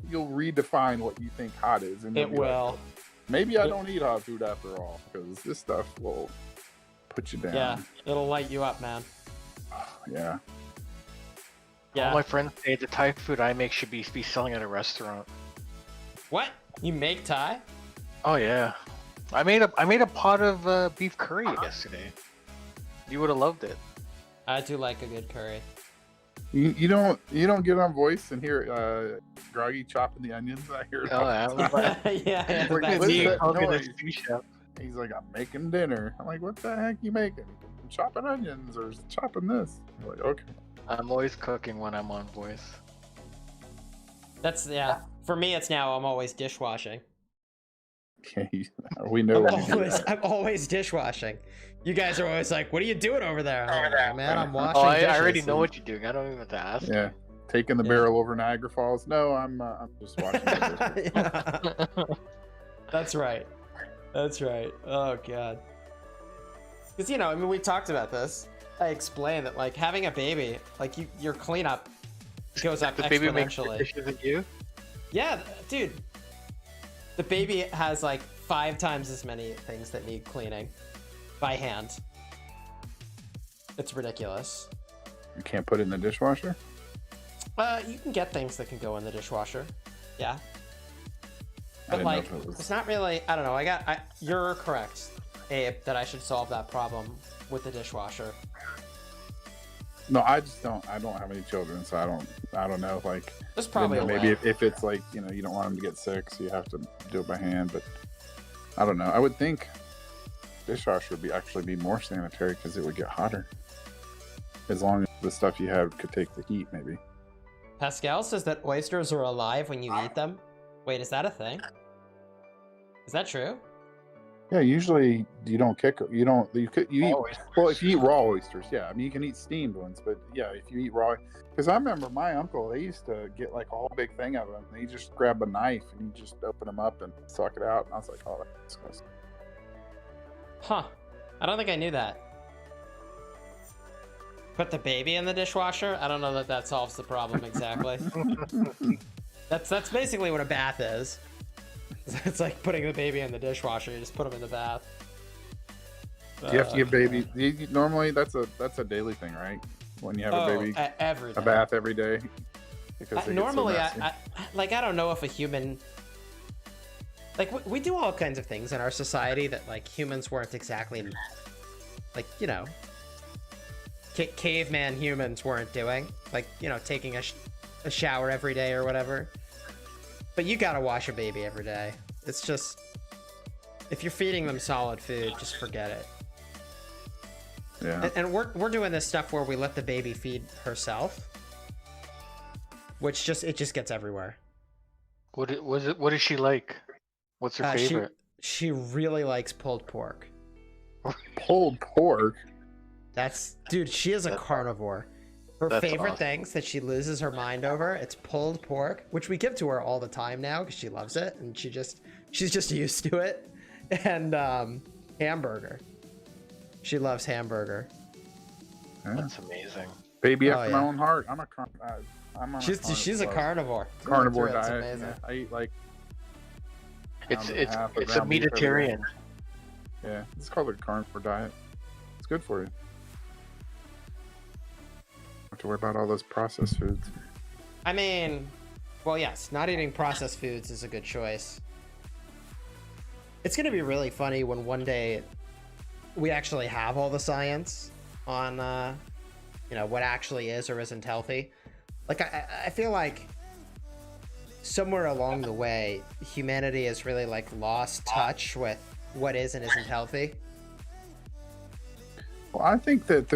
you'll redefine what you think hot is. And it will. Like, maybe I don't eat hot food after all, because this stuff will put you down. Yeah, it'll light you up, man. Yeah. All my friends say the Thai food I make should be selling at a restaurant. What? You make Thai? Oh yeah. I made a pot of beef curry yesterday. You would have loved it. I do like a good curry. You don't get on voice and hear Groggy chopping the onions. I hear. Oh, I was like, yeah. He's like, I'm making dinner. I'm like, what the heck you making? I'm chopping onions or chopping this. I'm like, okay. I'm always cooking when I'm on voice. That's For me, it's now I'm always dishwashing. Okay, we know. I'm always dishwashing. You guys are always like, "What are you doing over there?" Oh, man, I'm washing. Oh, I already know what you're doing. I don't even have to ask. Yeah, taking the barrel over Niagara Falls. No, I'm just watching. That's right. That's right. Oh god. Because I mean, we talked about this. I explained that like having a baby, like your cleanup goes up the exponentially. Baby makes dishes at you? Yeah, dude. The baby has like 5 times as many things that need cleaning by hand. It's ridiculous. You can't put it in the dishwasher? You can get things that can go in the dishwasher. Yeah. But like, it's not really, I don't know. You're correct, Abe, that I should solve that problem with the dishwasher. No, I don't have any children, so I don't know. Like, there's probably maybe if it's like, you don't want them to get sick, so you have to do it by hand. But I don't know. I would think dishwasher would actually be more sanitary because it would get hotter, as long as the stuff you have could take the heat. Maybe. Pascal says that oysters are alive when you eat them. Wait, is that a thing? Is that true? Yeah, usually you don't eat. Well, if you eat raw oysters, yeah. I mean, you can eat steamed ones, but yeah, if you eat raw, because I remember my uncle, they used to get like a whole big thing of them. They just grab a knife and you just open them up and suck it out. And I was like, oh, that's disgusting. Huh. I don't think I knew that. Put the baby in the dishwasher? I don't know that that solves the problem exactly. That's basically what a bath is. It's like putting the baby in the dishwasher. You just put them in the bath. You have to give baby. Normally, that's a daily thing, right? When you have a baby, every day. a bath every day. Because normally, I don't know if a human. Like we do all kinds of things in our society that like humans weren't exactly, like, you know, caveman humans weren't doing, like, you know, taking a shower every day or whatever. But you gotta wash a baby every day. It's just, if you're feeding them solid food, just forget it. Yeah. And we're doing this stuff where we let the baby feed herself, which it just gets everywhere. What is she like? What's her favorite? She really likes pulled pork. Pulled pork? Dude, she is a carnivore. Her favorite things that she loses her mind over, it's pulled pork, which we give to her all the time now because she loves it and she's just used to it. And hamburger. She loves hamburger. Yeah. That's amazing. Baby after my own heart. She's a carnivore. Carnivore It's diet. amazing. Yeah. I eat like. It's a Mediterranean. Yeah, it's called a carnivore diet. It's good for you. Don't have to worry about all those processed foods. I mean, well, yes, not eating processed foods is a good choice. It's going to be really funny when one day we actually have all the science on, you know, what actually is or isn't healthy. Like, I feel like somewhere along the way, humanity has really, like, lost touch with what is and isn't healthy. Well, I think there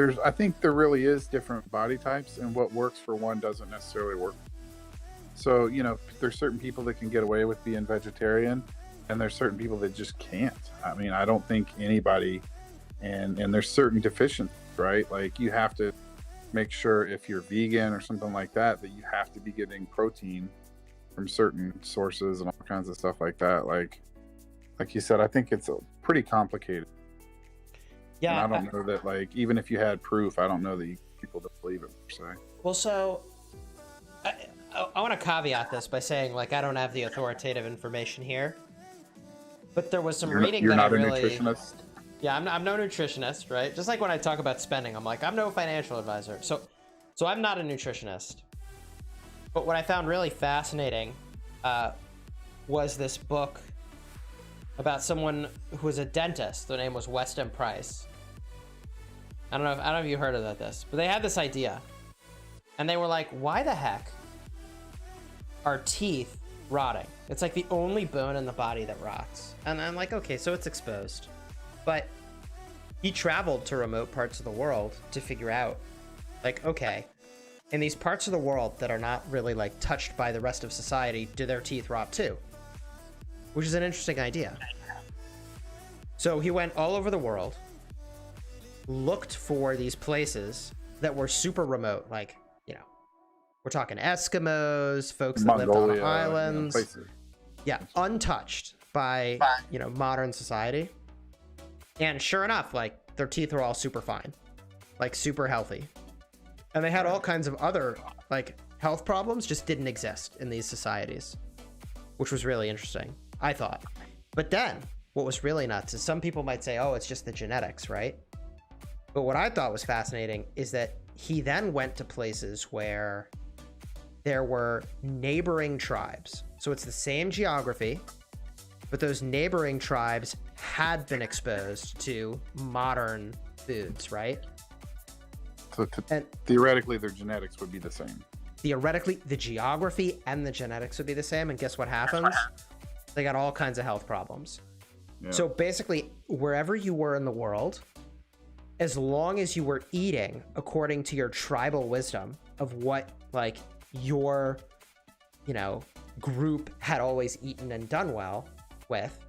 really is different body types, and what works for one doesn't necessarily work. So, you know, there's certain people that can get away with being vegetarian, and there's certain people that just can't. I mean, I don't think anybody, and there's certain deficiencies, right? Like, you have to make sure if you're vegan or something like that, that you have to be getting protein from certain sources and all kinds of stuff like that. Like you said, I think it's pretty complicated. Yeah, and I don't know that, like, even if you had proof, I don't know that people don't believe it per se. Well, so I want to caveat this by saying, like, I don't have the authoritative information here, but there was some reading you're that not I a really. Nutritionist? Yeah, I'm no nutritionist, right? Just like when I talk about spending, I'm like, I'm no financial advisor. So I'm not a nutritionist. But what I found really fascinating was this book about someone who was a dentist. Their name was Weston Price. I don't know if you heard of this, but they had this idea. And they were like, why the heck are teeth rotting? It's like the only bone in the body that rots. And I'm like, okay, so it's exposed. But he traveled to remote parts of the world to figure out, like, okay, in these parts of the world that are not really, like, touched by the rest of society, do their teeth rot too? Which is an interesting idea. So he went all over the world, looked for these places that were super remote, like, you know, we're talking Eskimos, folks that lived on islands. Yeah, untouched by, you know, modern society. And sure enough, like, their teeth were all super fine, like, super healthy. And they had all kinds of other, like, health problems just didn't exist in these societies, which was really interesting, I thought. But then what was really nuts is some people might say, oh, it's just the genetics, right? But what I thought was fascinating is that he then went to places where there were neighboring tribes. So it's the same geography, but those neighboring tribes had been exposed to modern foods, right? So theoretically, their genetics would be the same. Theoretically, the geography and the genetics would be the same, and guess what happens? They got all kinds of health problems. Yeah. So basically, wherever you were in the world, as long as you were eating according to your tribal wisdom of what, like, your, you know, group had always eaten and done well with,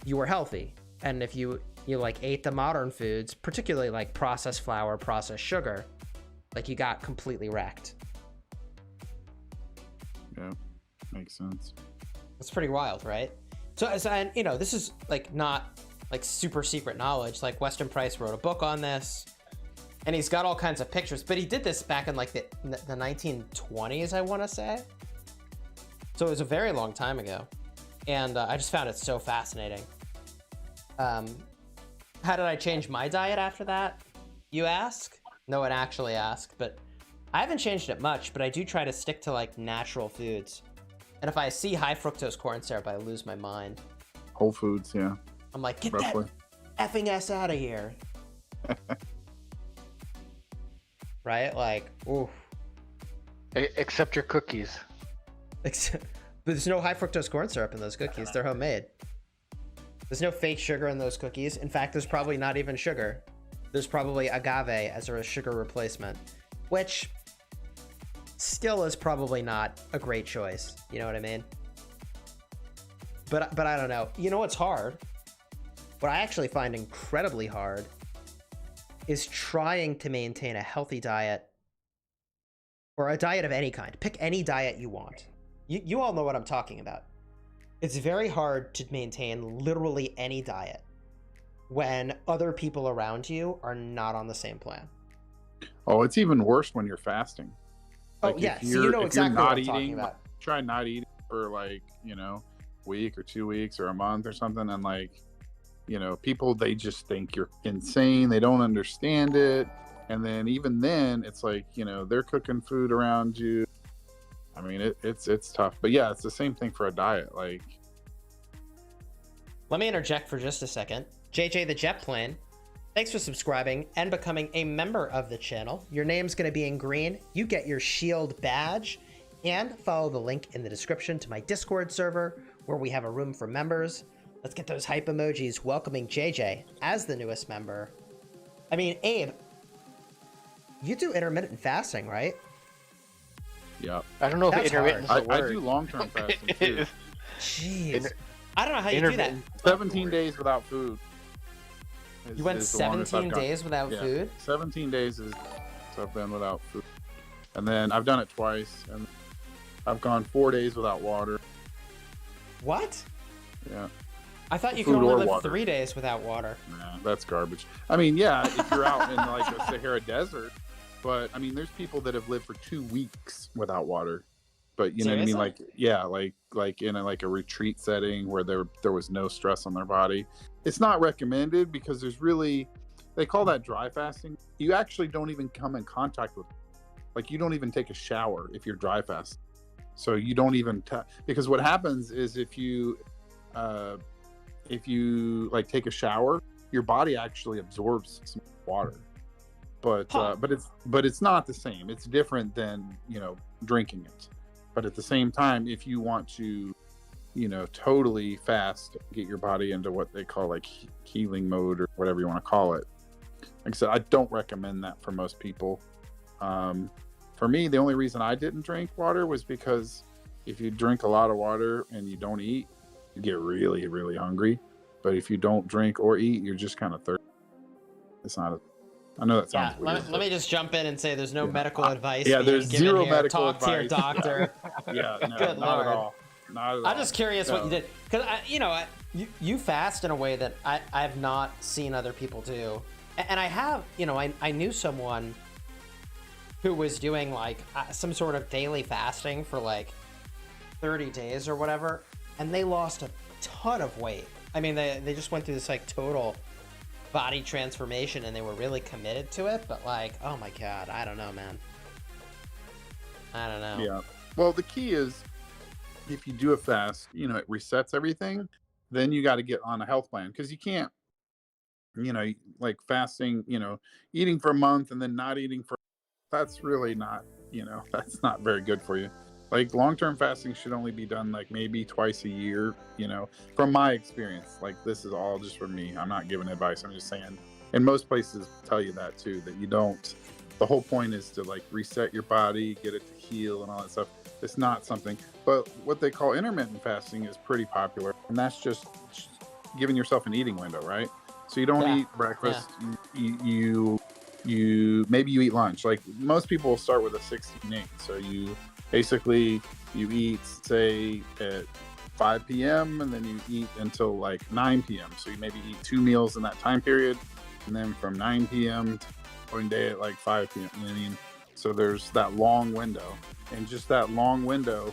you were healthy. And if you like ate the modern foods, particularly like processed flour, processed sugar, like, you got completely wrecked. Yeah, makes sense. It's pretty wild, right? So and, you know, this is, like, not like super secret knowledge. Like Weston Price wrote a book on this, and he's got all kinds of pictures. But he did this back in like the 1920s, I want to say. So it was a very long time ago, and I just found it so fascinating. How did I change my diet after that, you ask? No one actually asked, but I haven't changed it much, but I do try to stick to like natural foods. And if I see high fructose corn syrup, I lose my mind. Whole Foods, yeah. I'm like, get Roughly. that effing ass out of here. Right? Like, ooh. Except your cookies. But there's no high fructose corn syrup in those cookies. They're homemade. There's no fake sugar in those cookies. In fact, there's probably not even sugar. There's probably agave as a sugar replacement, which still is probably not a great choice. You know what I mean? But I don't know. You know what's hard? What I actually find incredibly hard is trying to maintain a healthy diet, or a diet of any kind. Pick any diet you want. You all know what I'm talking about. It's very hard to maintain literally any diet when other people around you are not on the same plan. Oh, it's even worse when you're fasting. Oh, Like, yeah. if So you know if exactly not what I'm talking eating, about. try not eating for like, week or 2 weeks or a month or something, and like, people, they just think you're insane. They don't understand it. And then even then, it's like, they're cooking food around you. I mean, it's tough. But yeah, it's the same thing for a diet. Like, Let me interject for just a second. JJ the Jet Plane, thanks for subscribing and becoming a member of the channel. Your name's going to be in green. You get your shield badge, and follow the link in the description to my Discord server where we have a room for members. Let's get those hype emojis welcoming JJ as the newest member. I mean, Abe, you do intermittent fasting, right? yeah. I don't know if That's intermittent is a I word. do long-term fasting too. Jeez. I don't know how you do that. 17 days without food. You went is the longest I've 17 gone. days without Yeah. food? 17 days is I've been without food. And then I've done it twice, and I've gone 4 days without water. What? Yeah. I thought you could Food only or live water. 3 days without water. Nah, that's garbage. I mean, yeah, if you're out in like a Sahara Desert, but I mean, there's people that have lived for 2 weeks without water. But you know what I mean? Seriously? Like, yeah, like in a retreat setting where there was no stress on their body. It's not recommended because they call that dry fasting. You actually don't even come in contact with, like, you don't even take a shower if you're dry fasting. So you don't even because what happens is if you like take a shower, your body actually absorbs some water. But it's not the same. It's different than drinking it. But at the same time, if you want to totally fast, get your body into what they call like healing mode or whatever you want to call it, like I said, I don't recommend that for most people. For me, the only reason I didn't drink water was because if you drink a lot of water and you don't eat, you get really, really hungry. But if you don't drink or eat, you're just kind of thirsty. It's not I know that sounds weird. Let me just jump in and say there's no Yeah. medical advice. Yeah, being there's given zero here. medical Talk to your advice. doctor. Yeah, no, Good not Lord. at all. Not at all. I'm just curious what No. you did, because you fast in a way that I've not seen other people do, and I have I knew someone who was doing like some sort of daily fasting for like 30 days or whatever, and they lost a ton of weight. I mean, they just went through this like total body transformation, and they were really committed to it. But like, oh my god, I don't know, man. I don't know. Yeah. Well, the key is if you do a fast, it resets everything. Then you got to get on a health plan because you can't, like fasting, eating for a month and then not eating for. That's really not, that's not very good for you. Like long-term fasting should only be done like maybe twice a year, from my experience. Like this is all just from me. I'm not giving advice. I'm just saying, and most places tell you that too, that you don't. The whole point is to like reset your body, get it to heal and all that stuff. It's not something, but what they call intermittent fasting is pretty popular. And that's just giving yourself an eating window, right? So you don't eat breakfast. Yeah. You maybe you eat lunch. Like most people will start with a 16-8. So you basically you eat say at 5 p.m. and then you eat until like 9 p.m. So you maybe eat 2 meals in that time period, and then from 9 p.m. to one day at like 5 p.m. You know what I mean? So there's that long window, and just that long window.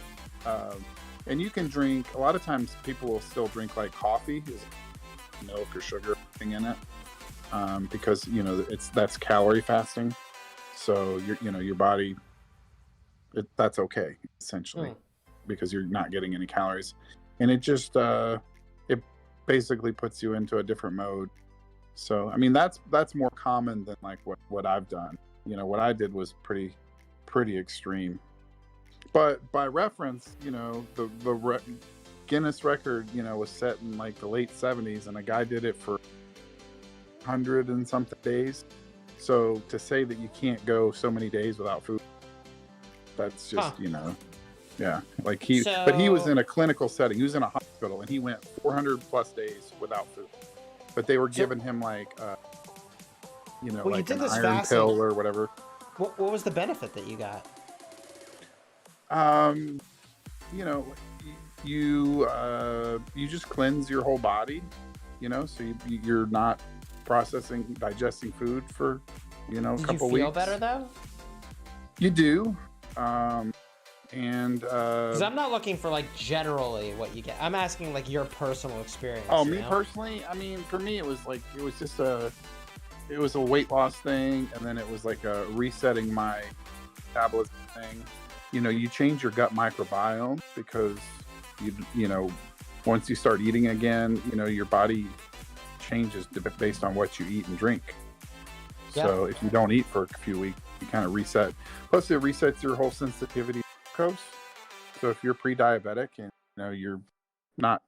And you can drink. A lot of times, people will still drink like coffee, milk or sugar in it, because that's calorie fasting. So your body, that's okay essentially, because you're not getting any calories, and it just it basically puts you into a different mode. So I mean that's more common than like what I've done. What I did was pretty extreme. But by reference, the Guinness record, was set in like the late 70s, and a guy did it for 100 and something days. So to say that you can't go so many days without food, that's just, yeah. Like but he was in a clinical setting. He was in a hospital, and he went 400 plus days without food. But they were giving him like, like an iron pill or whatever. What was the benefit that you got? You just cleanse your whole body, so you're not digesting food for, a couple weeks. Did you feel better though? You do. Because I'm not looking for like generally what you get. I'm asking like your personal experience. Oh, me personally? I mean, for me, it was just a weight loss thing, and then it was like a resetting my metabolism thing. You change your gut microbiome because once you start eating again, your body changes based on what you eat and drink. Yeah. So if you don't eat for a few weeks, you kind of reset. Plus, it resets your whole sensitivity to glucose. So if you're pre-diabetic and you're not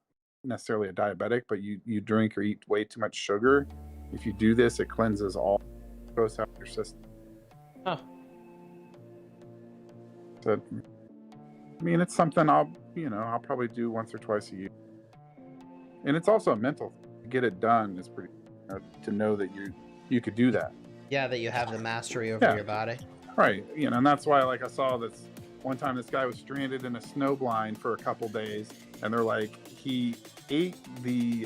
necessarily a diabetic, but you drink or eat way too much sugar, if you do this, it cleanses all glucose out of your system. Huh. I mean, it's something I'll probably do once or twice a year. And it's also a mental thing. To get it done is pretty, to know that you could do that. Yeah, that you have the mastery over your body. Right. And that's why, like, I saw this one time, this guy was stranded in a snow blind for a couple days, and they're like, he ate the,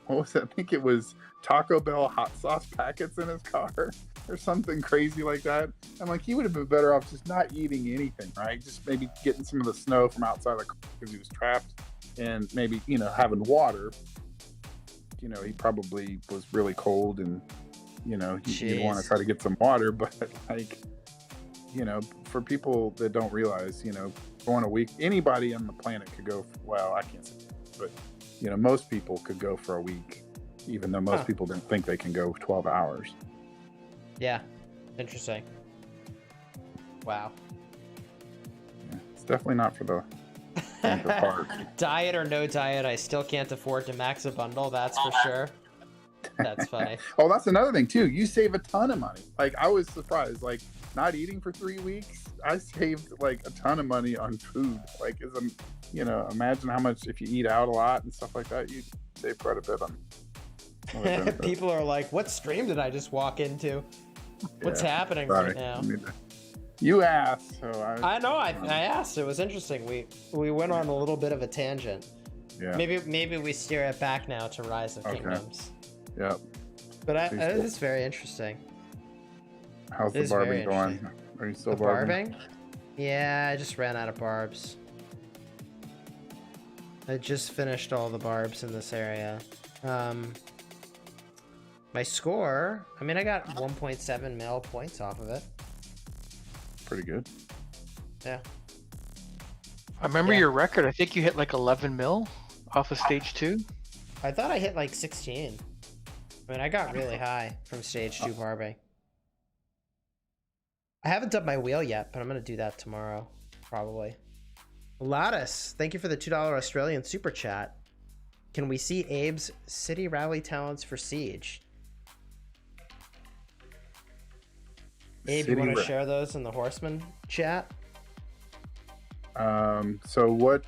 what was that? I think it was Taco Bell hot sauce packets in his car or something crazy like that. I'm like, he would have been better off just not eating anything, right? Just maybe getting some of the snow from outside the car because he was trapped, and maybe, having water. He probably was really cold, and, he'd want to try to get some water, but like, for people that don't realize, going a week, anybody on the planet could go, well, I can't say, but, most people could go for a week, even though most people don't think they can go 12 hours. Yeah. Interesting. Wow. Yeah, it's definitely not for the heart. Diet or no diet, I still can't afford to max a bundle, that's for sure. That's funny. Oh, that's another thing too. You save a ton of money. Like, I was surprised, like, not eating for 3 weeks, I saved like a ton of money on food. Like, imagine how much, if you eat out a lot and stuff like that, you save quite a bit on People are like, what stream did I just walk into? What's happening right now? You asked, so I know. I asked. It was interesting. We went on a little bit of a tangent. Yeah. Maybe we steer it back now to Rise of Kingdoms. Yep. But it's very interesting. How's the barbing going? Are you still barbing? Yeah, I just ran out of barbs. I just finished all the barbs in this area. My score, I mean, I got 1.7 mil points off of it. Pretty good. Yeah. I remember your record. I think you hit like 11 mil off of stage 2. I thought I hit like 16. I mean, I got really high from stage 2 barbing. I haven't done my wheel yet, but I'm going to do that tomorrow, probably. Lattice, thank you for the $2 Australian super chat. Can we see Abe's city rally talents for Siege? Abe, you want to share those in the Horseman chat? So what,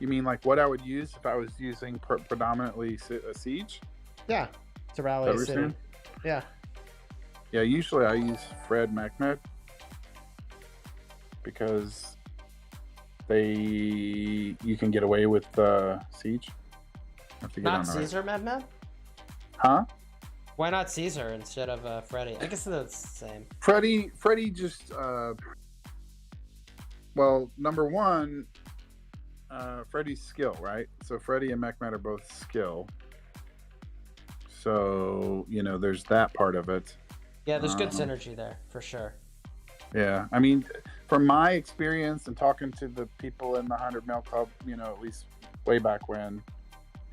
you mean like what I would use if I was using predominantly a Siege? Yeah, to rally a city. Yeah. Yeah, usually I use Fred Mehmed because you can get away with siege. Have to get Not on the right- Caesar, Mad? Huh? Why not Caesar instead of Freddy? I guess that's the same. Freddy just well, number one, Freddy's skill, right? So Freddy and Mehmet are both skill. So, you know, there's that part of it. Yeah, there's good synergy there for sure. Yeah, I mean, from my experience and talking to the people in the 100 Mil Club, you know, at least way back when,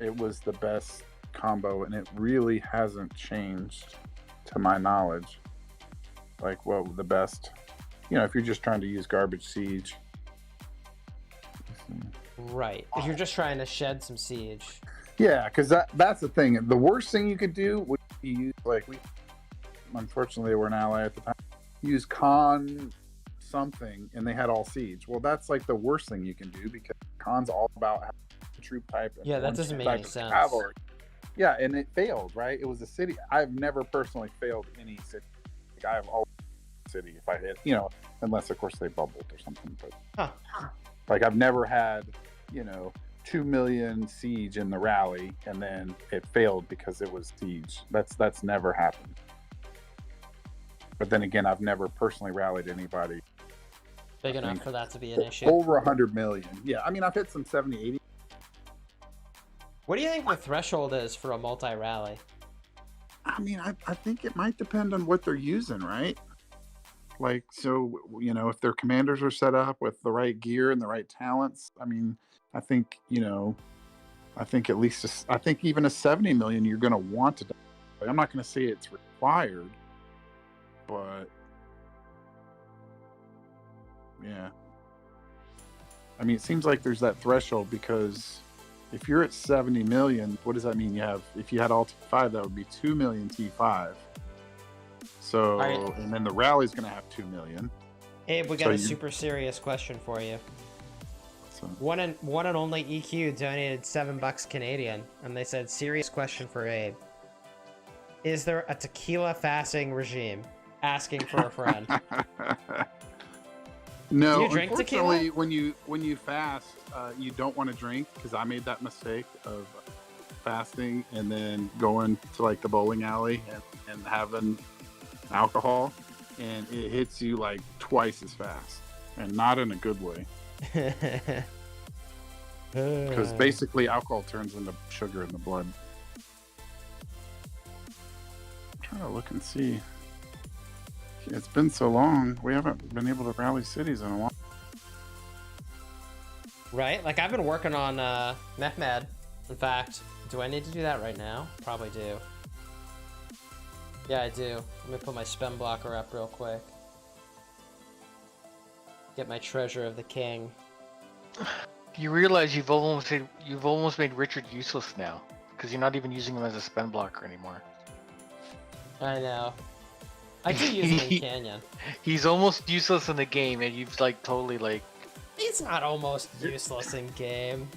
it was the best combo, and it really hasn't changed to my knowledge. Like, what the best, you know, if you're just trying to use garbage siege. Right. If you're just trying to shed some siege. Yeah, because that's the thing. The worst thing you could do would be use, like, we unfortunately were an ally at the time, use con something, and they had all siege. Well, that's like the worst thing you can do, because con's all about having a troop type. And yeah, that doesn't make any sense. Cavalry. Yeah, and it failed, right? It was a city. I've never personally failed any city. Like, I have always city if I hit, you know, unless of course they bubbled or something. But like, I've never had, you know, 2 million siege in the rally and then it failed because it was siege. That's never happened. But then again, I've never personally rallied anybody Big enough for that to be an issue. Over 100 million. Yeah, I mean, I've hit some 70, 80. What do you think the threshold is for a multi-rally? I mean, I think it might depend on what they're using, right? Like, so, you know, if their commanders are set up with the right gear and the right talents, I mean, I think, you know, I think at least, I think even a 70 million, you're going to want to. Like, I'm not going to say it's required, but yeah. I mean, it seems like there's that threshold, because if you're at 70 million, what does that mean? You have, if you had all T5, that would be 2 million T5. So, and then the rally's going to have 2 million. Abe, we got a super serious question for you. So, one and only EQ donated $7 Canadian, and they said, serious question for Abe. Is there a tequila fasting regime? Asking for a friend. No, do you drink unfortunately, tequila? when you fast, you don't want to drink, because I made that mistake of fasting and then going to like the bowling alley and having alcohol, and it hits you like twice as fast, and not in a good way. Because basically alcohol turns into sugar in the blood. I'm trying to look and see. It's been so long, we haven't been able to rally cities in a while. Right? Like, I've been working on Mehmed. In fact, do I need to do that right now? Probably do. Yeah, I do. Let me put my spell blocker up real quick. Get my treasure of the king. You realize you've almost made Richard useless now, because you're not even using him as a spell blocker anymore. I know. I do use him in Canyon. He's almost useless in the game, and you've like totally like. He's not almost useless in game.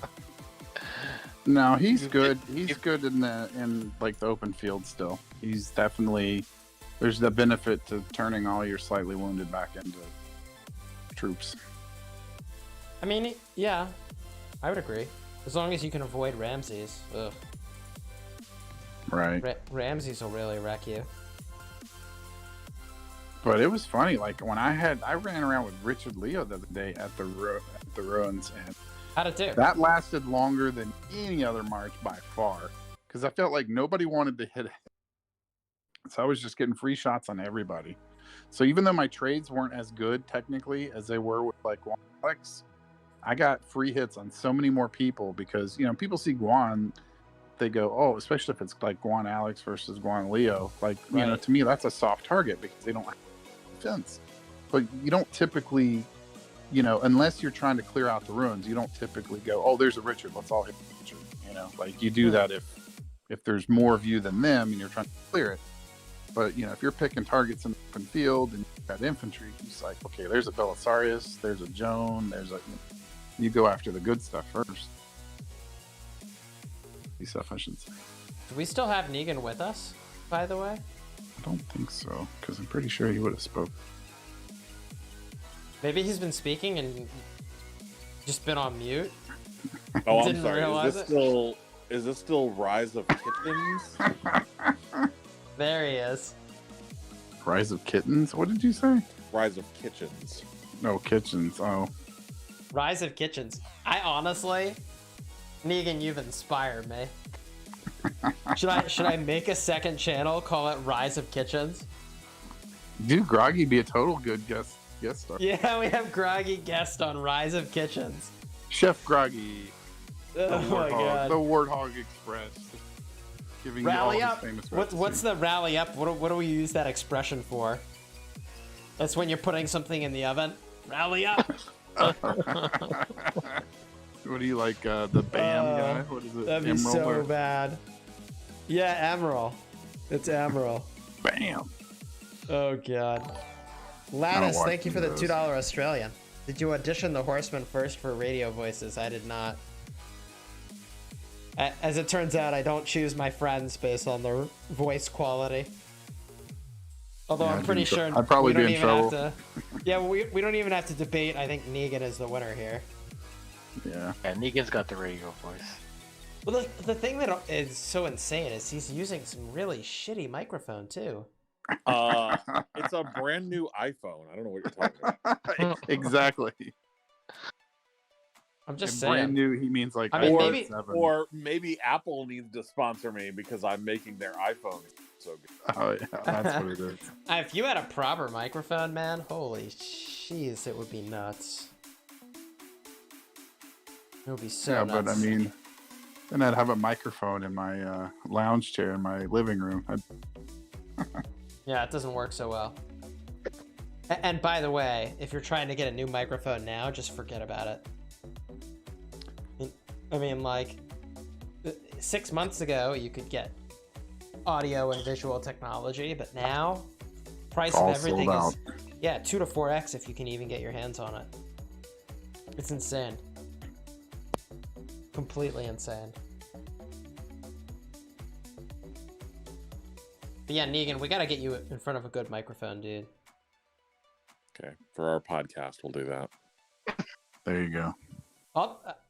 No, he's good. He's good in like the open field still. He's definitely, there's the benefit to turning all your slightly wounded back into troops. I mean, yeah, I would agree. As long as you can avoid Ramses. Ugh. Right. Ramses will really wreck you. But it was funny, like when I ran around with Richard Leo the other day at the ruins, and how'd it do? That lasted longer than any other march by far, because I felt like nobody wanted to hit it. So I was just getting free shots on everybody. So even though my trades weren't as good technically as they were with like Guan Alex, I got free hits on so many more people, because, you know, people see Guan, they go, oh, especially if it's like Guan Alex versus Guan Leo, like, you know, to me that's a soft target because they don't have defense. But you don't typically, you know, unless you're trying to clear out the ruins, you don't typically go, oh, there's a Richard, let's all hit Richard. You know, like you do that if there's more of you than them and you're trying to clear it. But, you know, if you're picking targets in the open field and you've got infantry, it's like, okay, there's a Belisarius, there's a Joan, you go after the good stuff first. Stuff, I should say. Do we still have Negan with us, by the way? I don't think so, because I'm pretty sure he would have spoke. Maybe he's been speaking and Just been on mute. Oh, I'm Didn't sorry. realize Is this still Rise of Kittens? There he is. Rise of Kittens? What did you say? Rise of Kitchens. No, Kitchens. Oh. Rise of Kitchens. I honestly, Negan, you've inspired me. Should I make a second channel, call it Rise of Kitchens? Dude, Groggy be a total good guest star. Yeah, we have Groggy guest on Rise of Kitchens. Chef Groggy. Oh my god. The Warthog Express. Giving Rally you all up. his famous What's recipes. the rally up? What do we use that expression for? That's when you're putting something in the oven. Rally up. What do you like? The BAM guy? What is it? That'd be Emerald so or- bad. Yeah, Emerald. It's Emerald. Bam. Oh god. Lattice, thank you for the $2 Australian. Did you audition the Horsemen first for radio voices? I did not. As it turns out, I don't choose my friends based on their voice quality. Although Yeah, I'm pretty sure I'd probably we don't be in even have trouble. to. Yeah, we don't even have to debate. I think Negan is the winner here. Yeah. Yeah, Negan's got the radio voice. Well, the thing that is so insane is he's using some really shitty microphone too. It's a brand new iPhone. I don't know what you're talking about. Exactly. I'm just And saying. brand new, he means like I mean, or, maybe- or maybe Apple needs to sponsor me because I'm making their iPhone so good. Oh yeah, that's what it is. If you had a proper microphone, man, holy jeez, it would be nuts. It would be so Yeah, nuts. but I mean, then I'd have a microphone in my lounge chair in my living room. Yeah, it doesn't work so well. And by the way, if you're trying to get a new microphone now, just forget about it. I mean, like, 6 months ago, you could get audio and visual technology, but now, price All of everything sold is, yeah, 2 to 4x if you can even get your hands on it. It's insane. Completely insane. But yeah, Negan, we gotta get you in front of a good microphone, dude. Okay, for our podcast, we'll do that. There you go.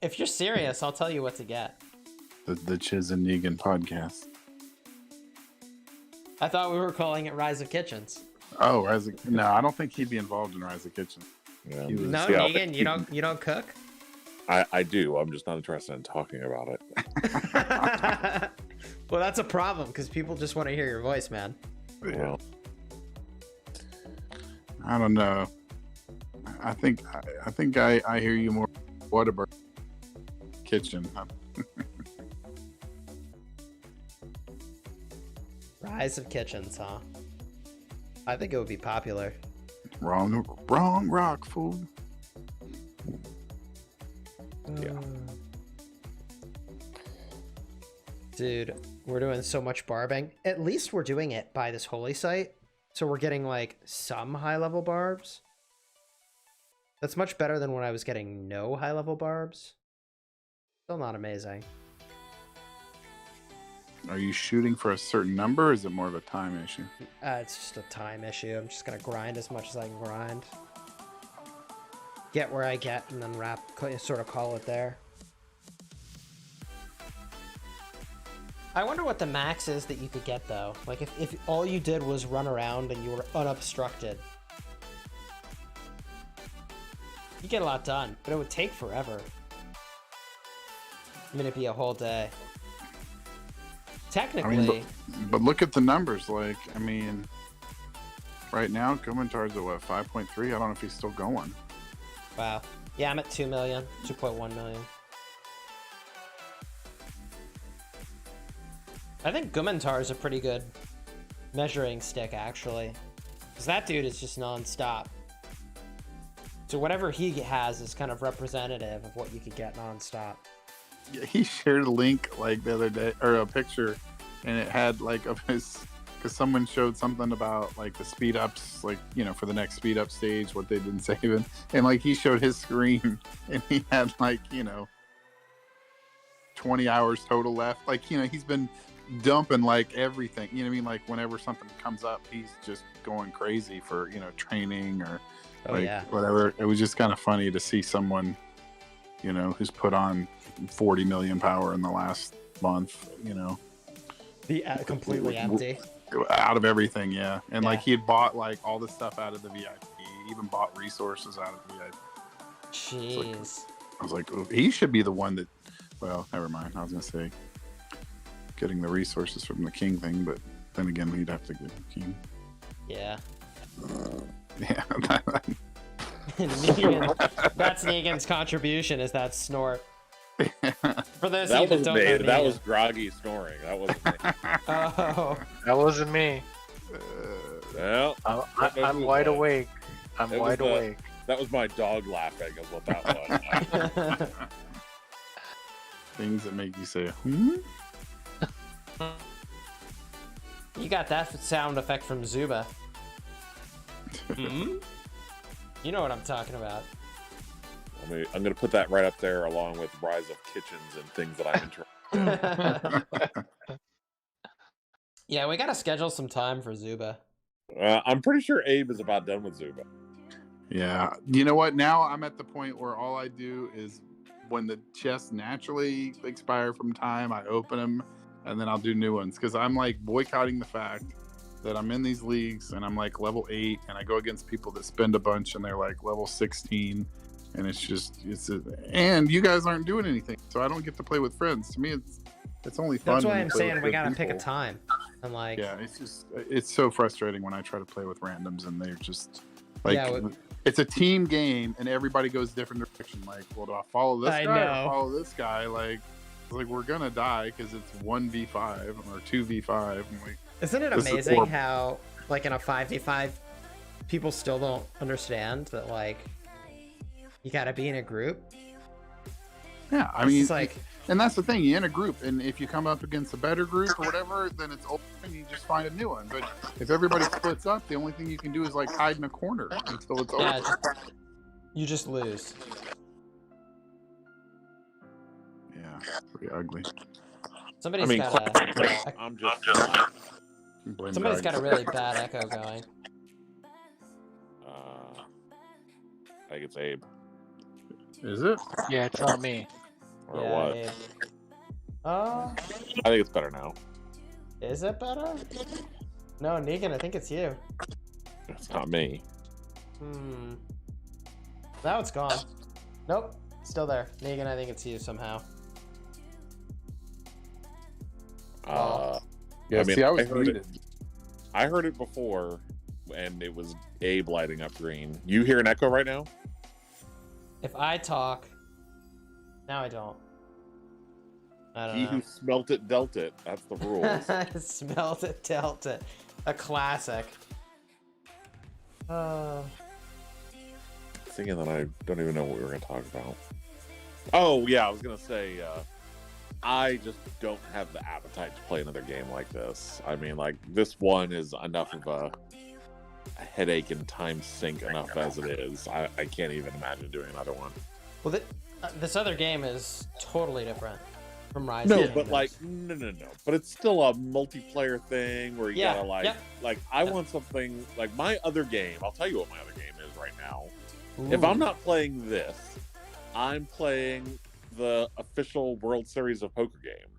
If you're serious, I'll tell you what to get. The Chiz and Negan podcast. I thought we were calling it Rise of Kitchens. Oh, no, I don't think he'd be involved in Rise of Kitchen. Yeah. He was- No, Yeah, Negan, you don't cook. I do. I'm just not interested in talking about it. Well, that's a problem because people just want to hear your voice, man. Well, I don't know. I think I hear you more. What about kitchen? Rise of Kitchens, huh? I think it would be popular. Wrong rock fool. Yeah. Dude, we're doing so much barbing. At least we're doing it by this holy site. So we're getting like some high level barbs. That's much better than when I was getting no high level barbs. Still not amazing. Are you shooting for a certain number, or is it more of a time issue? It's just a time issue. I'm just gonna grind as much as I can grind. Get where I get and then sort of call it there. I wonder what the max is that you could get though. Like if all you did was run around and you were unobstructed. You get a lot done, but it would take forever. I mean, it'd be a whole day. Technically, but look at the numbers. Like, I mean, right now, Gumantar's at what, 5.3? I don't know if he's still going. wow. Yeah, I'm at 2 million, 2.1 million. I think Gumantar is a pretty good measuring stick, actually. Because that dude is just non-stop. So whatever he has is kind of representative of what you could get non-stop. Yeah, he shared a link like the other day, or a picture, and it had like of his, because someone showed something about like the speed ups, like, you know, for the next speed up stage, what they've been saving, and like he showed his screen, and he had like, you know, 20 hours total left. Like, you know, he's been dumping like everything, you know what I mean? Like whenever something comes up, he's just going crazy for, you know, training or Oh, like yeah. whatever. It was just kind of funny to see someone who's put on 40 million power in the last month, The completely empty. out of everything, yeah. And Yeah. like he had bought like all the stuff out of the VIP, he even bought resources out of the VIP. Jeez. I was like, oh, he should be the one that, well, never mind. I was gonna say getting the resources from the king thing, but then again, he'd have to get the king. Yeah. Yeah. That's Negan's contribution, is that snort. For those That of you was that don't me. know That Negan. was groggy snoring. That wasn't me. Oh. That wasn't me. Well, I'm wide awake. I'm It was wide awake. that was my dog laughing. Is what that was. Things that make you say, hmm? You got that sound effect from Zuba. Hmm? You know what I'm talking about. I'm going to put that right up there along with Rise of Kitchens and things that I'm interested in. Yeah, we gotta schedule some time for Zuba. I'm pretty sure Abe is about done with Zuba. Yeah. You know what? Now I'm at the point where all I do is when the chests naturally expire from time, I open them and then I'll do new ones. Because I'm like boycotting the fact that I'm in these leagues and I'm like level 8 and I go against people that spend a bunch and they're like level 16. And and you guys aren't doing anything. So I don't get to play with friends. To me, it's only fun. That's why when you I'm play saying with we good gotta pick a people. time. And like, Yeah, it's so frustrating when I try to play with randoms and they're just like, Yeah, it's a team game and everybody goes different direction. Like, well, do I follow this I guy know. or follow this guy? Like we're gonna die because it's 1v5 or 2v5. And like, isn't it this is amazing horrible. how, like, in a 5v5, people still don't understand that, like, you gotta be in a group? yeah, I It's mean, just like, and that's the thing. You're in a group, and if you come up against a better group or whatever, then it's open and you just find a new one. But if everybody splits up, the only thing you can do is like hide in a corner until it's yeah, over. you just lose. Yeah, pretty ugly. Somebody's I mean, got I'm just. Blame somebody's God. got a really bad echo going. I think it's Abe Is it? Yeah, it's not me. or Yeah, what? Abe. I think it's better now. Is it better? No, Negan, I think it's you. It's not me. Now it's gone. Nope, still there. Negan, I think it's you somehow. Yeah. I mean, see, I was I heard it. muted. I heard it before, and it was Abe lighting up green. You hear an echo right now? If I talk, now I don't. I don't He know. who smelt it dealt it. That's the rules. Smelled it, dealt it. A classic. Thinking that I don't even know what we were going to talk about. Oh, yeah, I was going to say, I just don't have the appetite to play another game like this. I mean, like, this one is enough of a headache and time sink enough as it is. I can't even imagine doing another one. Well, this other game is totally different from Rise. No, of but Kingdoms. like, no. But it's still a multiplayer thing where you Yeah, gotta like, yep. like I want something like my other game. I'll tell you what my other game is right now. Ooh. If I'm not playing this, I'm playing the official World Series of Poker game.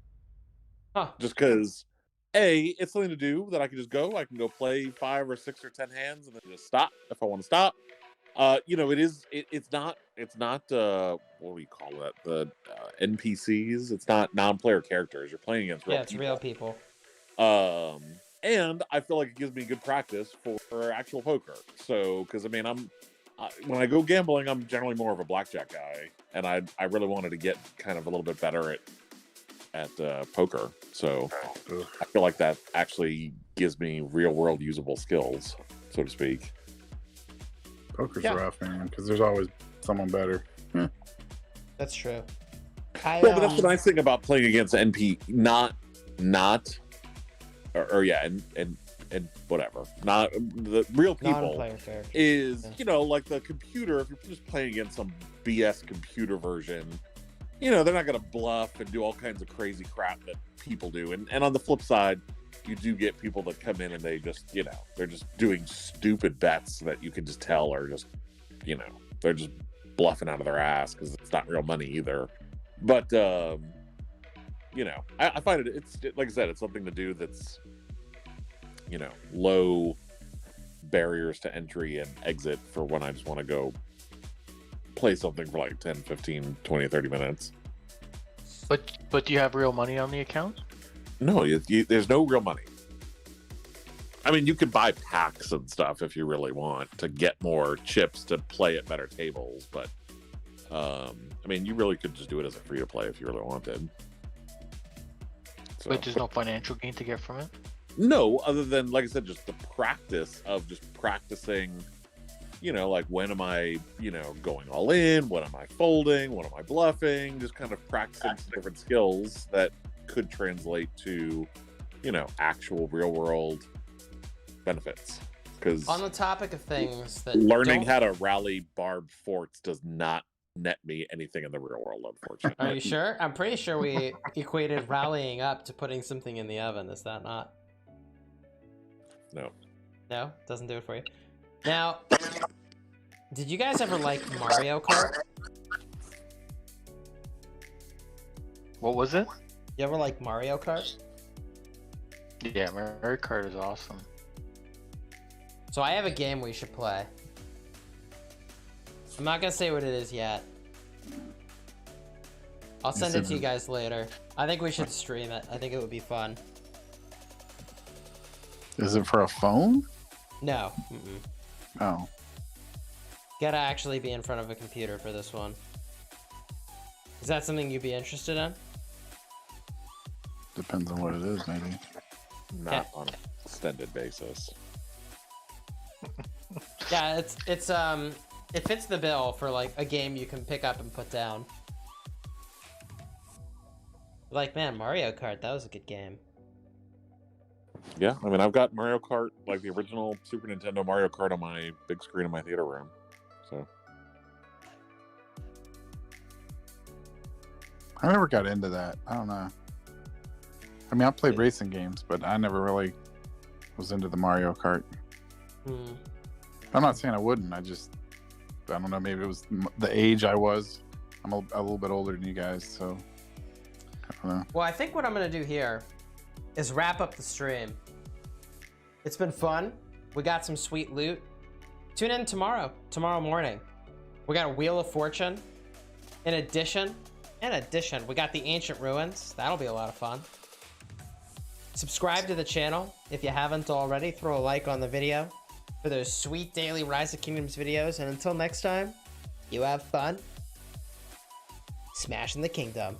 Huh. Just because, it's something to do that I can just go. I can go play 5 or 6 or 10 hands and then just stop if I want to stop. It's not what do you call it? The NPCs. It's not non-player characters. You're playing against real Yeah, it's real people. and I feel like it gives me good practice for actual poker. So, because I mean, when I go gambling, I'm generally more of a blackjack guy, and I really wanted to get kind of a little bit better at poker. So I feel like that actually gives me real world usable skills, so to speak. Poker's Yeah. rough, man, because there's always someone better. That's true. Well, but that's the nice thing about playing against NP, and whatever, not the real people. Non-player character. Is Yeah. like the computer. If you're just playing against some BS computer version, they're not gonna bluff and do all kinds of crazy crap that people do. And on the flip side, you do get people that come in and they just they're just doing stupid bets that you can just tell are just they're just bluffing out of their ass because it's not real money either. But you know, I find it's like I said, it's something to do that's, you know, low barriers to entry and exit for when I just want to go play something for like 10, 15, 20, 30 minutes. But do you have real money on the account? No, there's no real money. I mean, you can buy packs and stuff if you really want to get more chips to play at better tables, but I mean, you really could just do it as a free to play if you really wanted. So, But there's no financial gain to get from it? no, other than, like I said, just the practice of just practicing, you know, like when am I, you know, going all in? What am I folding? What am I bluffing? Just kind of practicing some different skills that could translate to, you know, actual real world benefits. Because On the topic of things that learning don't- how to rally barbed forts does not net me anything in the real world, unfortunately. Are you sure? I'm pretty sure we equated rallying up to putting something in the oven. Is that not? No. No? Doesn't do it for you? Now, did you guys ever like Mario Kart? What was it? You ever like Mario Kart? Yeah, Mario Kart is awesome. So I have a game we should play. I'm not gonna say what it is yet. I'll send it to you guys later. I think we should stream it. I think it would be fun. Is it for a phone? No. Mm-mm. Oh. Gotta actually be in front of a computer for this one. Is that something you'd be interested in? Depends on what it is, maybe. Not Yeah. on an extended basis. Yeah, it fits the bill for like a game you can pick up and put down. Like, man, Mario Kart, that was a good game. Yeah, I mean, I've got Mario Kart, like the original Super Nintendo Mario Kart, on my big screen in my theater room. So I never got into that. I don't know. I mean, I played racing games, but I never really was into the Mario Kart. Hmm. I'm not saying I wouldn't. I don't know. Maybe it was the age I was. I'm a little bit older than you guys, so I don't know. Well, I think what I'm gonna do here is wrap up the stream. It's been fun. We got some sweet loot. Tune in tomorrow morning. We got a Wheel of Fortune. In addition, we got the Ancient Ruins. That'll be a lot of fun. Subscribe to the channel if you haven't already. Throw a like on the video for those sweet daily Rise of Kingdoms videos. And until next time, you have fun smashing the kingdom.